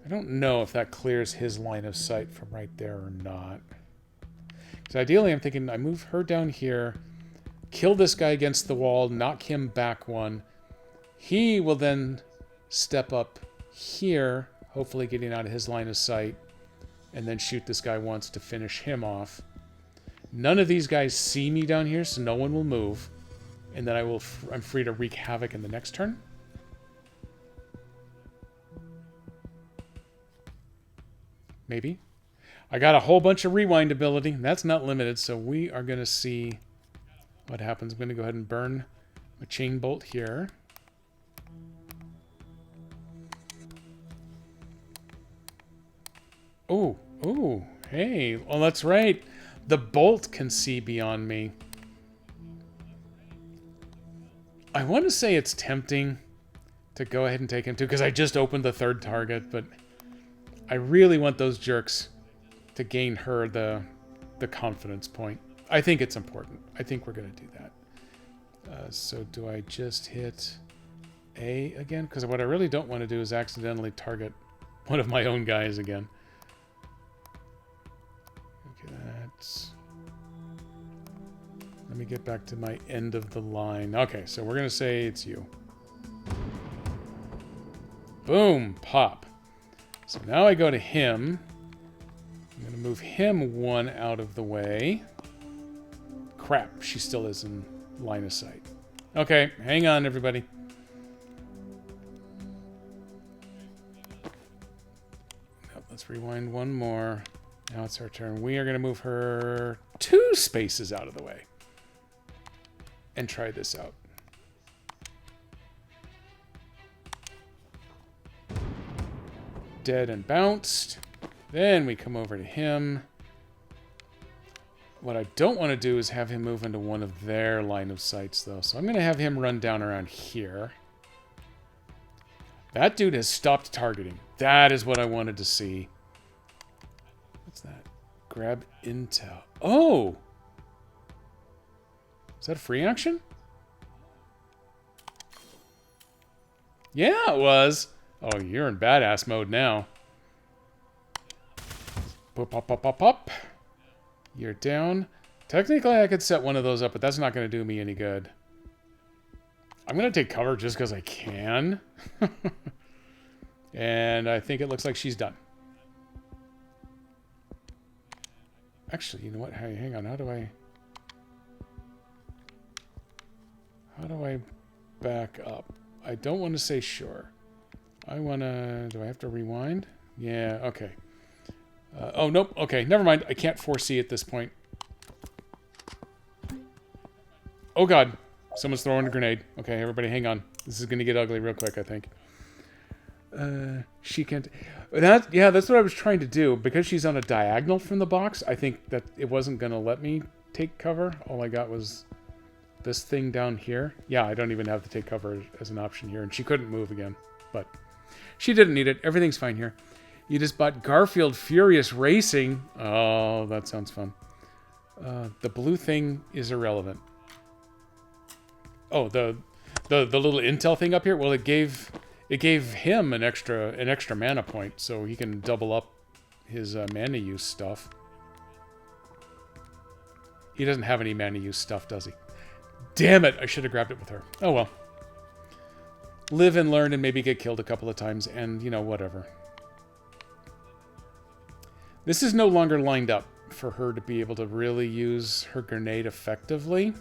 I don't know if that clears his line of sight from right there or not. Because ideally I'm thinking I move her down here, kill this guy against the wall, knock him back 1. He will then step up here, hopefully getting out of his line of sight, and then shoot this guy once to finish him off. None of these guys see me down here, so no one will move. And then I'm free to wreak havoc in the next turn. Maybe. I got a whole bunch of rewind ability. That's not limited, so we are going to see what happens. I'm going to go ahead and burn a chain bolt here. Oh, oh, hey. Well, that's right. The bolt can see beyond me. I want to say it's tempting to go ahead and take him too, because I just opened the 3rd target, but I really want those jerks to gain her the confidence point. I think it's important. I think we're going to do that. So do I just hit A again? Because what I really don't want to do is accidentally target one of my own guys again. Okay, that's... Let me get back to my end of the line. Okay, so we're going to say it's you. Boom, pop. So now I go to him. I'm going to move him 1 out of the way. Crap, she still is in line of sight. Okay, hang on, everybody. Nope, let's rewind 1 more. Now it's our turn. We are going to move her 2 spaces out of the way. And try this out. Dead and bounced. Then we come over to him. What I don't want to do is have him move into one of their line of sights, though. So I'm going to have him run down around here. That dude has stopped targeting. That is what I wanted to see. What's that? Grab intel. Oh! Is that a free action? Yeah, it was. Oh, you're in badass mode now. Pop, pop, pop, pop, pop. You're down. Technically, I could set one of those up, but that's not going to do me any good. I'm going to take cover just because I can. And I think it looks like she's done. Actually, you know what? Hey, hang on. How do I back up? I don't want to say sure. I want to... Do I have to rewind? Yeah, okay. Oh, nope. Okay, never mind. I can't foresee at this point. Oh, God. Someone's throwing a grenade. Okay, everybody hang on. This is going to get ugly real quick, I think. She can't... that's what I was trying to do. Because she's on a diagonal from the box, I think that it wasn't going to let me take cover. All I got was this thing down here. Yeah, I don't even have to take cover as an option here. And she couldn't move again. But she didn't need it. Everything's fine here. You just bought Garfield Furious Racing. Oh, that sounds fun. The blue thing is irrelevant. Oh, the little intel thing up here. Well, it gave him an extra mana point, so he can double up his mana use stuff. He doesn't have any mana use stuff, does he? Damn it! I should have grabbed it with her. Oh well. Live and learn, and maybe get killed a couple of times, and whatever. This is no longer lined up for her to be able to really use her grenade effectively.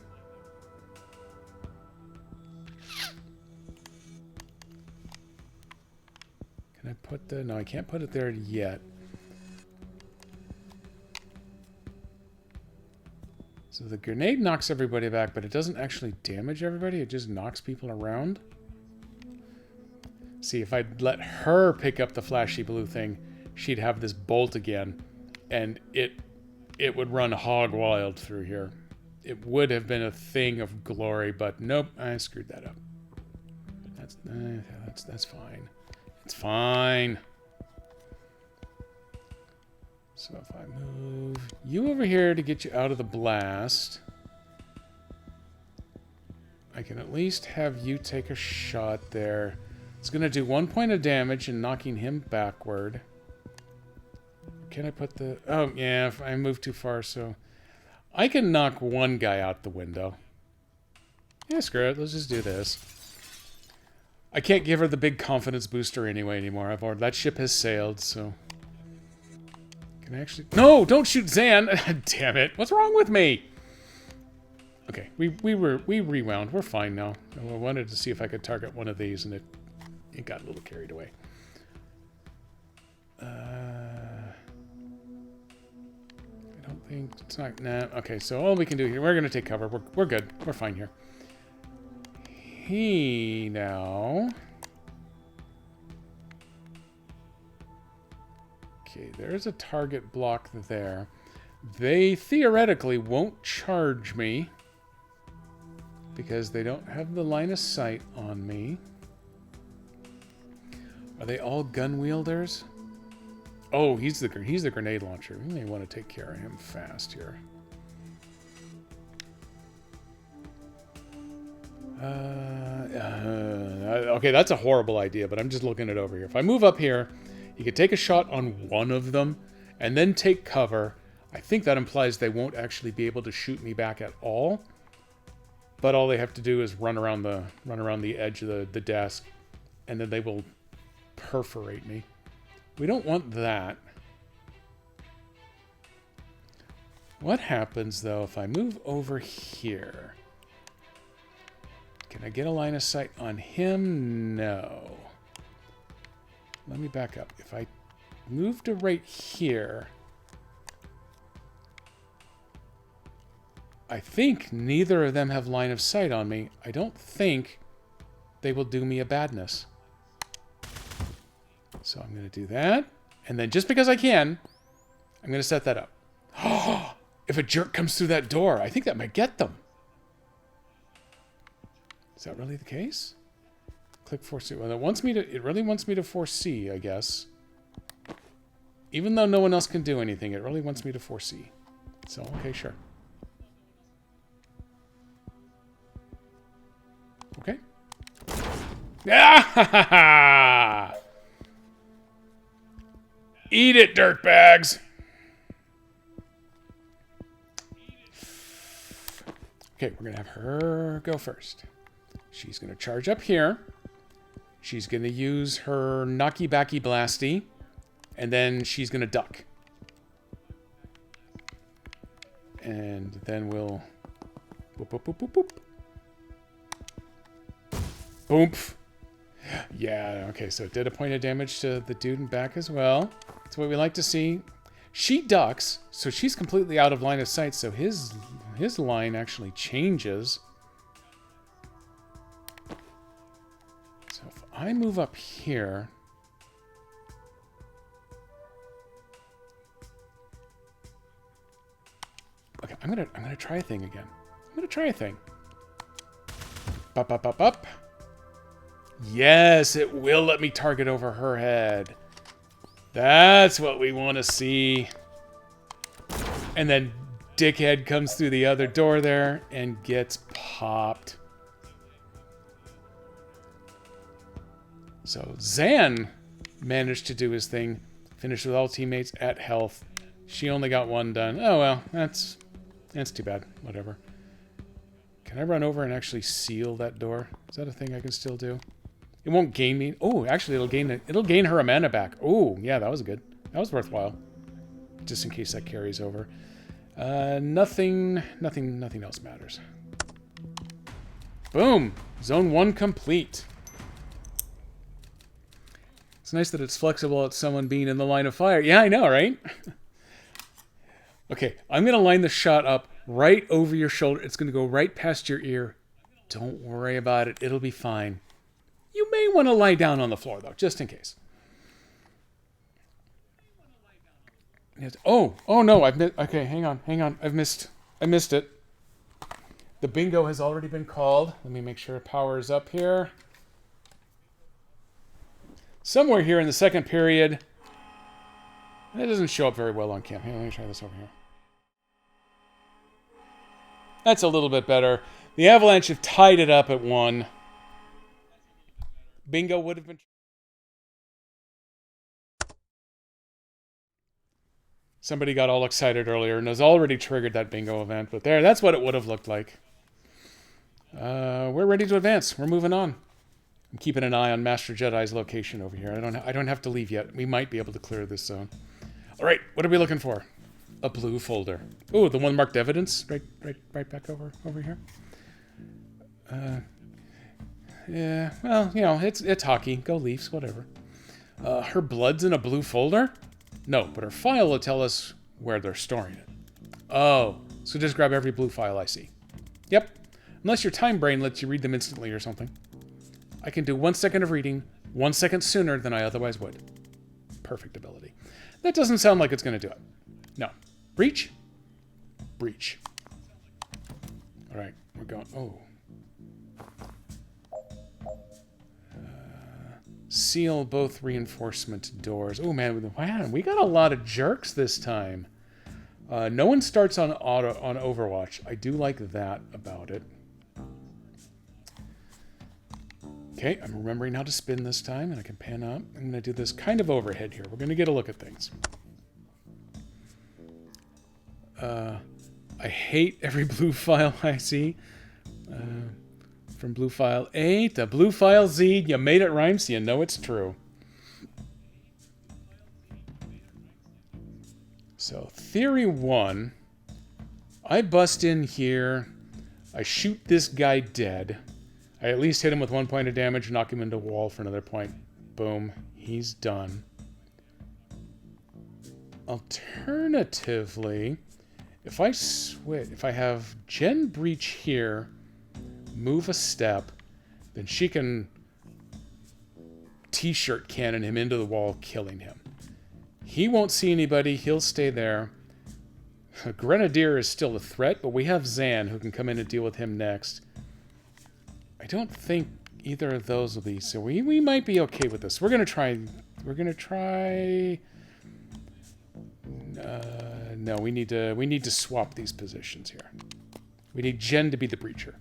Can I put the... No, I can't put it there yet. So the grenade knocks everybody back, but it doesn't actually damage everybody. It just knocks people around. See, if I'd let her pick up the flashy blue thing, she'd have this bolt again, and it would run hog wild through here. It would have been a thing of glory, but nope, I screwed that up. That's fine. It's fine. So if I move you over here to get you out of the blast, I can at least have you take a shot there. It's going to do 1 point of damage and knocking him backward. Can I put the... Oh, yeah, if I move too far, so... I can knock one guy out the window. Yeah, screw it. Let's just do this. I can't give her the big confidence booster anymore. That ship has sailed, so... Can I actually... No! Don't shoot Zan! Damn it. What's wrong with me? Okay, we rewound. We're fine now. I wanted to see if I could target one of these, and it got a little carried away. I don't think... It's not... Nah. Okay, so all we can do here... We're going to take cover. We're good. We're fine here. He now... Okay, there's a target block there. They theoretically won't charge me because they don't have the line of sight on me. Are they all gun wielders? Oh, he's the grenade launcher. We may want to take care of him fast here. Okay, that's a horrible idea, but I'm just looking it over here. If I move up here, he could take a shot on one of them and then take cover. I think that implies they won't actually be able to shoot me back at all. But all they have to do is run around the edge of the desk, and then they will perforate me. We don't want that. What happens, though, if I move over here? Can I get a line of sight on him? No. Let me back up. If I move to right here, I think neither of them have line of sight on me. I don't think they will do me a badness. So I'm going to do that. And then just because I can, I'm going to set that up. If a jerk comes through that door, I think that might get them. Is that really the case? Click foresee. Well, it really wants me to foresee, I guess. Even though no one else can do anything, it really wants me to foresee. So, okay, sure. Okay. Ah! Eat it, dirtbags! Okay, we're going to have her go first. She's going to charge up here. She's going to use her knocky backy blasty. And then she's going to duck. And then we'll... Boop, boop, boop, boop, boop. Boomp. Yeah, okay, so it did a point of damage to the dude in back as well. That's what we like to see. She ducks, so she's completely out of line of sight, so his line actually changes. So if I move up here, Okay, I'm gonna try a thing again. I'm gonna try a thing. Up, up, up, up. Yes, it will let me target over her head. That's what we want to see. And then dickhead comes through the other door there and gets popped. So Zan managed to do his thing. Finished with all teammates at health. She only got one done. Oh well, that's too bad. Whatever. Can I run over and actually seal that door? Is that a thing I can still do? It won't gain me. Oh, actually, it'll gain her a mana back. Oh, yeah, that was good. That was worthwhile. Just in case that carries over. Nothing else matters. Boom! Zone 1 complete. It's nice that it's flexible at someone being in the line of fire. Yeah, I know, right? Okay, I'm going to line the shot up right over your shoulder. It's going to go right past your ear. Don't worry about it. It'll be fine. You may want to lie down on the floor, though, just in case. Oh no, I've missed. Okay, hang on. I missed it. The bingo has already been called. Let me make sure power is up here. Somewhere here in the second period. That doesn't show up very well on cam. Here, let me try this over here. That's a little bit better. The Avalanche have tied it up at 1. Bingo would have been... Somebody got all excited earlier and has already triggered that bingo event. But there, that's what it would have looked like. We're ready to advance. We're moving on. I'm keeping an eye on Master Jedi's location over here. I don't have to leave yet. We might be able to clear this zone. All right, what are we looking for? A blue folder. Oh, the one marked evidence. Right back over here. Yeah, well, you know, it's hockey. Go Leafs, whatever. Her blood's in a blue folder? No, but her file will tell us where they're storing it. Oh, so just grab every blue file I see. Yep, unless your time brain lets you read them instantly or something. I can do 1 second of reading 1 second sooner than I otherwise would. Perfect ability. That doesn't sound like it's going to do it. No. Breach? Breach. All right, we're going... Oh. Seal both reinforcement doors. Oh man, we got a lot of jerks this time. No one starts on Overwatch. I do like that about it. Okay, I'm remembering how to spin this time, and I can pan up. I'm going to do this kind of overhead here. We're going to get a look at things. I hate every blue file I see. From blue file A to blue file Z, you made it rhyme, so you know it's true. So, theory 1. I bust in here. I shoot this guy dead. I at least hit him with 1 point of damage, knock him into a wall for another point. Boom. He's done. Alternatively, if I have Jen breach here, move a step, then she can t-shirt cannon him into the wall, killing him. He won't see anybody. He'll stay there. Grenadier is still a threat, but we have Zan who can come in and deal with him next. I don't think either of those will be, so we might be okay with this. We're gonna try. No, we need to swap these positions here. We need Jen to be the breacher.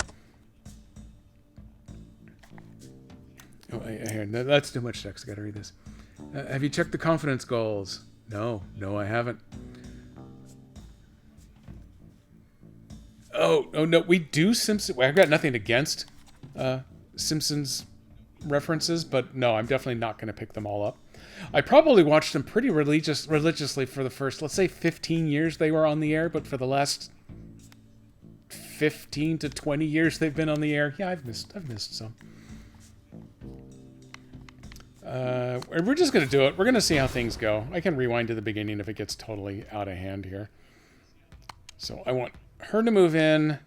Oh, no, that's too much text. I gotta read this. Have you checked the confidence goals? No, I haven't. Oh no, we do Simpsons. I've got nothing against Simpsons references, but no, I'm definitely not going to pick them all up. I probably watched them pretty religiously for the first, let's say, 15 years they were on the air, but for the last 15 to 20 years they've been on the air. Yeah, I've missed some. We're just going to do it. We're going to see how things go. I can rewind to the beginning if it gets totally out of hand here. So I want her to move in,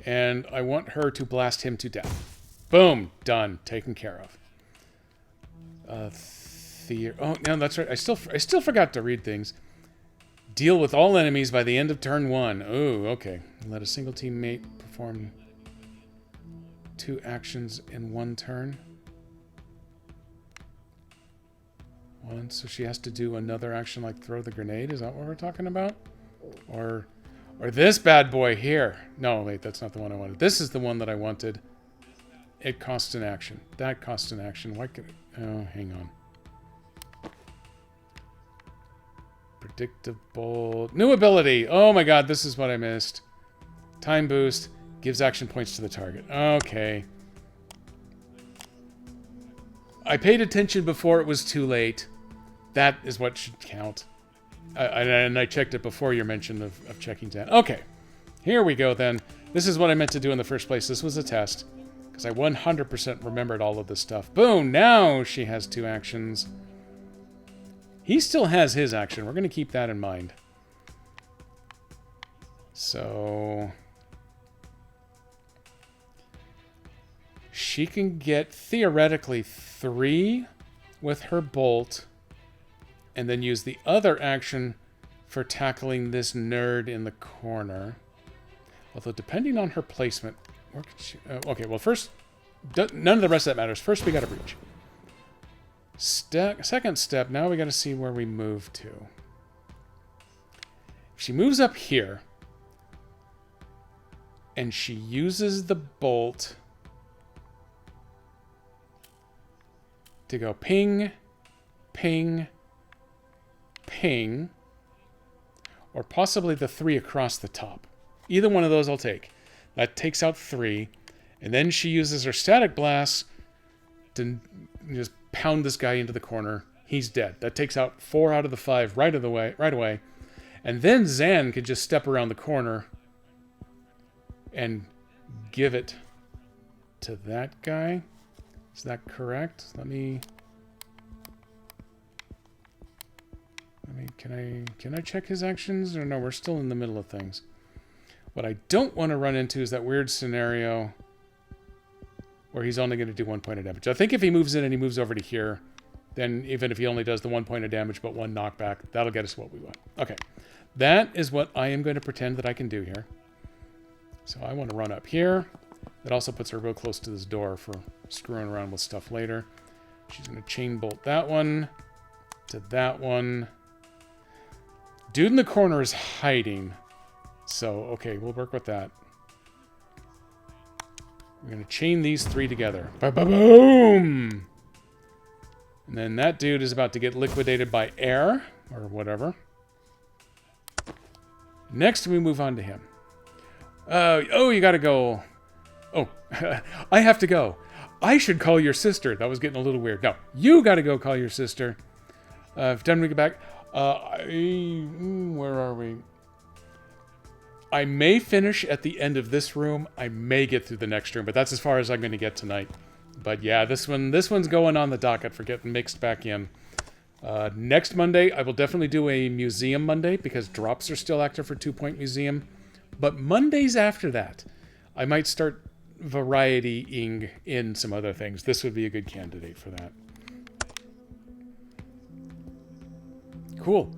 and I want her to blast him to death. Boom. Done. Taken care of. Oh, no, that's right. I still forgot to read things. Deal with all enemies by the end of turn 1. Oh, okay. Let a single teammate perform 2 actions in 1 turn. One, so she has to do another action like throw the grenade. Is that what we're talking about? Or this bad boy here. No, wait, that's not the one I wanted. This is the one that I wanted. It costs an action. That costs an action. Why could it? Oh, hang on. Predictable. New ability. Oh my god, this is what I missed. Time boost. Gives action points to the target. Okay. I paid attention before it was too late. That is what should count. And I checked it before your mention of checking that. Okay. Here we go then. This is what I meant to do in the first place. This was a test. Because I 100% remembered all of this stuff. Boom! Now she has 2 actions. He still has his action. We're going to keep that in mind. So... she can get, theoretically, 3 with her bolt. And then use the other action for tackling this nerd in the corner. Although, depending on her placement... where could she... okay, well, first... none of the rest of that matters. First, we got to breach. Second step, now we got to see where we move to. If she moves up here, and she uses the bolt to go ping, ping, ping, or possibly the 3 across the top. Either one of those I'll take. That takes out 3, and then she uses her static blast to just pound this guy into the corner. He's dead. That takes out 4 out of the 5 right away. And then Zan could just step around the corner and give it to that guy. Is that correct? Can I check his actions? Or no, we're still in the middle of things. What I don't want to run into is that weird scenario where he's only going to do 1 point of damage. I think if he moves in and he moves over to here, then even if he only does the 1 point of damage but 1 knockback, that'll get us what we want. Okay. That is what I am going to pretend that I can do here. So I want to run up here. That also puts her real close to this door for screwing around with stuff later. She's going to chain bolt that one to that one. Dude in the corner is hiding. So, okay, we'll work with that. We're going to chain these 3 together. Ba-ba-boom! And then that dude is about to get liquidated by air, or whatever. Next, we move on to him. Oh, you gotta go. Oh, I have to go. I should call your sister. That was getting a little weird. No, you gotta go call your sister. If done, we get back. Where are we? I may finish at the end of this room. I may get through the next room, but that's as far as I'm going to get tonight. But yeah, this one's going on the docket for getting mixed back in. Next Monday, I will definitely do a museum Monday because drops are still active for 2 Point Museum. But Mondays after that, I might start varietying in some other things. This would be a good candidate for that. Cool.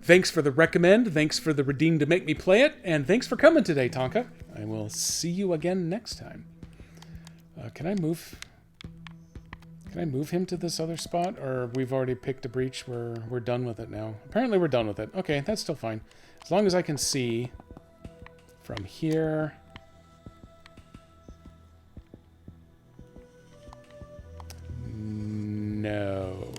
Thanks for the recommend. Thanks for the redeem to make me play it. And thanks for coming today, Tonka. I will see you again next time. Can I move him to this other spot? Or we've already picked a breach. We're done with it now. Apparently we're done with it. Okay, that's still fine. As long as I can see from here. No.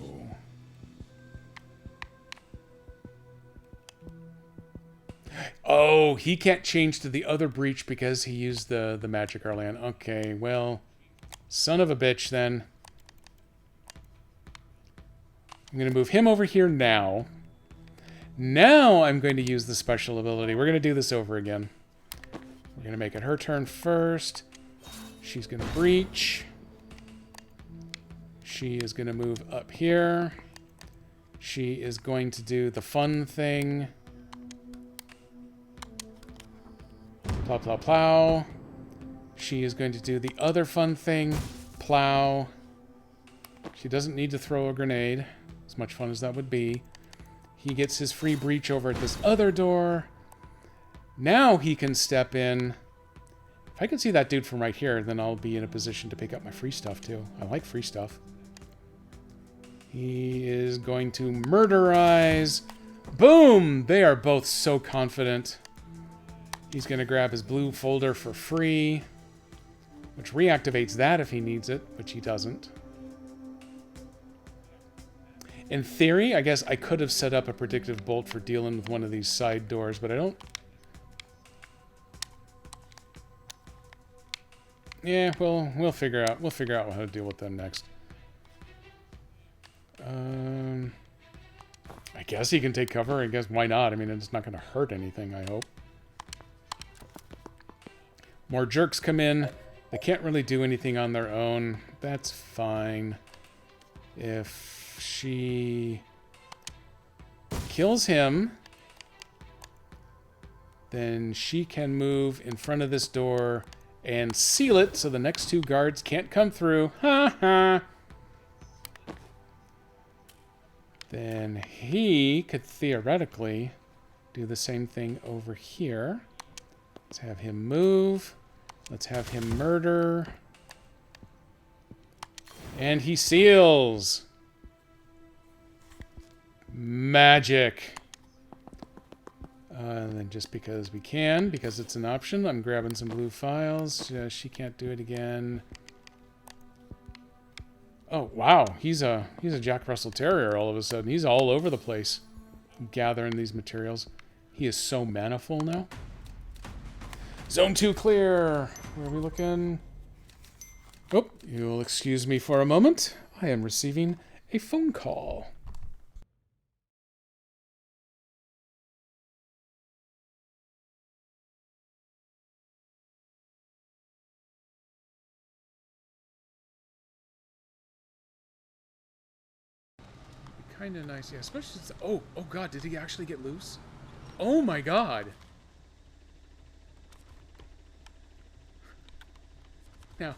Oh, he can't change to the other breach because he used the magic Arlan. Okay, well, son of a bitch then. I'm going to move him over here now. Now I'm going to use the special ability. We're going to do this over again. We're going to make it her turn first. She's going to breach. She is going to move up here. She is going to do the fun thing. Plow, plow, plow. She is going to do the other fun thing. Plow. She doesn't need to throw a grenade, as much fun as that would be. He gets his free breach over at this other door. Now he can step in. If I can see that dude from right here, then I'll be in a position to pick up my free stuff too. I like free stuff. He is going to murderize. Boom! They are both so confident. He's going to grab his blue folder for free, which reactivates that if he needs it, which he doesn't. In theory, I guess I could have set up a predictive bolt for dealing with one of these side doors, but I don't. Yeah, we'll figure out how to deal with them next. I guess he can take cover. I guess why not? I mean, it's not going to hurt anything, I hope. More jerks come in. They can't really do anything on their own. That's fine. If she kills him, then she can move in front of this door and seal it so the next two guards can't come through. Ha ha! Then he could theoretically do the same thing over here. Let's have him move. Let's have him murder. And he seals. Magic. And then just because we can, because it's an option, I'm grabbing some blue files. She can't do it again. Oh, wow. He's a Jack Russell Terrier all of a sudden. He's all over the place gathering these materials. He is so maniful now. Zone 2 clear. Where are we looking? Oh, you'll excuse me for a moment. I am receiving a phone call. Kind of nice, yeah. Especially since, oh God, did he actually get loose? Oh my God! Now,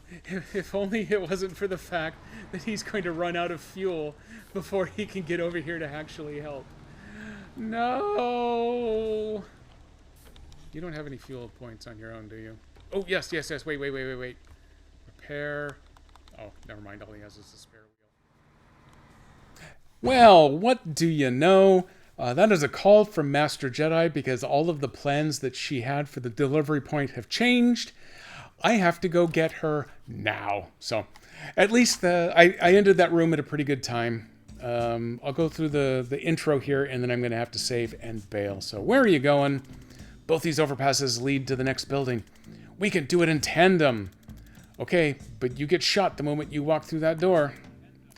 if only it wasn't for the fact that he's going to run out of fuel before he can get over here to actually help. No! You don't have any fuel points on your own, do you? Oh yes. Wait. Repair. Oh, never mind. All he has is a spare wheel. Well, what do you know? That is a call from Master Jedi because all of the plans that she had for the delivery point have changed. I have to go get her now. So, at least I ended that room at a pretty good time. I'll go through the intro here, and then I'm going to have to save and bail. So, where are you going? Both these overpasses lead to the next building. We can do it in tandem. Okay, but you get shot the moment you walk through that door.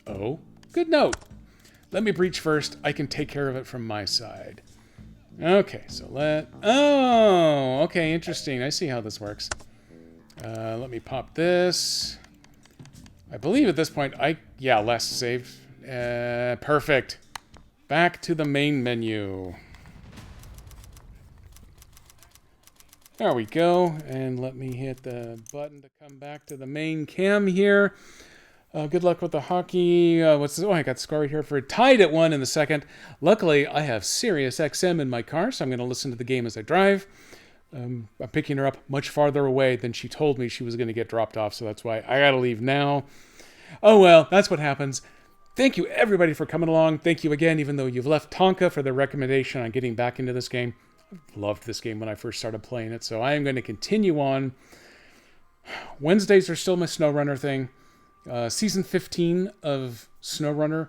Oh, good note. Let me breach first. I can take care of it from my side. Okay, so oh, okay, interesting. I see how this works. Let me pop this. I believe at this point, last saved. Perfect. Back to the main menu. There we go. And let me hit the button to come back to the main cam here. Good luck with the hockey. What's this? Oh, I got the score right here for tied at 1 in the second. Luckily, I have Sirius XM in my car, so I'm going to listen to the game as I drive. I'm picking her up much farther away than she told me she was going to get dropped off, so that's why I got to leave now. Oh, well, that's what happens. Thank you, everybody, for coming along. Thank you again, even though you've left Tonka for the recommendation on getting back into this game. I loved this game when I first started playing it, so I am going to continue on. Wednesdays are still my SnowRunner thing. Season 15 of SnowRunner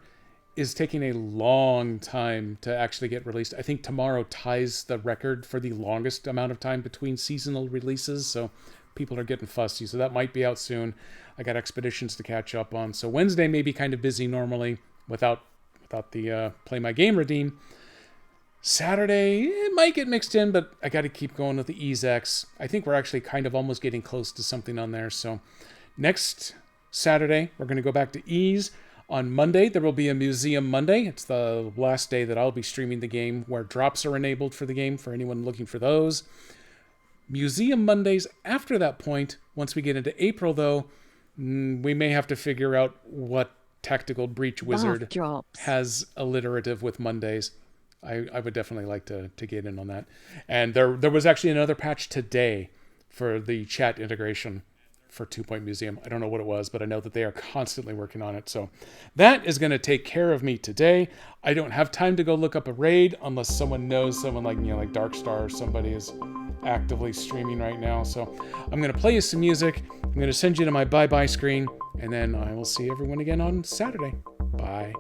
is taking a long time to actually get released. I think tomorrow ties the record for the longest amount of time between seasonal releases, so people are getting fussy. So that might be out soon. I got expeditions to catch up on. So Wednesday may be kind of busy normally without the Play My Game redeem. Saturday, it might get mixed in, but I got to keep going with the EZX. I think we're actually kind of almost getting close to something on there. So next Saturday, we're going to go back to Ease. On Monday, there will be a Museum Monday. It's the last day that I'll be streaming the game, where drops are enabled for the game for anyone looking for those. Museum Mondays after that point, once we get into April, though, we may have to figure out what Tactical Breach Wizard has alliterative with Mondays. I would definitely like to get in on that. And there was actually another patch today for the chat integration for 2 Point Museum. I don't know what it was, but I know that they are constantly working on it. So that is going to take care of me today. I don't have time to go look up a raid unless someone knows someone like, like Darkstar or somebody is actively streaming right now. So I'm going to play you some music. I'm going to send you to my bye-bye screen, and then I will see everyone again on Saturday. Bye.